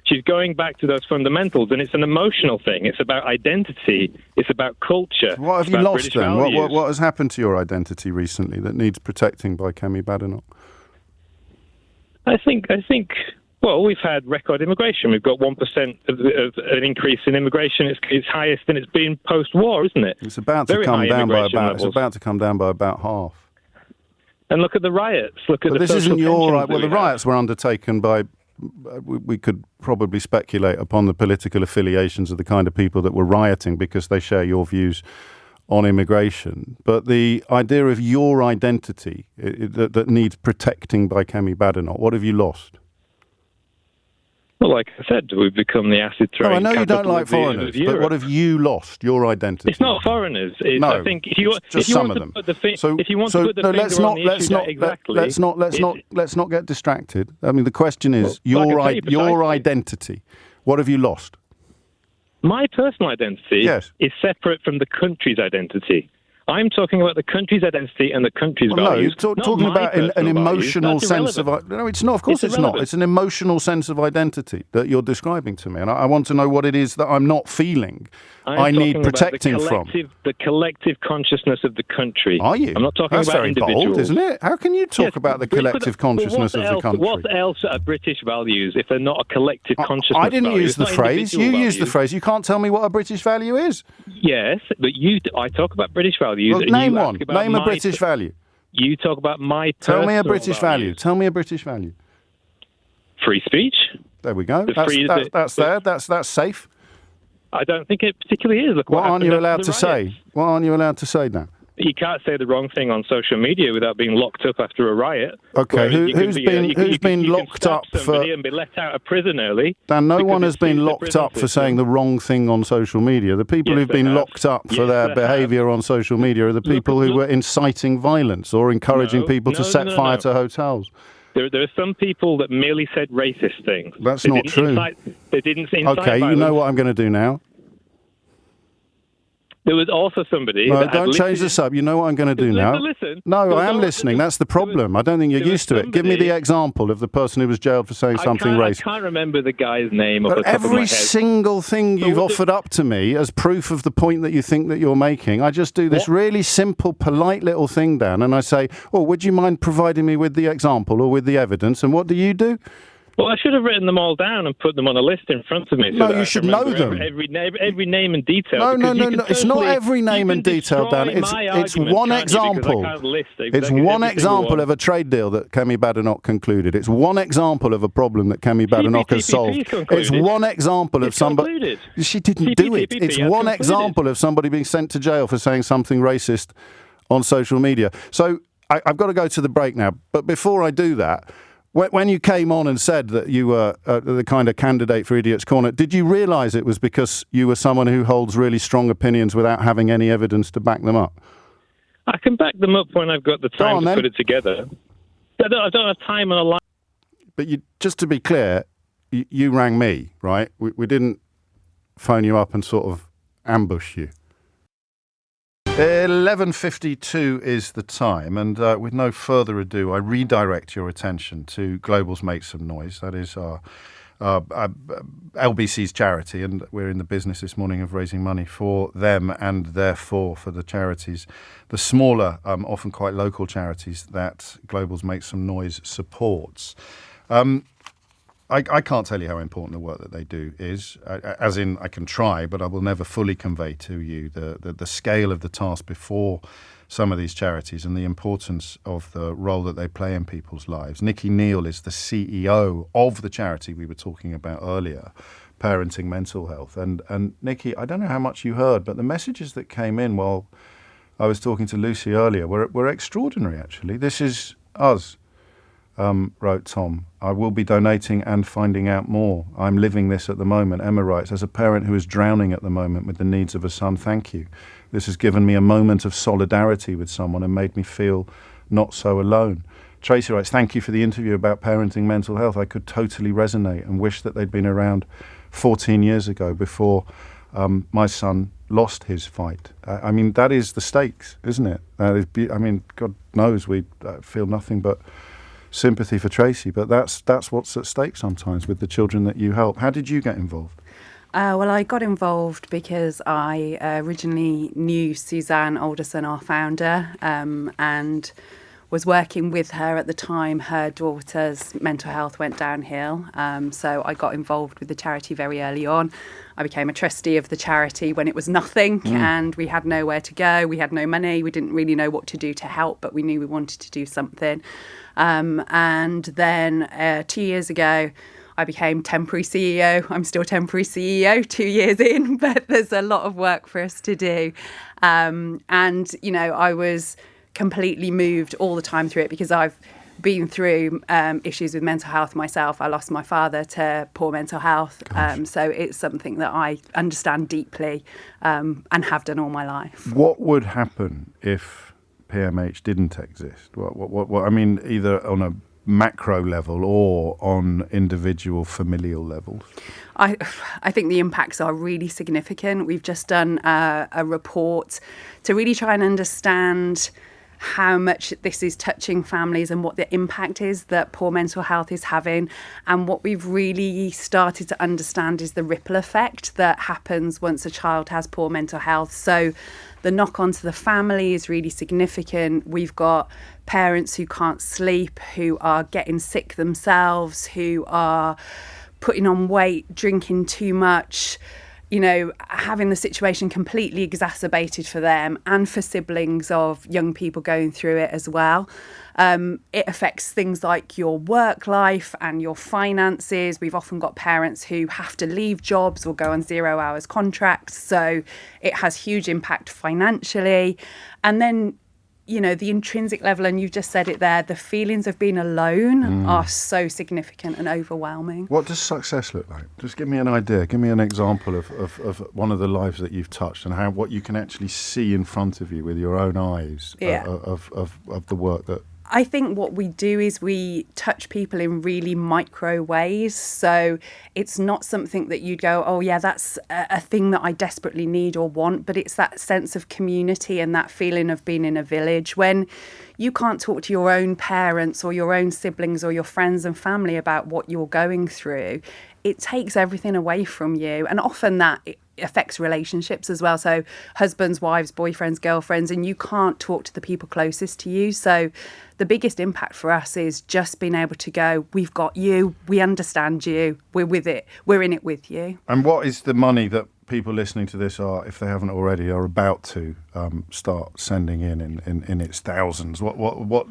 Speaker 11: She's going back to those fundamentals, and it's an emotional thing. It's about identity. It's about culture.
Speaker 2: What have you lost then? What has happened to your identity recently that needs protecting by Kemi Badenoch?
Speaker 11: I think. Well, we've had record immigration. We've got 1% of an increase in immigration. It's highest than it's been post-war, isn't it?
Speaker 2: It's about to come down by about half.
Speaker 11: And look at the riots.
Speaker 2: This isn't your right. Well, the riots were undertaken by. We could probably speculate upon the political affiliations of the kind of people that were rioting because they share your views on immigration. But the idea of your identity that needs protecting by Kemi Badenoch, what have you lost?
Speaker 11: Well, like I said, we've become the acid throwing.
Speaker 2: I know you don't like foreigners, but what have you lost? Your identity?
Speaker 11: It's not foreigners.
Speaker 2: I think just some of them.
Speaker 11: If you want to put the finger on the issue exactly,
Speaker 2: let's not get distracted. I mean, the question is your identity. What have you lost?
Speaker 11: My personal identity is separate from the country's identity. I'm talking about the country's identity and the country's values.
Speaker 2: No, you're talking about an emotional sense of... No, it's not. Of course it's not. It's an emotional sense of identity that you're describing to me. And I want to know what it is that I'm not feeling. I need protecting from.
Speaker 11: The collective consciousness of the country.
Speaker 2: Are you?
Speaker 11: I'm not talking
Speaker 2: about
Speaker 11: individuals.
Speaker 2: That's very bold, isn't it? How can you talk about the collective consciousness of the country?
Speaker 11: What else are British values if they're not a collective consciousness?
Speaker 2: I didn't use the phrase. You used the phrase. You can't tell me what a British value is.
Speaker 11: Yes, but I talk about British values.
Speaker 2: Well, name one. Name a British value.
Speaker 11: You talk about my
Speaker 2: personal Tell me a British value. Tell me a British value.
Speaker 11: Free speech.
Speaker 2: There we go. That's safe.
Speaker 11: I don't think it particularly is. Look,
Speaker 2: what aren't you allowed to say? What aren't you allowed to say now?
Speaker 11: You can't say the wrong thing on social media without being locked up after a riot.
Speaker 2: Okay, who's been locked up for?
Speaker 11: And be let out of prison early.
Speaker 2: Dan, no one has been locked up for saying the wrong thing on social media. The people who've been locked up for their behaviour on social media are the people who were inciting violence or encouraging people to set fire to hotels.
Speaker 11: There are some people that merely said racist things.
Speaker 2: That's not true.
Speaker 11: They didn't incite
Speaker 2: Okay,
Speaker 11: violence.
Speaker 2: You know what I'm going to do now?
Speaker 11: There was also somebody...
Speaker 2: No, don't change this up. You know what I'm going to do now?
Speaker 11: Listen.
Speaker 2: No, I am listening. That's the problem. I don't think you're used to it. Give me the example of the person who was jailed for saying something racist.
Speaker 11: I can't remember the guy's name off the top of my head.
Speaker 2: Every single thing you've offered up to me as proof of the point that you think that you're making, I just do this really simple, polite little thing, Dan, and I say, would you mind providing me with the example or with the evidence? And what do you do?
Speaker 11: Well, I should have written them all down and put them on a list in front of me.
Speaker 2: No, you should know them.
Speaker 11: Every name and detail.
Speaker 2: No. It's not every name and detail, Dan. It's one example. It's one example of a trade deal that Kemi Badenoch concluded. It's one example of a problem that Kemi Badenoch has solved. It's one example of somebody... She didn't do it. It's one example of somebody being sent to jail for saying something racist on social media. So I've got to go to the break now. But before I do that... When you came on and said that you were the kind of candidate for Idiot's Corner, did you realise it was because you were someone who holds really strong opinions without having any evidence to back them up?
Speaker 11: I can back them up when I've got the time to put it together. I don't have time on a line.
Speaker 2: But just to be clear, you rang me, right? We didn't phone you up and sort of ambush you. 11:52 is the time, and with no further ado, I redirect your attention to Global's Make Some Noise. That is our LBC's charity, and we're in the business this morning of raising money for them and therefore for the charities, the smaller, often quite local charities that Global's Make Some Noise supports. I can't tell you how important the work that they do is, as in I can try, but I will never fully convey to you the scale of the task before some of these charities and the importance of the role that they play in people's lives. Nikki Neal is the CEO of the charity we were talking about earlier, Parenting Mental Health. And Nikki, I don't know how much you heard, but the messages that came in while I was talking to Lucy earlier were extraordinary, actually. This is us. Wrote Tom. I will be donating and finding out more. I'm living this at the moment. Emma writes, as a parent who is drowning at the moment with the needs of a son, thank you. This has given me a moment of solidarity with someone and made me feel not so alone. Tracy writes, thank you for the interview about parenting mental health. I could totally resonate and wish that they'd been around 14 years ago before my son lost his fight. I mean, that is the stakes, isn't it? I mean, God knows we feel nothing but sympathy for Tracy, but that's what's at stake sometimes with the children that you help. How did you get involved?
Speaker 12: Well, I got involved because I originally knew Suzanne Alderson, our founder, and was working with her at the time her daughter's mental health went downhill. So I got involved with the charity very early on. I became a trustee of the charity when it was nothing and we had nowhere to go. We had no money. We didn't really know what to do to help, but we knew we wanted to do something. And then 2 years ago, I became temporary CEO. I'm still temporary CEO 2 years in, but there's a lot of work for us to do. And, you know, I was completely moved all the time through it because I've been through issues with mental health myself. I lost my father to poor mental health. So it's something that I understand deeply and have done all my life.
Speaker 2: What would happen if PMH didn't exist? What I mean, either on a macro level or on individual familial levels?
Speaker 12: I think the impacts are really significant. We've just done a report to really try and understand how much this is touching families and what the impact is that poor mental health is having. And what we've really started to understand is the ripple effect that happens once a child has poor mental health. So the knock on to the family is really significant. We've got parents who can't sleep, who are getting sick themselves, who are putting on weight, drinking too much, you know, having the situation completely exacerbated for them and for siblings of young people going through it as well. It affects things like your work life and your finances. We've often got parents who have to leave jobs or go on 0 hours contracts. So it has huge impact financially. And then, you know, the intrinsic level, and you've just said it there, the feelings of being alone are so significant and overwhelming.
Speaker 2: What does success look like? Just give me an idea. Give me an example of one of the lives that you've touched and what you can actually see in front of you with your own eyes of the work that...
Speaker 12: I think what we do is we touch people in really micro ways. So it's not something that you'd go, oh, yeah, that's a thing that I desperately need or want. But it's that sense of community and that feeling of being in a village when you can't talk to your own parents or your own siblings or your friends and family about what you're going through. It takes everything away from you. And often that affects relationships as well. So husbands, wives, boyfriends, girlfriends, and you can't talk to the people closest to you. So the biggest impact for us is just being able to go, we've got you, we understand you, we're with it, we're in it with you.
Speaker 2: And what is the money that people listening to this are, if they haven't already, are about to start sending in its thousands? What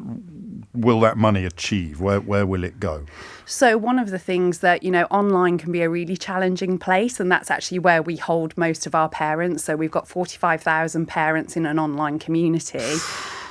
Speaker 2: will that money achieve? Where will it go?
Speaker 12: So one of the things that, you know, online can be a really challenging place, and that's actually where we hold most of our parents. So we've got 45,000 parents in an online community.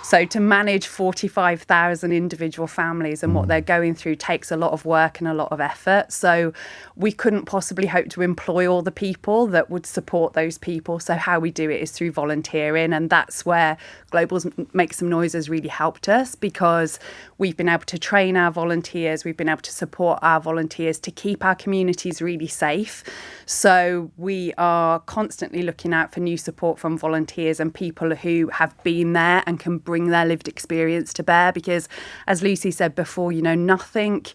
Speaker 12: So to manage 45,000 individual families and what they're going through takes a lot of work and a lot of effort. So we couldn't possibly hope to employ all the people that would support those people. So how we do it is through volunteering. And that's where Global's Make Some Noise has really helped us, because we've been able to train our volunteers. We've been able to support our volunteers to keep our communities really safe. So we are constantly looking out for new support from volunteers and people who have been there and can bring their lived experience to bear, because as Lucy said before, you know, nothing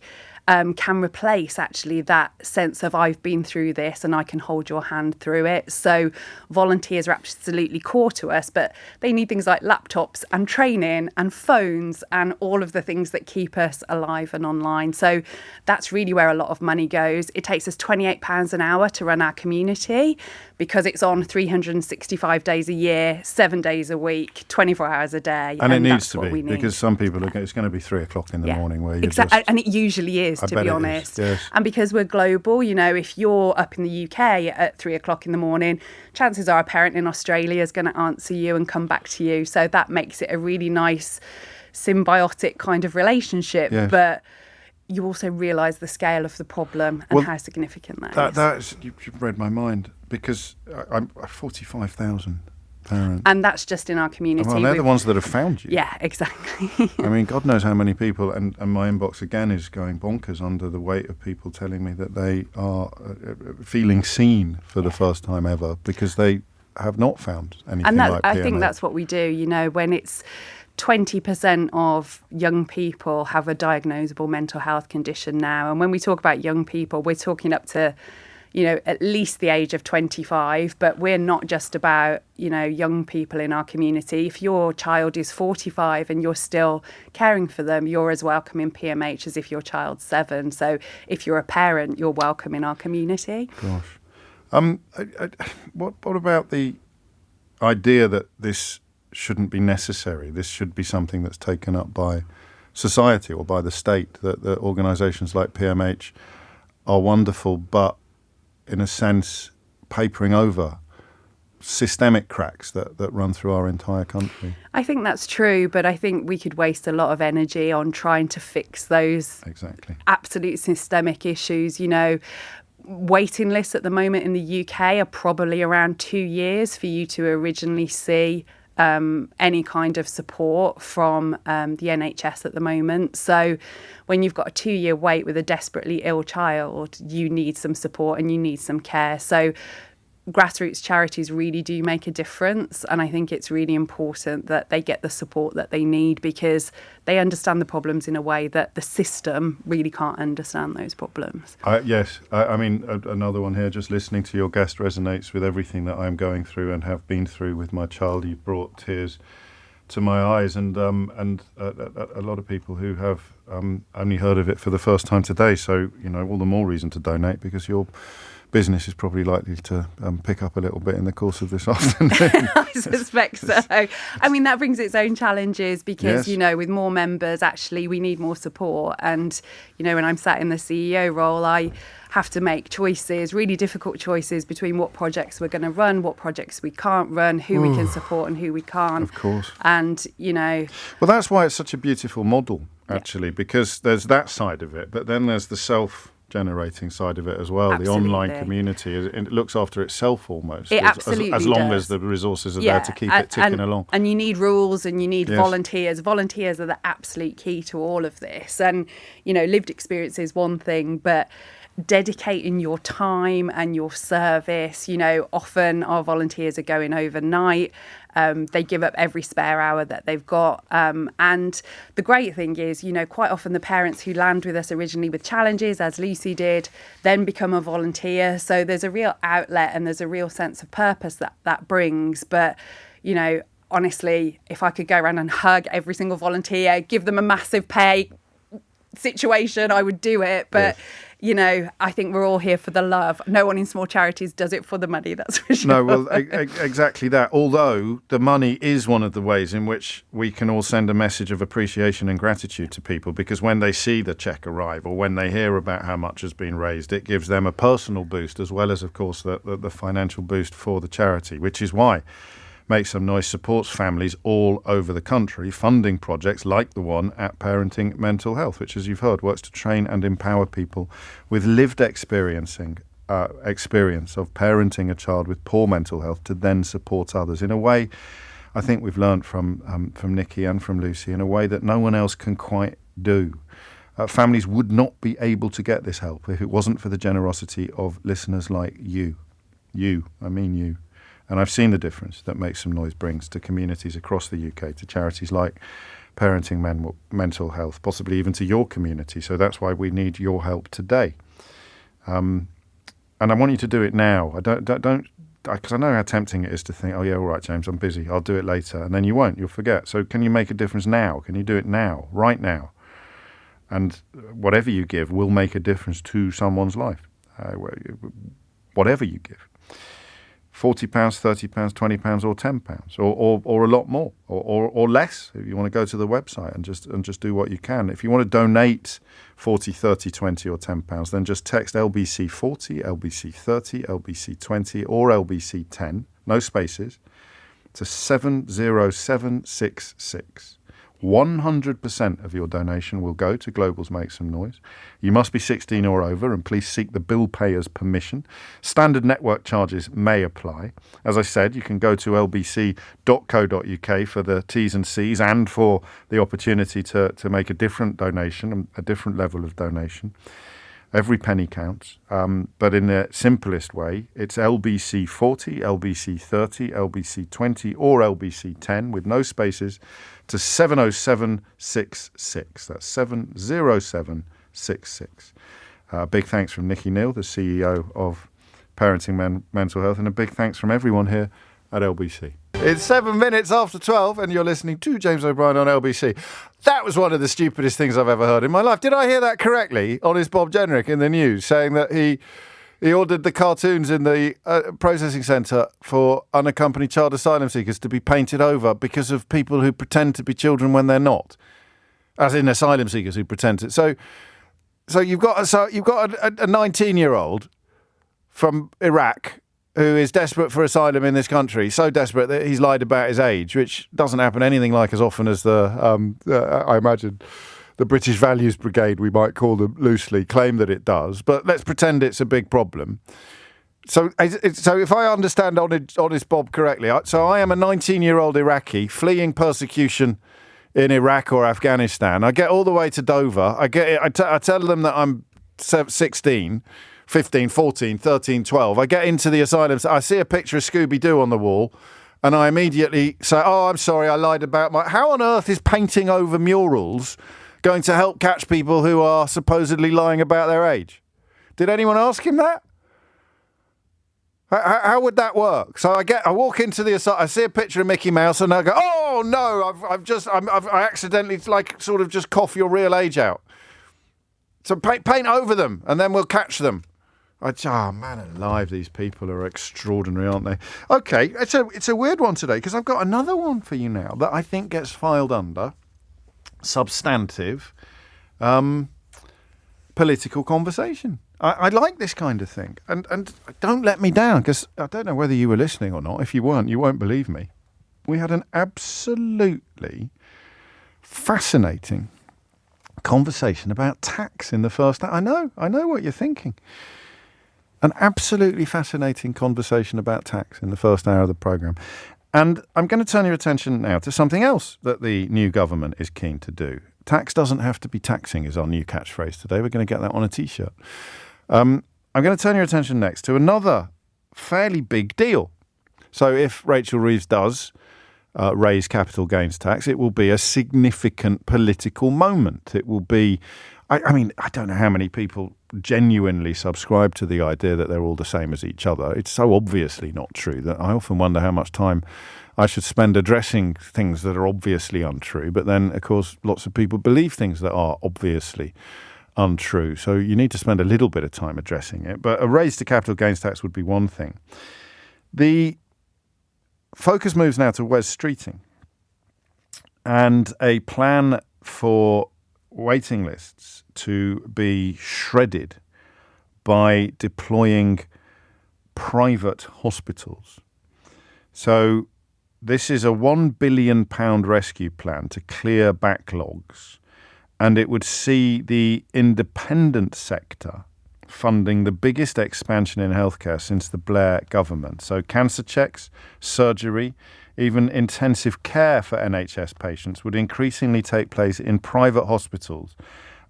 Speaker 12: can replace actually that sense of I've been through this and I can hold your hand through it. So volunteers are absolutely core to us, but they need things like laptops and training and phones and all of the things that keep us alive and online. So that's really where a lot of money goes. It takes us £28 an hour to run our community because it's on 365 days a year, 7 days a week, 24 hours a day.
Speaker 2: And it needs to be, because some people look at it's going to be 3 o'clock in the morning where you're just...
Speaker 12: And it usually is, to be honest.
Speaker 2: Yes.
Speaker 12: And because we're global, if you're up in the UK at 3 o'clock in the morning, chances are a parent in Australia is going to answer you and come back to you. So that makes it a really nice symbiotic kind of relationship.
Speaker 2: Yes.
Speaker 12: But you also realise the scale of the problem and how significant that is.
Speaker 2: You've read my mind, because I'm 45,000 parents.
Speaker 12: And that's just in our community.
Speaker 2: Well, they're the ones that have found you.
Speaker 12: Yeah, exactly.
Speaker 2: I mean, God knows how many people, and my inbox again is going bonkers under the weight of people telling me that they are feeling seen for the first time ever because they have not found anything like PMH.
Speaker 12: I think that's what we do, when it's 20% of young people have a diagnosable mental health condition now. And when we talk about young people, we're talking up to at least the age of 25, but we're not just about, young people in our community. If your child is 45 and you're still caring for them, you're as welcome in PMH as if your child's 7. So if you're a parent, you're welcome in our community.
Speaker 2: Gosh. What about the idea that this shouldn't be necessary? This should be something that's taken up by society or by the state, that organisations like PMH are wonderful, but in a sense, papering over systemic cracks that run through our entire country.
Speaker 12: I think that's true, but I think we could waste a lot of energy on trying to fix those absolute systemic issues. Waiting lists at the moment in the UK are probably around 2 years for you to originally see any kind of support from the NHS at the moment. So when you've got a 2-year wait with a desperately ill child, you need some support and you need some care. So grassroots charities really do make a difference, and I think it's really important that they get the support that they need because they understand the problems in a way that the system really can't understand those problems.
Speaker 2: Yes, I mean, another one here, just listening to your guest resonates with everything that I'm going through and have been through with my child. You've brought tears to my eyes, and a lot of people who have only heard of it for the first time today. So, all the more reason to donate, because your business is probably likely to pick up a little bit in the course of this afternoon.
Speaker 12: I suspect so. I mean, that brings its own challenges because, with more members, actually, we need more support. And, when I'm sat in the CEO role, I have to make choices, really difficult choices between what projects we're going to run, what projects we can't run, who we can support and who we can't.
Speaker 2: Of course.
Speaker 12: And,
Speaker 2: Well, that's why it's such a beautiful model, actually, because there's that side of it, but then there's the self-generating side of it as well.
Speaker 12: Absolutely.
Speaker 2: The online community, it looks after itself almost.
Speaker 12: It absolutely
Speaker 2: as long
Speaker 12: does.
Speaker 2: as the resources are there to keep it ticking along.
Speaker 12: And you need rules and you need volunteers. Volunteers are the absolute key to all of this. And, lived experience is one thing, but dedicating your time and your service, often our volunteers are going overnight. They give up every spare hour that they've got. And the great thing is, quite often the parents who land with us originally with challenges, as Lucy did, then become a volunteer. So there's a real outlet and there's a real sense of purpose that brings. But, honestly, if I could go around and hug every single volunteer, give them a massive pay situation, I would do it. But I think we're all here for the love. No one in small charities does it for the money, that's for sure.
Speaker 2: No, well, exactly that. Although the money is one of the ways in which we can all send a message of appreciation and gratitude to people, because when they see the cheque arrive or when they hear about how much has been raised, it gives them a personal boost as well as, of course, the financial boost for the charity, which is why Make Some Noise supports families all over the country, funding projects like the one at Parenting Mental Health, which, as you've heard, works to train and empower people with lived experience of parenting a child with poor mental health to then support others in a way I think we've learned from Nikki and from Lucy, in a way that no one else can quite do. Families would not be able to get this help if it wasn't for the generosity of listeners like you. I mean you. And I've seen the difference that Make Some Noise brings to communities across the UK, to charities like Parenting Mental Health, possibly even to your community. So that's why we need your help today. And I want you to do it now. Because I know how tempting it is to think, oh yeah, all right, James, I'm busy, I'll do it later. And then you won't, you'll forget. So can you make a difference now? Can you do it now, right now? And whatever you give will make a difference to someone's life. Whatever you give. £40, £30, £20 or £10 or a lot more or less if you want to go to the website and just do what you can. If you want to donate 40, 30, 20 or £10, then just text LBC 40, LBC 30, LBC 20 or LBC 10, no spaces, to 70766. 100% of your donation will go to Global's Make Some Noise. You must be 16 or over and please seek the bill payer's permission. Standard network charges may apply. As I said, you can go to lbc.co.uk for the T's and C's and for the opportunity to make a different donation, a different level of donation. Every penny counts, but in the simplest way, it's LBC 40, LBC 30, LBC 20 or LBC 10 with no spaces to 70766. That's 70766. Big thanks from Nikki Neal, the CEO of Parenting Mental Health, and a big thanks from everyone here at LBC. It's 7 minutes after 12 and you're listening to James O'Brien on LBC. That was one of the stupidest things I've ever heard in my life. Did I hear that correctly? Honest Bob Jenrick in the news saying that he ordered the cartoons in the processing centre for unaccompanied child asylum seekers to be painted over because of people who pretend to be children when they're not. As in asylum seekers who pretend to. So you've got a 19-year-old from Iraq who is desperate for asylum in this country, so desperate that he's lied about his age, which doesn't happen anything like as often as I imagine, the British Values Brigade, we might call them loosely, claim that it does. But let's pretend it's a big problem. So if I understand Honest Bob correctly, so I am a 19-year-old Iraqi fleeing persecution in Iraq or Afghanistan. I get all the way to Dover. I tell them that I'm 16, 15, 14, 13, 12. I get into the asylum. I see a picture of Scooby-Doo on the wall and I immediately say, oh, I'm sorry, I lied about my... How on earth is painting over murals going to help catch people who are supposedly lying about their age? Did anyone ask him that? How would that work? So I walk into the asylum, I see a picture of Mickey Mouse and I go, oh no, I accidentally sort of just cough your real age out. So paint over them and then we'll catch them. Man alive, these people are extraordinary, aren't they? Okay, it's a weird one today because I've got another one for you now that I think gets filed under substantive political conversation. I like this kind of thing. And don't let me down because I don't know whether you were listening or not. If you weren't, you won't believe me. We had an absolutely fascinating conversation about tax in the first hour. I know what you're thinking. An absolutely fascinating conversation about tax in the first hour of the programme. And I'm going to turn your attention now to something else that the new government is keen to do. Tax doesn't have to be taxing is our new catchphrase today. We're going to get that on a T-shirt. I'm going to turn your attention next to another fairly big deal. So if Rachel Reeves does raise capital gains tax, it will be a significant political moment. It will be... I mean, I don't know how many people genuinely subscribe to the idea that they're all the same as each other. It's so obviously not true that I often wonder how much time I should spend addressing things that are obviously untrue. But then, of course, lots of people believe things that are obviously untrue. So you need to spend a little bit of time addressing it. But a raise to capital gains tax would be one thing. The focus moves now to Wes Streeting and a plan for waiting lists to be shredded by deploying private hospitals. So this is a £1 billion rescue plan to clear backlogs, and it would see the independent sector funding the biggest expansion in healthcare since the Blair government. So cancer checks, surgery, even intensive care for NHS patients would increasingly take place in private hospitals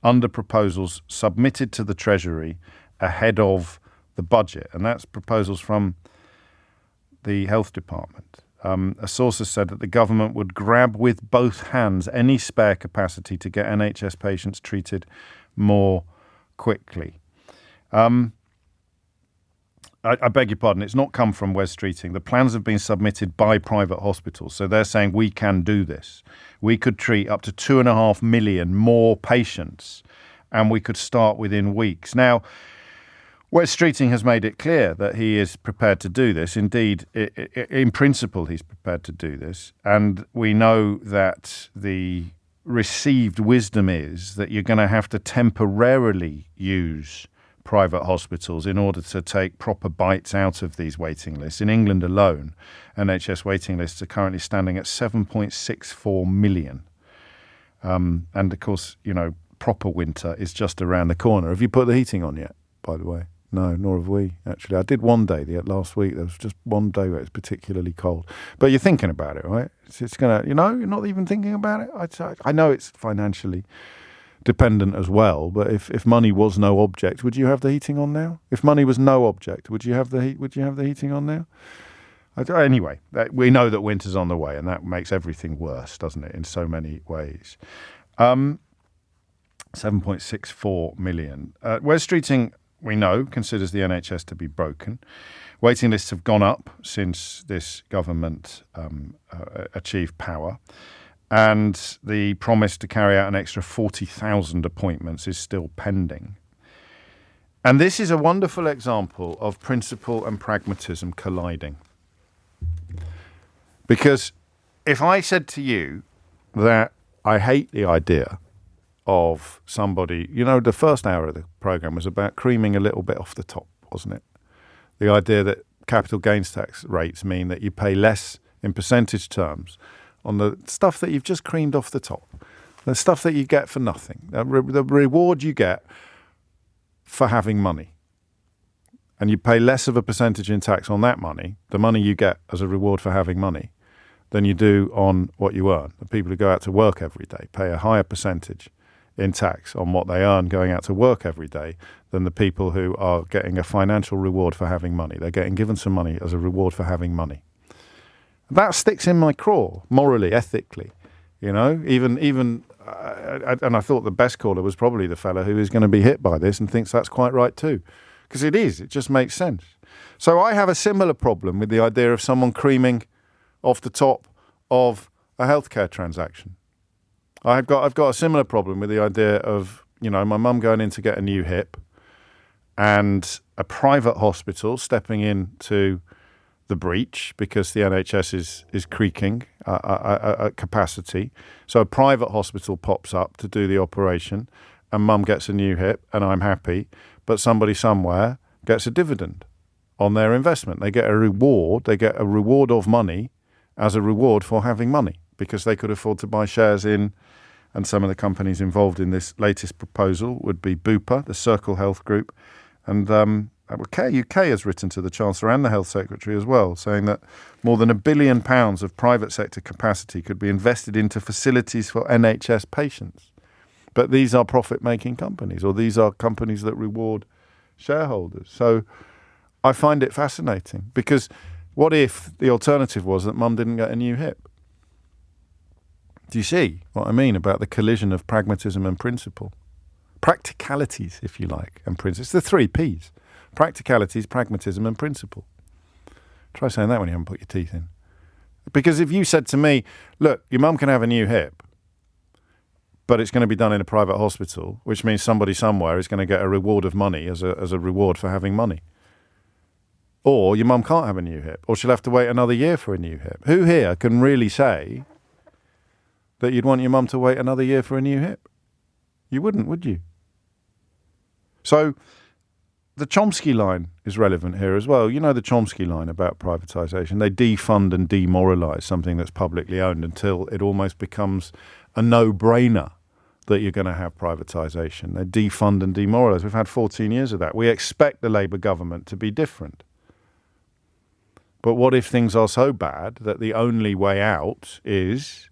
Speaker 2: under proposals submitted to the Treasury ahead of the budget. And that's proposals from the health department. A source has said that the government would grab with both hands any spare capacity to get NHS patients treated more quickly. I beg your pardon, it's not come from Wes Streeting. The plans have been submitted by private hospitals, so they're saying we can do this. We could treat up to 2.5 million more patients, and we could start within weeks. Now, Wes Streeting has made it clear that he is prepared to do this. Indeed, in principle, he's prepared to do this. And we know that the received wisdom is that you're going to have to temporarily use private hospitals in order to take proper bites out of these waiting lists. In England alone, NHS waiting lists are currently standing at 7.64 million. And of course, proper winter is just around the corner. Have you put the heating on yet, by the way? No, nor have we, actually. I did one day last week. There was just one day where it's particularly cold. But you're thinking about it, right? It's going to, you're not even thinking about it. I know it's financially dependent as well, but if money was no object, would you have the heating on now? If money was no object, would you have the heating on now? Anyway, we know that winter's on the way, and that makes everything worse, doesn't it, in so many ways. 7.64 million. Wes Streeting, we know, considers the NHS to be broken. Waiting lists have gone up since this government achieved power. And the promise to carry out an extra 40,000 appointments is still pending. And this is a wonderful example of principle and pragmatism colliding. Because if I said to you that I hate the idea of somebody, the first hour of the programme was about creaming a little bit off the top, wasn't it? The idea that capital gains tax rates mean that you pay less in percentage terms on the stuff that you've just creamed off the top, the stuff that you get for nothing, the reward you get for having money. And you pay less of a percentage in tax on that money, the money you get as a reward for having money, than you do on what you earn. The people who go out to work every day pay a higher percentage in tax on what they earn going out to work every day than the people who are getting a financial reward for having money. They're getting given some money as a reward for having money. That sticks in my craw, morally, ethically, even, and I thought the best caller was probably the fella who is going to be hit by this and thinks that's quite right too, because it just makes sense. So I have a similar problem with the idea of someone creaming off the top of a healthcare transaction. I've got a similar problem with the idea of, my mum going in to get a new hip and a private hospital stepping into the breach because the NHS is creaking at capacity. So a private hospital pops up to do the operation and mum gets a new hip and I'm happy, but somebody somewhere gets a dividend on their investment. They get a reward. They get a reward of money as a reward for having money because they could afford to buy shares in, and some of the companies involved in this latest proposal would be Bupa, the Circle Health Group, and UK has written to the Chancellor and the Health Secretary as well, saying that more than £1 billion of private sector capacity could be invested into facilities for NHS patients. But these are profit-making companies, or these are companies that reward shareholders. So I find it fascinating, because what if the alternative was that mum didn't get a new hip? Do you see what I mean about the collision of pragmatism and principle? Practicalities, if you like, and principle. It's the 3 Ps. Practicalities, pragmatism, and principle. Try saying that when you haven't put your teeth in. Because if you said to me, look, your mum can have a new hip, but it's going to be done in a private hospital, which means somebody somewhere is going to get a reward of money as a reward for having money. Or your mum can't have a new hip, or she'll have to wait another year for a new hip. Who here can really say that you'd want your mum to wait another year for a new hip? You wouldn't, would you? So the Chomsky line is relevant here as well. You know the Chomsky line about privatisation. They defund and demoralise something that's publicly owned until it almost becomes a no-brainer that you're going to have privatisation. They defund and demoralise. We've had 14 years of that. We expect the Labour government to be different. But what if things are so bad that the only way out is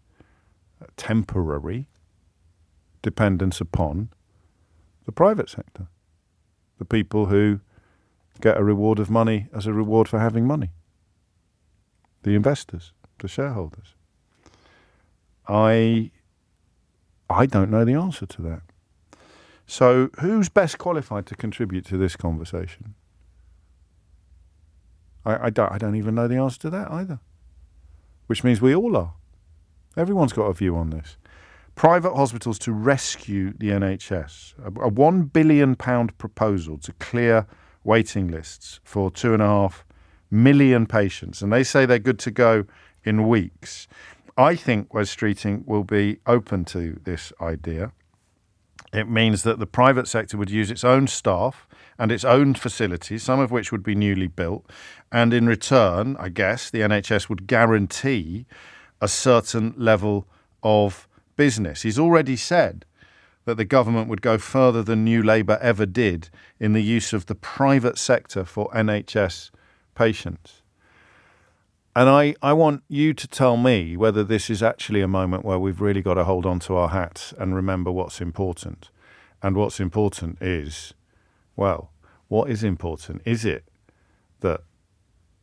Speaker 2: temporary dependence upon the private sector? The people who get a reward of money as a reward for having money. the investors, the shareholders? I don't know the answer to that. So who's best qualified to contribute to this conversation? I don't even know the answer to that either, which means we all are. Everyone's got a view on this. Private hospitals to rescue the NHS. A £1 billion proposal to clear waiting lists for 2.5 million patients. And they say they're good to go in weeks. I think Wes Streeting will be open to this idea. It means that the private sector would use its own staff and its own facilities, some of which would be newly built. And in return, I guess, the NHS would guarantee a certain level of business. He's already said that the government would go further than New Labour ever did in the use of the private sector for NHS patients. And I want you to tell me whether this is actually a moment where we've really got to hold on to our hats and remember what's important. And what's important is, well, what is important? Is it that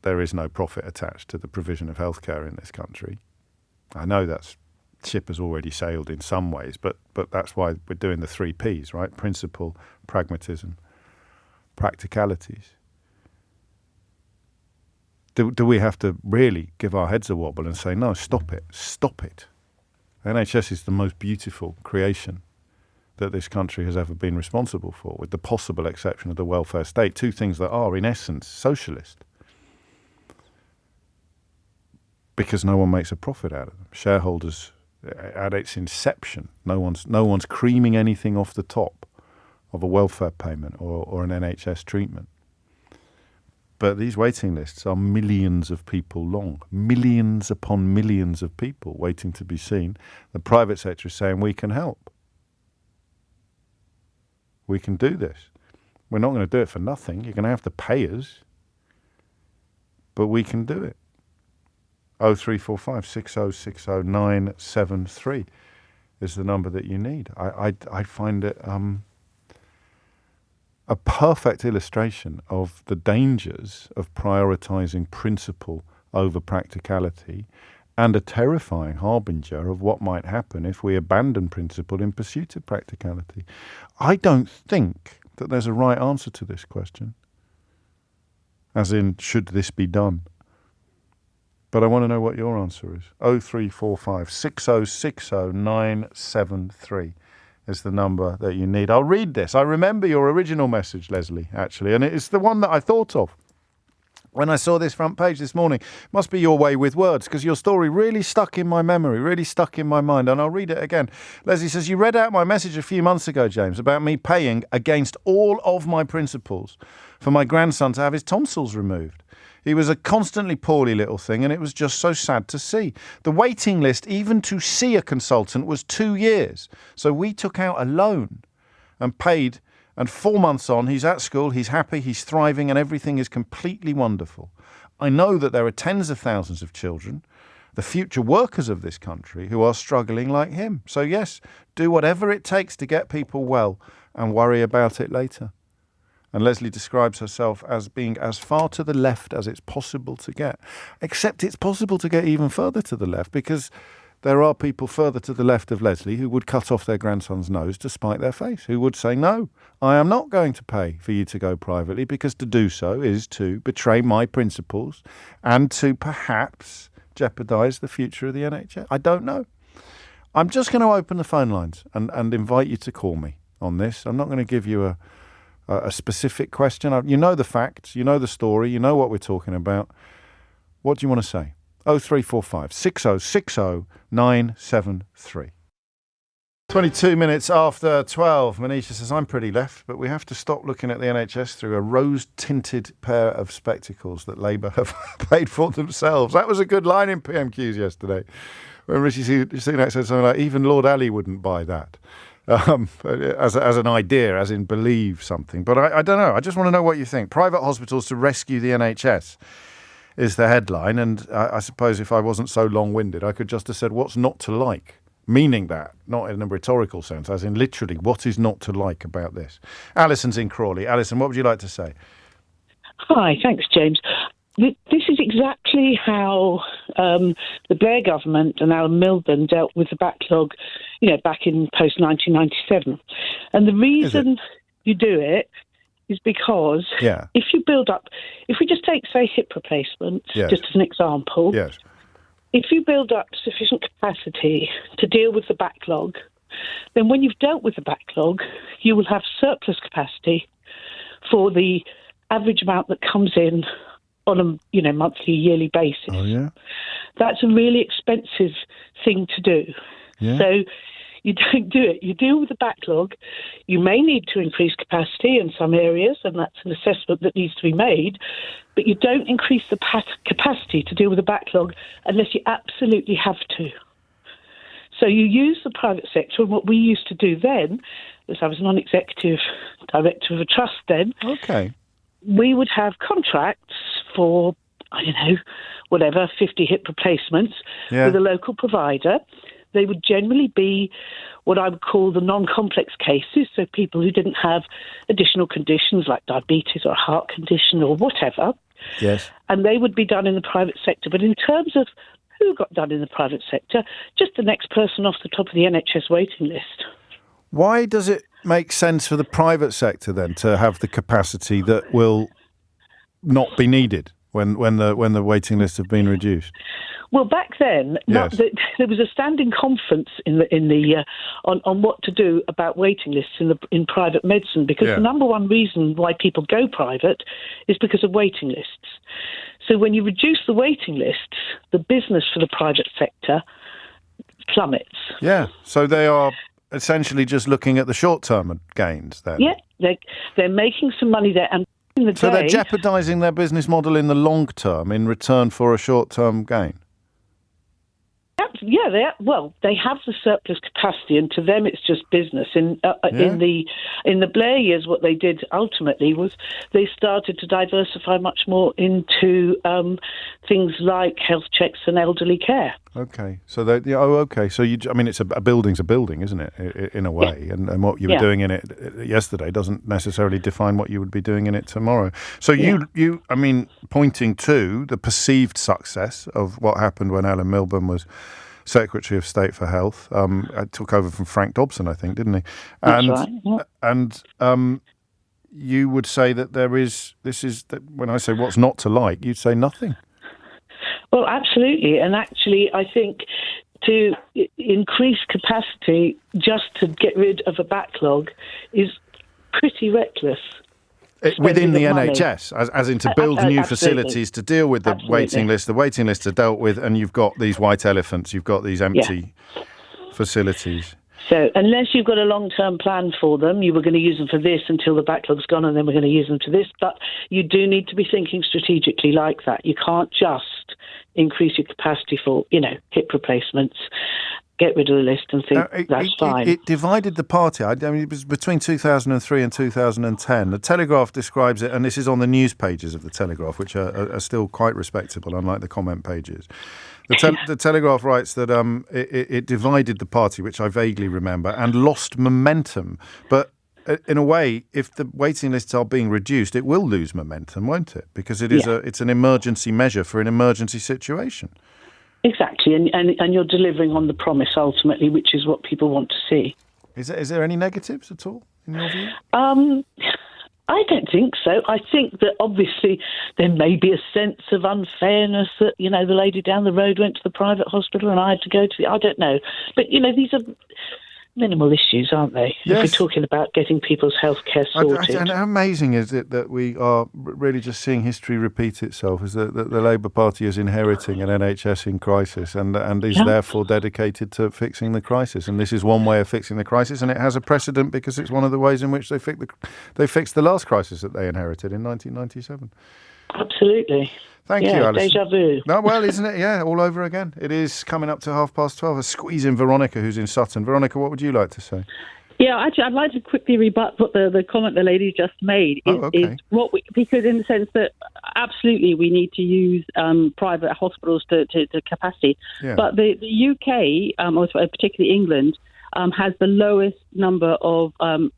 Speaker 2: there is no profit attached to the provision of healthcare in this country? I know that ship has already sailed in some ways, but that's why we're doing the 3 Ps, right? Principle, pragmatism, practicalities. Do we have to really give our heads a wobble and say, no, stop it. NHS is the most beautiful creation that this country has ever been responsible for, with the possible exception of the welfare state, 2 things that are, in essence, socialist. Because no one makes a profit out of them. Shareholders, at its inception, no one's creaming anything off the top of a welfare payment or an NHS treatment. But these waiting lists are millions of people long, millions upon millions of people waiting to be seen. The private sector is saying, we can help. We can do this. We're not going to do it for nothing. You're going to have to pay us. But we can do it. 0345 6060 973 is the number that you need. I find it a perfect illustration of the dangers of prioritising principle over practicality, and a terrifying harbinger of what might happen if we abandon principle in pursuit of practicality. I don't think that there's a right answer to this question, as in, should this be done? But I want to know what your answer is. 0345 6060 973 is the number that you need. I'll read this. I remember your original message, Leslie, actually, and it's the one that I thought of when I saw this front page this morning. Must be your way with words, because your story really stuck in my memory, really stuck in my mind, and I'll read it again. Leslie says, you read out my message a few months ago, James, about me paying against all of my principles for my grandson to have his tonsils removed. He was a constantly poorly little thing, and it was just so sad to see. The waiting list, even to see a consultant, was 2 years. So we took out a loan and paid, and 4 months on, he's at school, he's happy, he's thriving, and everything is completely wonderful. I know that there are tens of thousands of children, the future workers of this country, who are struggling like him. So yes, do whatever it takes to get people well and worry about it later. And Leslie describes herself as being as far to the left as it's possible to get. Except it's possible to get even further to the left, because there are people further to the left of Leslie who would cut off their grandson's nose to spite their face, who would say, no, I am not going to pay for you to go privately, because to do so is to betray my principles and to perhaps jeopardise the future of the NHS. I don't know. I'm just going to open the phone lines and invite you to call me on this. I'm not going to give you a specific question. You know the facts, you know the story, you know what we're talking about. What do you want to say? 0345 6060 973. 22 minutes after 12. Manisha says, I'm pretty left, but we have to stop looking at the NHS through a rose-tinted pair of spectacles that Labour have paid for themselves. That was a good line in PMQs yesterday, when Rishi Sunak said something like, even Lord Ali wouldn't buy that. As an idea, as in believe something. But I don't know. I just want to know what you think. Private hospitals to rescue the NHS is the headline. And I suppose if I wasn't so long-winded, I could just have said, what's not to like? Meaning that, not in a rhetorical sense, as in literally, what is not to like about this? Alison's in Crawley. Alison, what would you like to say?
Speaker 13: Hi, thanks, James. This is exactly how the Blair government and Alan Milburn dealt with the backlog, back in post-1997. And the reason you do it is because if you build up, if we just take, say, hip replacements, just as an example, if you build up sufficient capacity to deal with the backlog, then when you've dealt with the backlog, you will have surplus capacity for the average amount that comes in on a monthly, yearly basis.
Speaker 2: Oh, yeah?
Speaker 13: That's a really expensive thing to do.
Speaker 2: Yeah.
Speaker 13: So you don't do it. You deal with the backlog. You may need to increase capacity in some areas, and that's an assessment that needs to be made, but you don't increase the capacity to deal with the backlog unless you absolutely have to. So you use the private sector, and what we used to do then, as I was non-executive director of a trust then, we would have contracts for, 50 hip replacements with a local provider. They would generally be what I would call the non-complex cases, so people who didn't have additional conditions like diabetes or a heart condition or whatever.
Speaker 2: Yes.
Speaker 13: And they would be done in the private sector. But in terms of who got done in the private sector, just the next person off the top of the NHS waiting list.
Speaker 2: Why does it make sense for the private sector then to have the capacity that will not be needed when the waiting lists have been reduced?
Speaker 13: Well, back then, there was a standing conference on what to do about waiting lists in private medicine, because the number one reason why people go private is because of waiting lists. So when you reduce the waiting lists, the business for the private sector plummets.
Speaker 2: Yeah, so they are essentially just looking at the short-term gains then.
Speaker 13: Yeah, they're making some money there, and
Speaker 2: so they're jeopardising their business model in the long term in return for a short-term gain.
Speaker 13: Yeah, they have the surplus capacity, and to them it's just business. In the Blair years, what they did ultimately was they started to diversify much more into things like health checks and elderly care.
Speaker 2: Okay, so so it's a building's a building, isn't it? In a way, and what you were doing in it yesterday doesn't necessarily define what you would be doing in it tomorrow. So you pointing to the perceived success of what happened when Alan Milburn was Secretary of State for Health, took over from Frank Dobson, I think, didn't he?
Speaker 13: That's right. Yeah.
Speaker 2: And you would say that when I say what's not to like, you'd say nothing.
Speaker 13: Well, absolutely. And actually, I think to increase capacity just to get rid of a backlog is pretty reckless.
Speaker 2: Within the NHS, as in to build new facilities to deal with the waiting list. The waiting lists are dealt with, and you've got these white elephants, you've got these empty facilities.
Speaker 13: So unless you've got a long-term plan for them, you were going to use them for this until the backlog's gone, and then we're going to use them for this. But you do need to be thinking strategically like that. You can't just increase your capacity for, hip replacements, get rid of the list and think that's fine.
Speaker 2: It divided the party. I mean, it was between 2003 and 2010. The Telegraph describes it, and this is on the news pages of the Telegraph, which are still quite respectable, unlike the comment pages. The Telegraph writes that it divided the party, which I vaguely remember, and lost momentum. But in a way, if the waiting lists are being reduced, it will lose momentum, won't it? Because it's an emergency measure for an emergency situation.
Speaker 13: Exactly, and you're delivering on the promise ultimately, which is what people want to see.
Speaker 2: Is there any negatives at all in your view?
Speaker 13: I don't think so. I think that obviously there may be a sense of unfairness that, the lady down the road went to the private hospital and I had to go to I don't know. But, these are minimal issues, aren't they? Yes. If we're talking about getting people's healthcare sorted.
Speaker 2: And how amazing is it that we are really just seeing history repeat itself, is that the Labour Party is inheriting an NHS in crisis and is therefore dedicated to fixing the crisis. And this is one way of fixing the crisis, and it has a precedent because it's one of the ways in which they fixed the last crisis that they inherited in 1997.
Speaker 13: Absolutely.
Speaker 2: Thank you, Alison.
Speaker 13: Deja vu.
Speaker 2: No, well, isn't it? Yeah, all over again. It is coming up to 12:30. A squeeze in Veronica, who's in Sutton. Veronica, what would you like to say?
Speaker 14: Yeah, actually, I'd like to quickly rebut what the comment the lady just made. Is because in the sense that absolutely we need to use private hospitals to capacity. Yeah. But the UK, or particularly England, has the lowest number of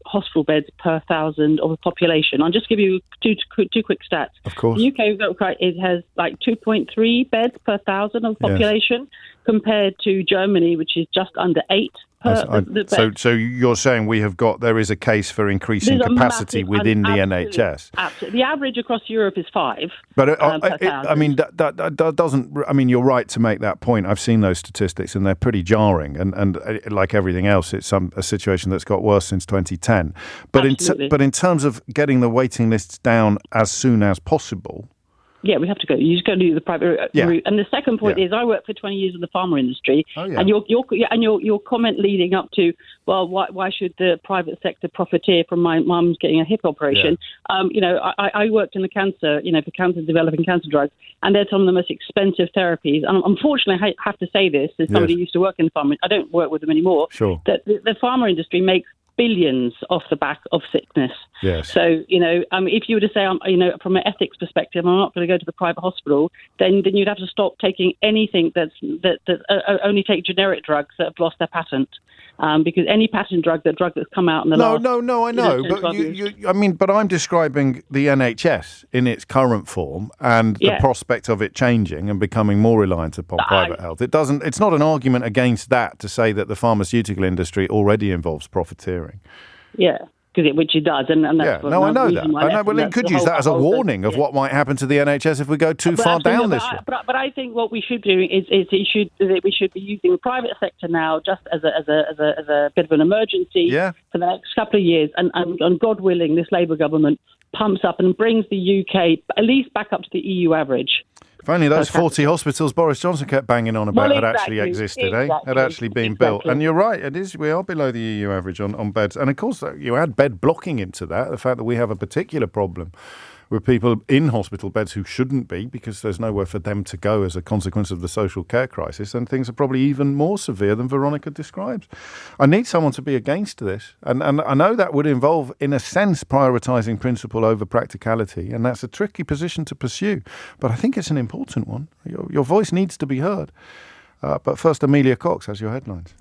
Speaker 14: hospital beds per 1,000 of the population. I'll just give you two quick stats.
Speaker 2: Of course.
Speaker 14: The UK it has like 2.3 beds per 1,000 of the population, compared to Germany, which is just under 8.
Speaker 2: So you're saying there is a case for increasing capacity within the NHS?
Speaker 14: Absolutely. The average across Europe is 5.
Speaker 2: But that doesn't. I mean, you're right to make that point. I've seen those statistics, and they're pretty jarring. And like everything else, it's a situation that's got worse since 2010. But in terms of getting the waiting lists down as soon as possible.
Speaker 14: Yeah, we have to go. You just got to do the private route. And the second point is, I worked for 20 years in the pharma industry, and your comment leading up to, well, why should the private sector profiteer from my mum's getting a hip operation? I worked in the cancer, for developing cancer drugs, and they're some of the most expensive therapies. And unfortunately, I have to say this as somebody who used to work in pharma. I don't work with them anymore.
Speaker 2: Sure.
Speaker 14: That the pharma industry makes billions off the back of sickness.
Speaker 2: Yes.
Speaker 14: So, if you were to say, from an ethics perspective, I'm not going to go to the private hospital, then you'd have to stop taking anything that only take generic drugs that have lost their patent. Because any patent drug that's come out in the last...
Speaker 2: No, I know. But I'm describing the NHS in its current form and the prospect of it changing and becoming more reliant upon private health. It's not an argument against that to say that the pharmaceutical industry already involves profiteering.
Speaker 14: Yeah. Which it does, and that's
Speaker 2: I know that. I know. Well, you could use that as a warning of what might happen to the NHS if we go too far down this road.
Speaker 14: But I think what we should do is we should be using the private sector now just as a bit of an emergency for the next couple of years, and God willing, this Labour government pumps up and brings the UK at least back up to the EU average.
Speaker 2: If only those 40 hospitals Boris Johnson kept banging on about had actually existed, had actually been built. And you're right, it is. We are below the EU average on beds. And of course, you add bed blocking into that, the fact that we have a particular problem with people in hospital beds who shouldn't be because there's nowhere for them to go as a consequence of the social care crisis, and things are probably even more severe than Veronica describes. I need someone to be against this, and I know that would involve, in a sense, prioritising principle over practicality, and that's a tricky position to pursue, but I think it's an important one. Your voice needs to be heard. But first, Amelia Cox has your headlines.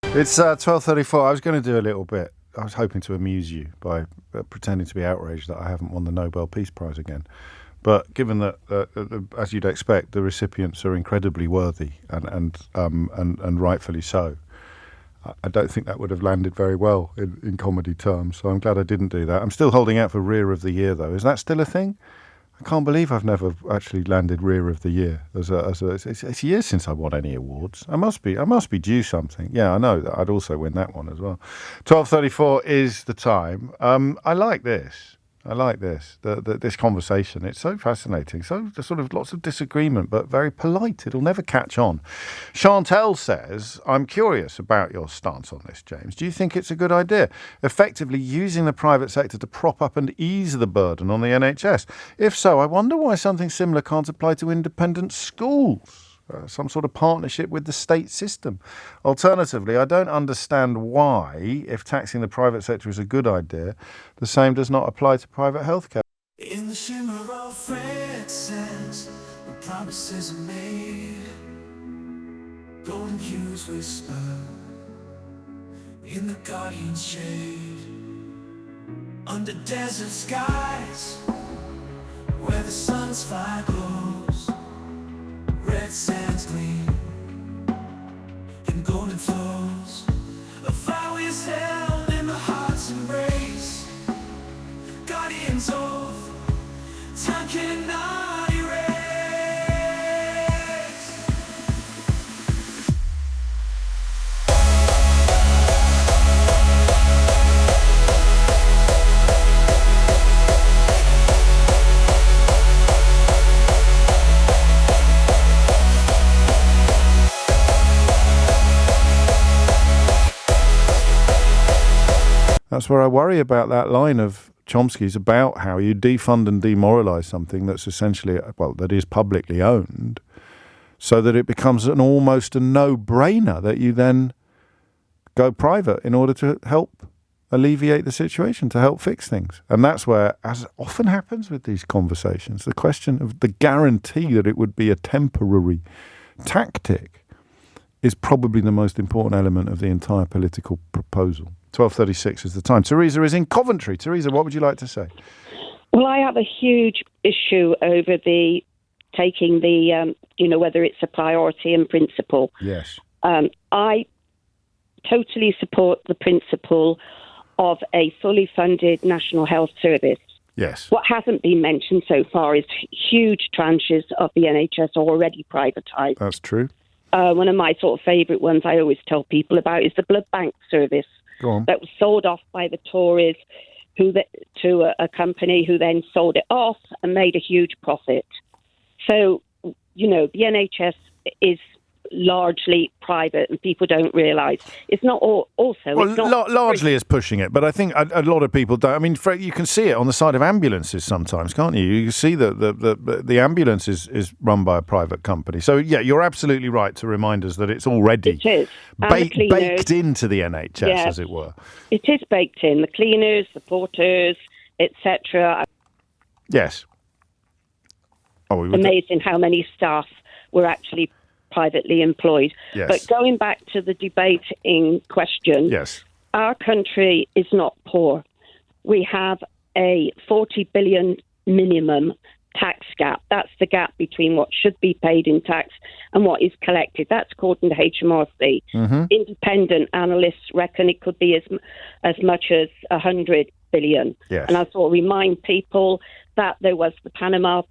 Speaker 2: It's 12:34. I was going to do a little bit. I was hoping to amuse you by pretending to be outraged that I haven't won the Nobel Peace Prize again. But given that, as you'd expect, the recipients are incredibly worthy and rightfully so, I don't think that would have landed very well in comedy terms. So I'm glad I didn't do that. I'm still holding out for Rear of the Year, though. Is that still a thing? I can't believe I've never actually landed Rear of the Year. It's years since I won any awards. I must be due something. Yeah, I know that I'd also win that one as well. 12:34 is the time. I like this. This conversation. It's so fascinating. So there's sort of lots of disagreement, but very polite. It'll never catch on. Chantel says, I'm curious about your stance on this, James. Do you think it's a good idea, effectively using the private sector to prop up and ease the burden on the NHS? If so, I wonder why something similar can't apply to independent schools. Some sort of partnership with the state system. Alternatively, I don't understand why, if taxing the private sector is a good idea, the same does not apply to private healthcare.
Speaker 15: In the shimmer of fragrances, when promises are made, golden hues whisper in the guardian's shade, under desert skies, where the sun's fire glows. Red sands gleam and golden flows. A vow is held in the heart's embrace. Guardians oath, time cannot erase.
Speaker 2: That's where I worry about that line of Chomsky's about how you defund and demoralise something that's essentially, that is publicly owned, so that it becomes almost a no-brainer that you then go private in order to help alleviate the situation, to help fix things. And that's where, as often happens with these conversations, the question of the guarantee that it would be a temporary tactic is probably the most important element of the entire political proposal. 12:36 is the time. Teresa is in Coventry. Teresa, what would you like to say?
Speaker 14: Well, I have a huge issue over the taking the, whether it's a priority and principle.
Speaker 2: Yes.
Speaker 14: I totally support the principle of a fully funded National Health Service.
Speaker 2: Yes.
Speaker 14: What hasn't been mentioned so far is huge tranches of the NHS are already privatised.
Speaker 2: That's true.
Speaker 14: One of my sort of favourite ones I always tell people about is the blood bank service.
Speaker 2: Go on.
Speaker 14: That was sold off by the Tories to a company who then sold it off and made a huge profit. So, the NHS is largely private and people don't realise. It's not
Speaker 2: largely is pushing it, but I think a lot of people don't. I mean, you can see it on the side of ambulances sometimes, can't you? You see that the ambulance is run by a private company. So, yeah, you're absolutely right to remind us that it's already baked into the NHS, as it were.
Speaker 14: It is baked in. The cleaners, the porters, etc.
Speaker 2: Yes.
Speaker 14: Amazing how many staff were actually privately employed.
Speaker 2: Yes.
Speaker 14: But going back to the debate in question,
Speaker 2: yes,
Speaker 14: our country is not poor. We have a 40 billion minimum tax gap. That's the gap between what should be paid in tax and what is collected. That's according to HMRC.
Speaker 2: Mm-hmm.
Speaker 14: Independent analysts reckon it could be as much as 100 billion.
Speaker 2: Yes.
Speaker 14: And I sort of remind people that there was the Panama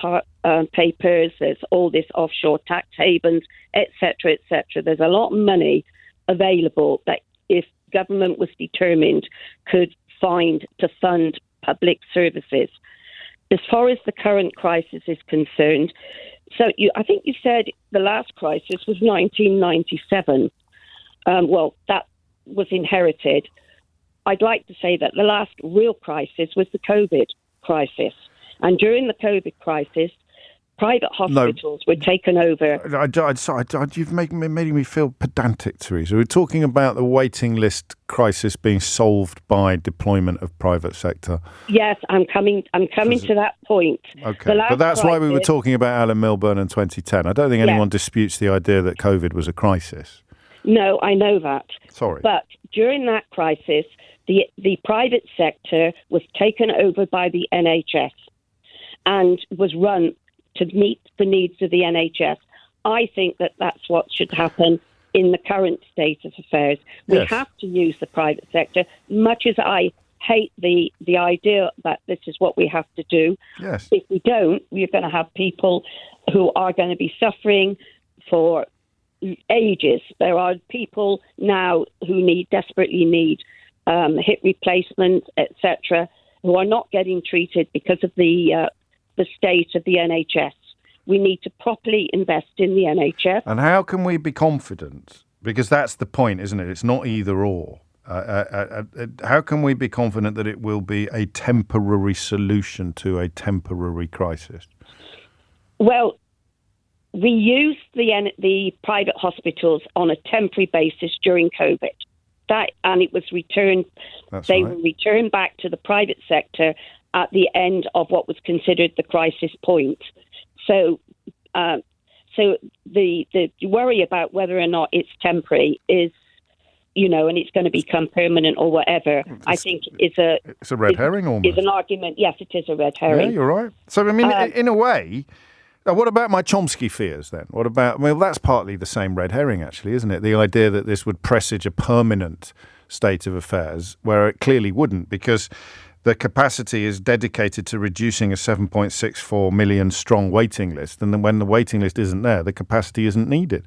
Speaker 14: Papers, there's all this offshore tax havens, etc., etc. There's a lot of money available that, if government was determined, could find to fund public services. As far as the current crisis is concerned, I think you said the last crisis was 1997. That was inherited. I'd like to say that the last real crisis was the COVID crisis. And during the COVID crisis, private hospitals were taken over.
Speaker 2: You've made me feel pedantic, Teresa. We're talking about the waiting list crisis being solved by deployment of private sector.
Speaker 14: Yes, I'm coming to that point.
Speaker 2: Okay, but that's why we were talking about Alan Milburn in 2010. I don't think anyone disputes the idea that COVID was a crisis.
Speaker 14: No, I know that.
Speaker 2: Sorry.
Speaker 14: But during that crisis, the private sector was taken over by the NHS and was run to meet the needs of the NHS. I think that that's what should happen in the current state of affairs. We have to use the private sector, much as I hate the idea that this is what we have to do.
Speaker 2: Yes.
Speaker 14: If we don't, we're going to have people who are going to be suffering for ages. There are people now who desperately need hip replacement, etc., who are not getting treated because of the state of the NHS. We need to properly invest in the NHS.
Speaker 2: And how can we be confident? Because that's the point, isn't it? It's not either or. How can we be confident that it will be a temporary solution to a temporary crisis?
Speaker 14: Well, we used the private hospitals on a temporary basis during COVID. And it was returned. They were returned back to the private sector at the end of what was considered the crisis point. So the worry about whether or not it's temporary is, and it's going to become permanent or whatever, I think it's
Speaker 2: a red herring almost.
Speaker 14: Is an argument. Yes, it is a red herring.
Speaker 2: Yeah, you're right. So, I mean, in a way, what about my Chomsky fears then? That's partly the same red herring, actually, isn't it? The idea that this would presage a permanent state of affairs, where it clearly wouldn't, because the capacity is dedicated to reducing a 7.64 million strong waiting list. And then when the waiting list isn't there, the capacity isn't needed.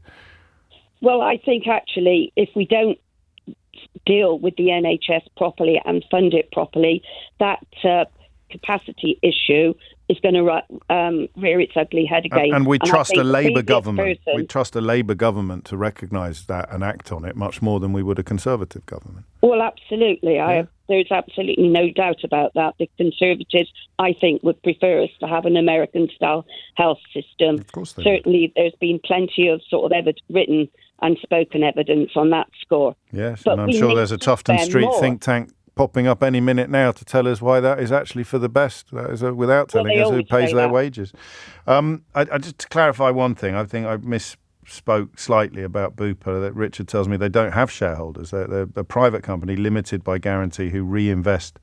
Speaker 14: Well, I think actually if we don't deal with the NHS properly and fund it properly, that capacity issue is going to rear its ugly head again.
Speaker 2: And we trust a Labour government. We trust a Labour government to recognise that and act on it much more than we would a Conservative government.
Speaker 14: Well, absolutely. There's absolutely no doubt about that. The Conservatives, I think, would prefer us to have an American-style health system.
Speaker 2: Of course they
Speaker 14: Certainly, there's been plenty of sort of written and spoken evidence on that score.
Speaker 2: Yes,
Speaker 14: but
Speaker 2: and I'm sure there's a Tufton Street think tank popping up any minute now to tell us why that is actually for the best, that is without telling us who pays their wages. I just to clarify one thing, I think I spoke slightly about Bupa, that Richard tells me they don't have shareholders. They're a private company limited by guarantee who reinvest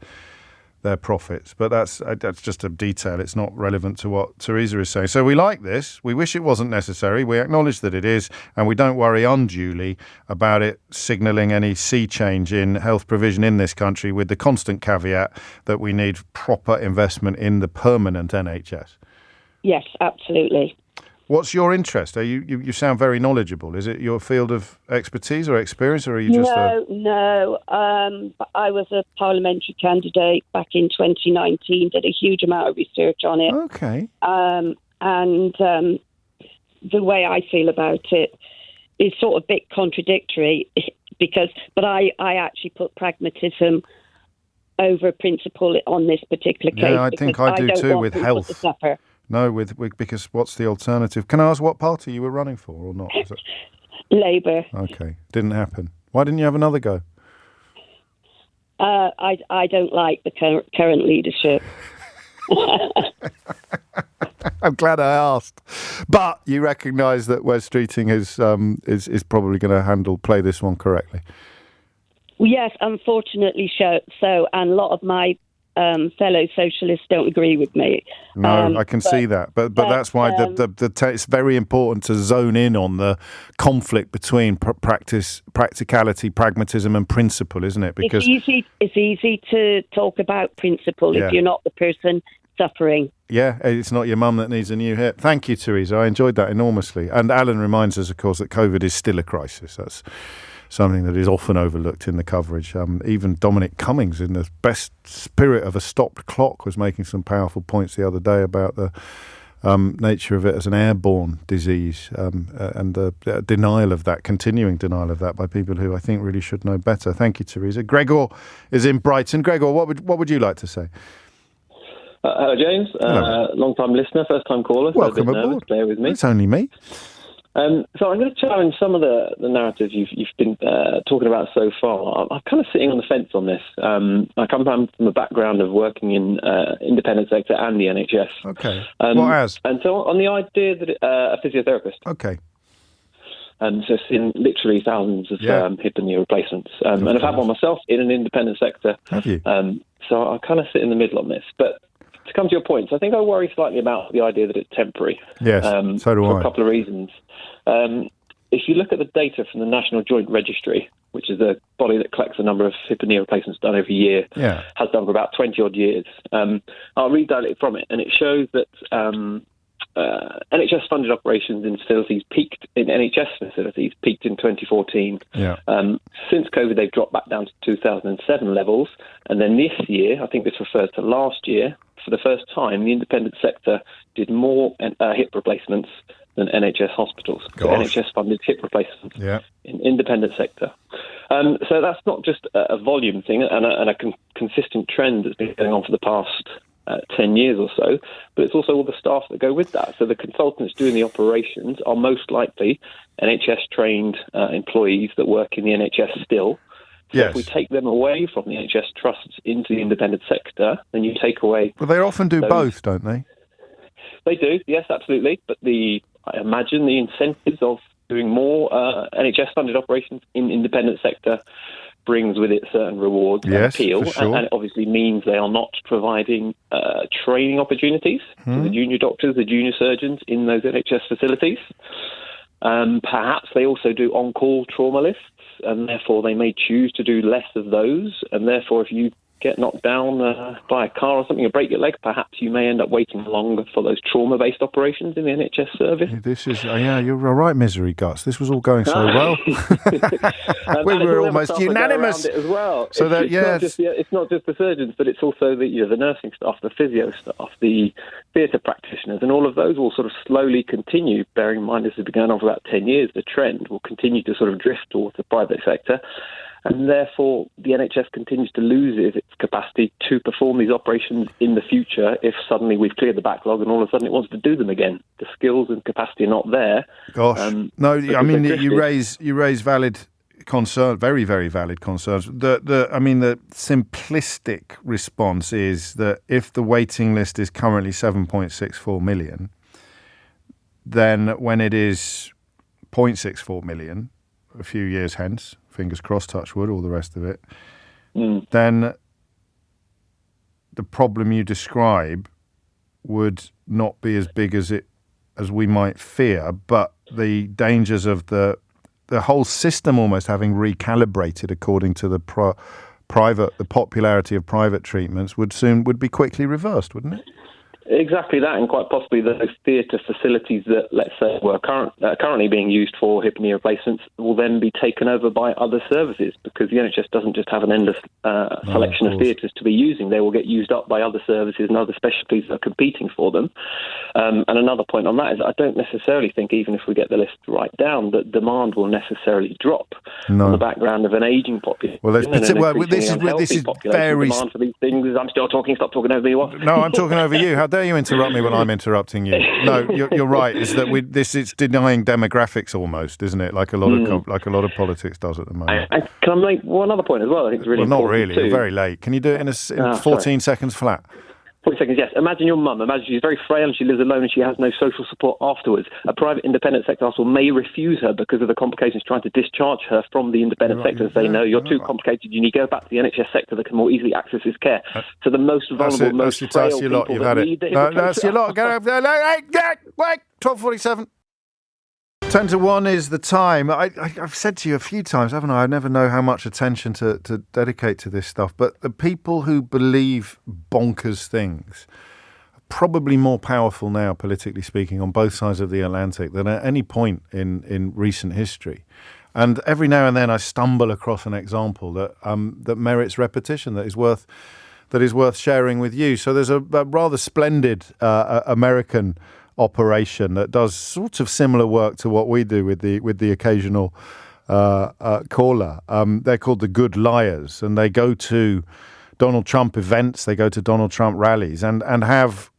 Speaker 2: their profits. But that's just a detail. It's not relevant to what Teresa is saying. So we like this. We wish it wasn't necessary. We acknowledge that it is, and we don't worry unduly about it signalling any sea change in health provision in this country, with the constant caveat that we need proper investment in the permanent NHS.
Speaker 14: Yes, absolutely.
Speaker 2: What's your interest? You sound very knowledgeable. Is it your field of expertise or experience, or are you just
Speaker 14: No. I was a parliamentary candidate back in 2019, did a huge amount of research on it.
Speaker 2: Okay.
Speaker 14: And the way I feel about it is sort of a bit contradictory, but I actually put pragmatism over principle on this particular case.
Speaker 2: Yeah, I think I do too with health.
Speaker 14: To suffer.
Speaker 2: No, because what's the alternative? Can I ask what party you were running for or not?
Speaker 14: Labour.
Speaker 2: Okay, didn't happen. Why didn't you have another go?
Speaker 14: I don't like the current leadership.
Speaker 2: I'm glad I asked. But you recognise that Wes Streeting is probably going to play this one correctly.
Speaker 14: Well, yes, unfortunately so, and a lot of my fellow socialists don't agree with me.
Speaker 2: No, I can see that, but that's why it's very important to zone in on the conflict between practicality, pragmatism, and principle, isn't it? Because
Speaker 14: it's easy to talk about principle if you're not the person suffering.
Speaker 2: Yeah, it's not your mum that needs a new hip. Thank you, Teresa. I enjoyed that enormously. And Alan reminds us, of course, that COVID is still a crisis. That's something that is often overlooked in the coverage. Even Dominic Cummings, in the best spirit of a stopped clock, was making some powerful points the other day about the nature of it as an airborne disease and the continuing denial of that by people who I think really should know better. Thank you, Teresa. Gregor is in Brighton. Gregor, what would you like to say?
Speaker 16: Hello, James. Long-time listener, first-time caller.
Speaker 2: Welcome aboard.
Speaker 16: Bear with me.
Speaker 2: It's only me.
Speaker 16: So I'm going to challenge some of the narratives you've been talking about so far. I'm kind of sitting on the fence on this. I come from a background of working in independent sector and the NHS.
Speaker 2: Okay. What as?
Speaker 16: And so on the idea that a physiotherapist.
Speaker 2: Okay.
Speaker 16: So seeing literally thousands of hip and knee replacements. And I've had one myself in an independent sector.
Speaker 2: Have you?
Speaker 16: So I kind of sit in the middle on this. But to come to your points, I think I worry slightly about the idea that it's temporary.
Speaker 2: Yes, so do I.
Speaker 16: For a couple of reasons. If you look at the data from the National Joint Registry, which is a body that collects the number of hip and knee replacements done every year, has done for about 20-odd years. I'll read directly from it, and it shows that NHS-funded operations in facilities peaked in 2014.
Speaker 2: Yeah.
Speaker 16: Since COVID, they've dropped back down to 2007 levels, and then this year, I think this refers to last year, for the first time, the independent sector did more hip replacements than NHS hospitals. So NHS-funded hip replacements in independent sector. So that's not just a volume thing and a consistent trend that's been going on for the past 10 years or so, but it's also all the staff that go with that. So the consultants doing the operations are most likely NHS-trained employees that work in the NHS still. So if we take them away from the NHS trusts into the independent sector, then you take away...
Speaker 2: Well, they often do both, don't they?
Speaker 16: They do, yes, absolutely. But I imagine the incentives of doing more NHS-funded operations in independent sector brings with it certain rewards and appeal, and it obviously means they are not providing training opportunities to the junior doctors, the junior surgeons in those NHS facilities. Perhaps they also do on-call trauma lists, and therefore they may choose to do less of those, and therefore if you get knocked down by a car or something, or break your leg, perhaps you may end up waiting longer for those trauma-based operations in the NHS service.
Speaker 2: This is, you're right, misery guts. This was all going so well. We were almost unanimous.
Speaker 16: As well.
Speaker 2: So
Speaker 16: it's not just the surgeons, but it's also the nursing staff, the physio staff, the theatre practitioners, and all of those will sort of slowly continue. Bearing in mind this has been going on for about 10 years, the trend will continue to sort of drift towards the private sector. And therefore, the NHS continues to lose its capacity to perform these operations in the future if suddenly we've cleared the backlog and all of a sudden it wants to do them again. The skills and capacity are not there.
Speaker 2: Gosh. No, I mean, you raise valid concern, very, very valid concerns. The simplistic response is that if the waiting list is currently 7.64 million, then when it is 0.64 million a few years hence, fingers crossed, touch wood, all the rest of it, then the problem you describe would not be as big as we might fear, but the dangers of the whole system almost having recalibrated according to the popularity of private treatments would be quickly reversed, wouldn't it?
Speaker 16: Exactly that, and quite possibly those theatre facilities that, let's say, were currently being used for hip and knee replacements will then be taken over by other services, because the NHS doesn't just have an endless selection of theatres to be using. They will get used up by other services and other specialties that are competing for them. And another point on that is I don't necessarily think, even if we get the list right down, that demand will necessarily drop on the background of an ageing population.
Speaker 2: Well, this is very...
Speaker 16: demand for these things. I'm still talking. Stop talking over me. What?
Speaker 2: No, I'm talking over you. How dare you interrupt me when I'm interrupting you? No, you're right. Is that it's denying demographics almost, isn't it? Like a lot of politics does at the moment.
Speaker 16: And can I make one other point as well? I think it's really important.
Speaker 2: Well, not really. You're very late. Can you do it in 14 seconds flat?
Speaker 16: 40 seconds, yes. Imagine your mum. Imagine she's very frail and she lives alone and she has no social support afterwards. A private independent sector hospital may refuse her because of the complications, trying to discharge her from the independent sector and say, no, you're too complicated. You need to go back to the NHS sector that can more easily access this care. So the most vulnerable, most frail people that need the
Speaker 2: That's your lot. Get over there. Wait, 12:47. 10 to 1 is the time. I've said to you a few times, haven't I? I never know how much attention to dedicate to this stuff. But the people who believe bonkers things are probably more powerful now, politically speaking, on both sides of the Atlantic than at any point in recent history. And every now and then I stumble across an example that merits repetition, that is worth sharing with you. So there's a rather splendid American operation that does sort of similar work to what we do with the occasional caller. They're called the Good Liars, and they go to Donald Trump events, they go to Donald Trump rallies, and have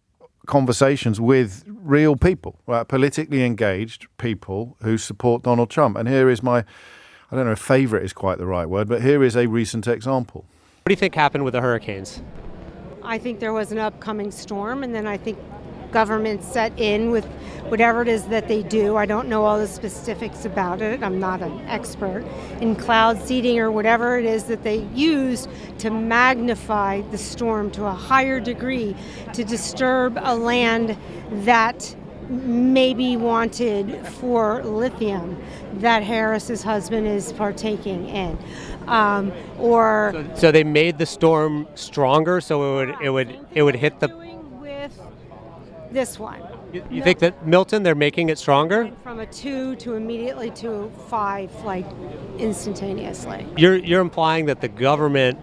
Speaker 2: conversations with real people, right? Politically engaged people who support Donald Trump. And here is I don't know if favourite is quite the right word, but here is a recent example.
Speaker 17: What do you think happened with the hurricanes?
Speaker 18: I think there was an upcoming storm, and then I think government set in with whatever it is that they do. I don't know all the specifics about it. I'm not an expert in cloud seeding or whatever it is that they use to magnify the storm to a higher degree, to disturb a land that maybe wanted for lithium that Harris's husband is partaking in.
Speaker 17: So they made the storm stronger, so it would hit the...
Speaker 18: This one.
Speaker 17: You think that Milton, they're making it stronger?
Speaker 18: From a 2 to immediately to a 5, like instantaneously.
Speaker 17: You're implying that the government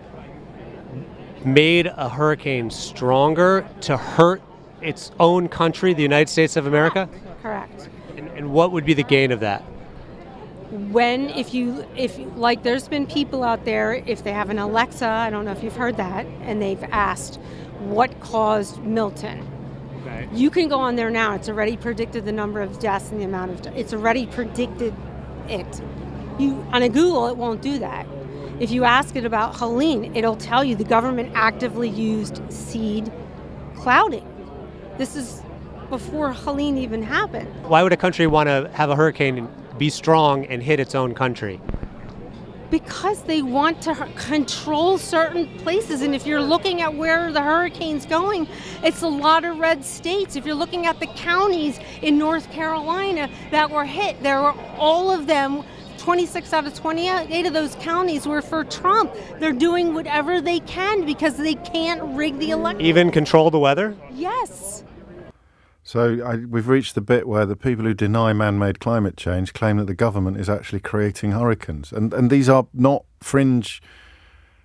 Speaker 17: made a hurricane stronger to hurt its own country, the United States of America?
Speaker 18: Correct.
Speaker 17: And what would be the gain of that?
Speaker 18: If like there's been people out there, if they have an Alexa, I don't know if you've heard that, and they've asked what caused Milton.
Speaker 17: Okay.
Speaker 18: You can go on there now. It's already predicted the number of deaths and the amount of... It's already predicted it. On a Google, it won't do that. If you ask it about Helene, it'll tell you the government actively used seed clouding. This is before Helene even happened.
Speaker 17: Why would a country want to have a hurricane be strong and hit its own country?
Speaker 18: Because they want to control certain places. And if you're looking at where the hurricane's going, it's a lot of red states. If you're looking at the counties in North Carolina that were hit, there were all of them, 26 out of 28 of those counties were for Trump. They're doing whatever they can because they can't rig the election.
Speaker 17: Even control the weather?
Speaker 18: Yes.
Speaker 2: So we've reached the bit where the people who deny man-made climate change claim that the government is actually creating hurricanes. And these are not fringe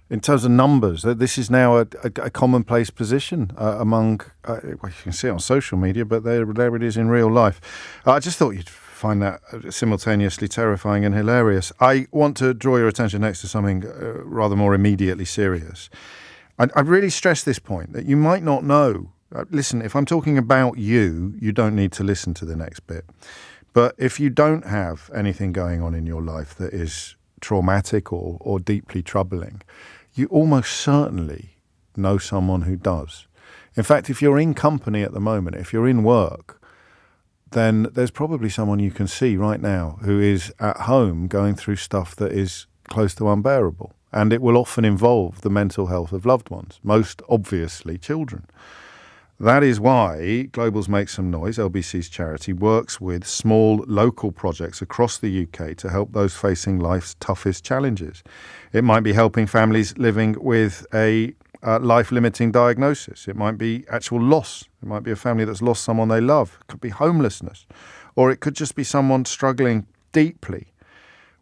Speaker 2: in terms of numbers. This is now a commonplace position among, well, you can see it on social media, but there it is in real life. I just thought you'd find that simultaneously terrifying and hilarious. I want to draw your attention next to something rather more immediately serious. I really stress this point, that you might not know. Listen, if I'm talking about you, you don't need to listen to the next bit. But if you don't have anything going on in your life that is traumatic or deeply troubling, you almost certainly know someone who does. In fact, if you're in company at the moment, if you're in work, then there's probably someone you can see right now who is at home going through stuff that is close to unbearable. And it will often involve the mental health of loved ones, most obviously children. That is why Global's Make Some Noise, LBC's charity, works with small local projects across the UK to help those facing life's toughest challenges. It might be helping families living with a life-limiting diagnosis. It might be actual loss. It might be a family that's lost someone they love. It could be homelessness. Or it could just be someone struggling deeply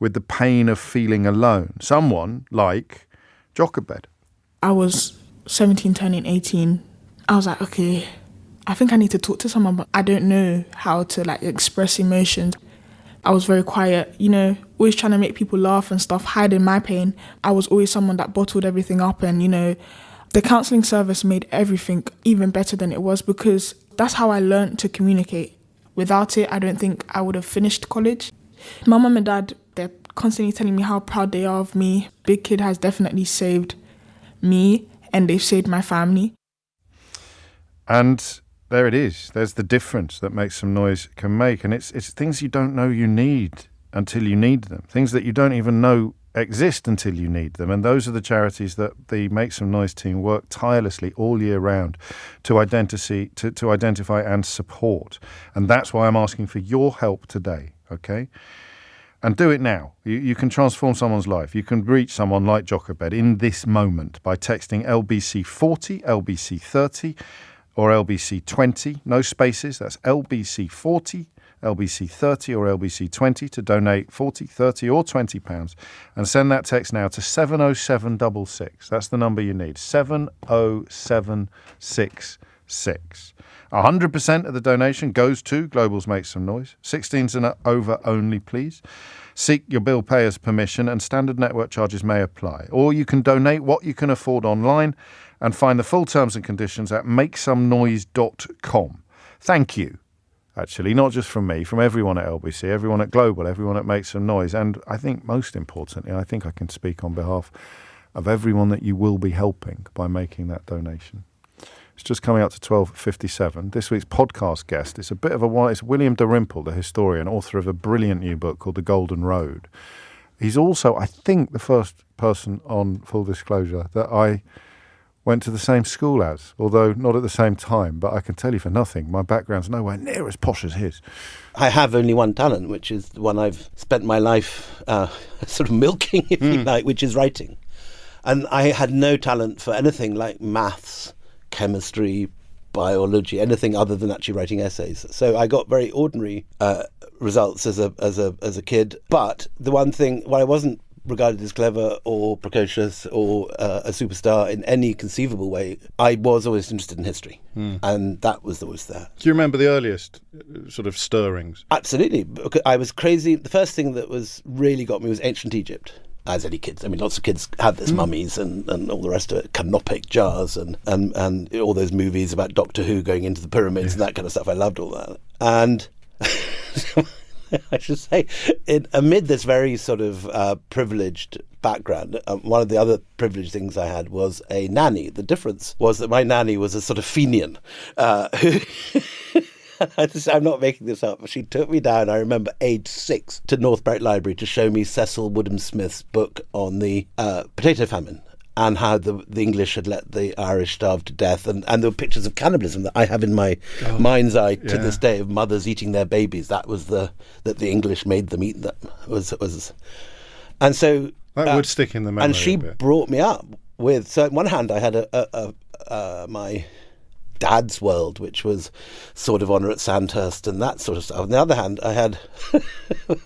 Speaker 2: with the pain of feeling alone. Someone like Jochebed.
Speaker 19: I was 17, turning 18. I was like, okay, I think I need to talk to someone, but I don't know how to express emotions. I was very quiet, always trying to make people laugh and stuff, hiding my pain. I was always someone that bottled everything up, and, the counselling service made everything even better than it was, because that's how I learned to communicate. Without it, I don't think I would have finished college. My mum and dad, they're constantly telling me how proud they are of me. Big Kid has definitely saved me, and they've saved my family.
Speaker 2: And there it is. There's the difference that Make Some Noise can make. And it's things you don't know you need until you need them. Things that you don't even know exist until you need them. And those are the charities that the Make Some Noise team work tirelessly all year round to identify and support. And that's why I'm asking for your help today, okay? And do it now. You can transform someone's life. You can reach someone like Jochebed in this moment by texting LBC40, LBC30, or LBC20, no spaces, that's LBC40, LBC30 or LBC20 to donate 40, 30 or £20 and send that text now to 70766. That's the number you need, 70766. 100% of the donation goes to Global's Make Some Noise. 16s and over only, please. Seek your bill payer's permission and standard network charges may apply. Or you can donate what you can afford online and find the full terms and conditions at makesomenoise.com. Thank you, actually, not just from me, from everyone at LBC, everyone at Global, everyone at Make Some Noise. And I think most importantly, I think I can speak on behalf of everyone that you will be helping by making that donation. It's just coming up to 12:57. This week's podcast guest is a bit of a one. It's William Dalrymple, the historian, author of a brilliant new book called The Golden Road. He's also, I think, the first person on Full Disclosure that I went to the same school as, although not at the same time. But I can tell you for nothing, my background's nowhere near as posh as his.
Speaker 20: I have only one talent, which is the one I've spent my life sort of milking, if you like, which is writing. And I had no talent for anything like maths, chemistry, biology, anything other than actually writing essays. So I got very ordinary results as a kid. But the one thing, while I wasn't regarded as clever or precocious or a superstar in any conceivable way, I was always interested in history. And that was always there.
Speaker 2: Do you remember the earliest sort of stirrings?
Speaker 20: Absolutely. I was crazy. The first thing that really got me was ancient Egypt. As any kids, I mean, lots of kids have this, mummies and all the rest of it, canopic jars and all those movies about Doctor Who going into the pyramids and that kind of stuff. I loved all that. And I should say, amid this very sort of privileged background, one of the other privileged things I had was a nanny. The difference was that my nanny was a sort of Fenian who... I'm not making this up. She took me down, I remember, age 6, to North Berwick Library to show me Cecil Woodham-Smith's book on the potato famine and how the English had let the Irish starve to death. And there were pictures of cannibalism that I have in my mind's eye to this day, of mothers eating their babies. That was that the English made them eat them. And so...
Speaker 2: That would stick in the memory.
Speaker 20: And she brought me up with... So on one hand, I had my... dad's world, which was sort of Honour at Sandhurst and that sort of stuff. On the other hand, I had,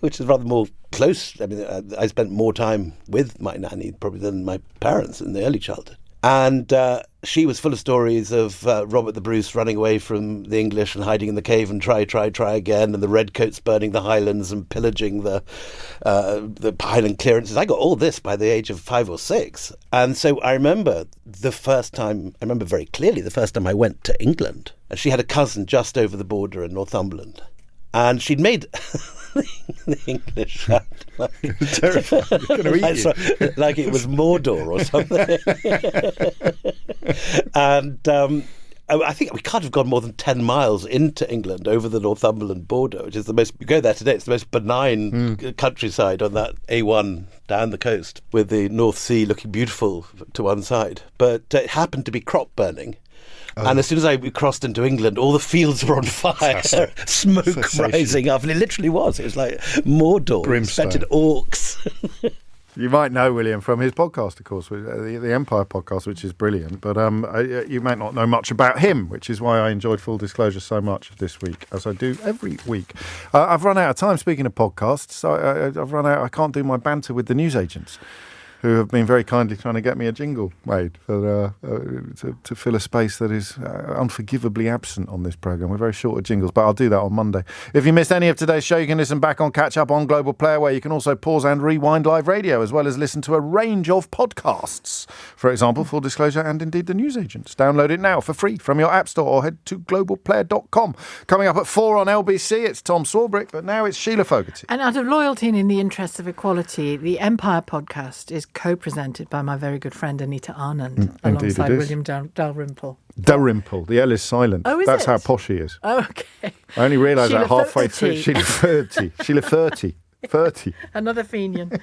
Speaker 20: which is rather more close, I mean, I spent more time with my nanny probably than my parents in the early childhood. And she was full of stories of Robert the Bruce running away from the English and hiding in the cave and try again, and the redcoats burning the highlands and pillaging the highland clearances. I got all this by the age of 5 or 6. And so I remember very clearly the first time I went to England. And she had a cousin just over the border in Northumberland. And she'd made the English sound like it was Mordor or something. I think we can't have gone more than 10 miles into England over the Northumberland border, which is the most, you go there today, it's the most benign countryside on that A1 down the coast, with the North Sea looking beautiful to one side. But it happened to be crop burning. And as soon as we crossed into England, all the fields were on fire, smoke rising up. And it literally was. It was like Mordor, expected orcs.
Speaker 2: You might know William from his podcast, of course, the Empire podcast, which is brilliant. But you might not know much about him, which is why I enjoyed Full Disclosure so much this week, as I do every week. I've run out of time, speaking of podcasts. So I've run out. I can't do my banter with the newsagents, who have been very kindly trying to get me a jingle made for to fill a space that is unforgivably absent on this programme. We're very short of jingles, but I'll do that on Monday. If you missed any of today's show, you can listen back on Catch Up on Global Player, where you can also pause and rewind live radio, as well as listen to a range of podcasts. For example, Full Disclosure and indeed The Newsagents. Download it now for free from your app store or head to globalplayer.com. Coming up at 4 on LBC, it's Tom Swarbrick, but now it's Sheila Fogarty.
Speaker 21: And out of loyalty and in the interests of equality, the Empire podcast is co-presented by my very good friend Anita Anand, alongside William Dalrymple.
Speaker 2: Dalrymple, the L is silent.
Speaker 21: Oh, is
Speaker 2: That's
Speaker 21: it?
Speaker 2: how posh he is.
Speaker 21: Oh, okay.
Speaker 2: I only realised that halfway through. Sheila 30. Sheila 30. 30.
Speaker 21: Another Fenian.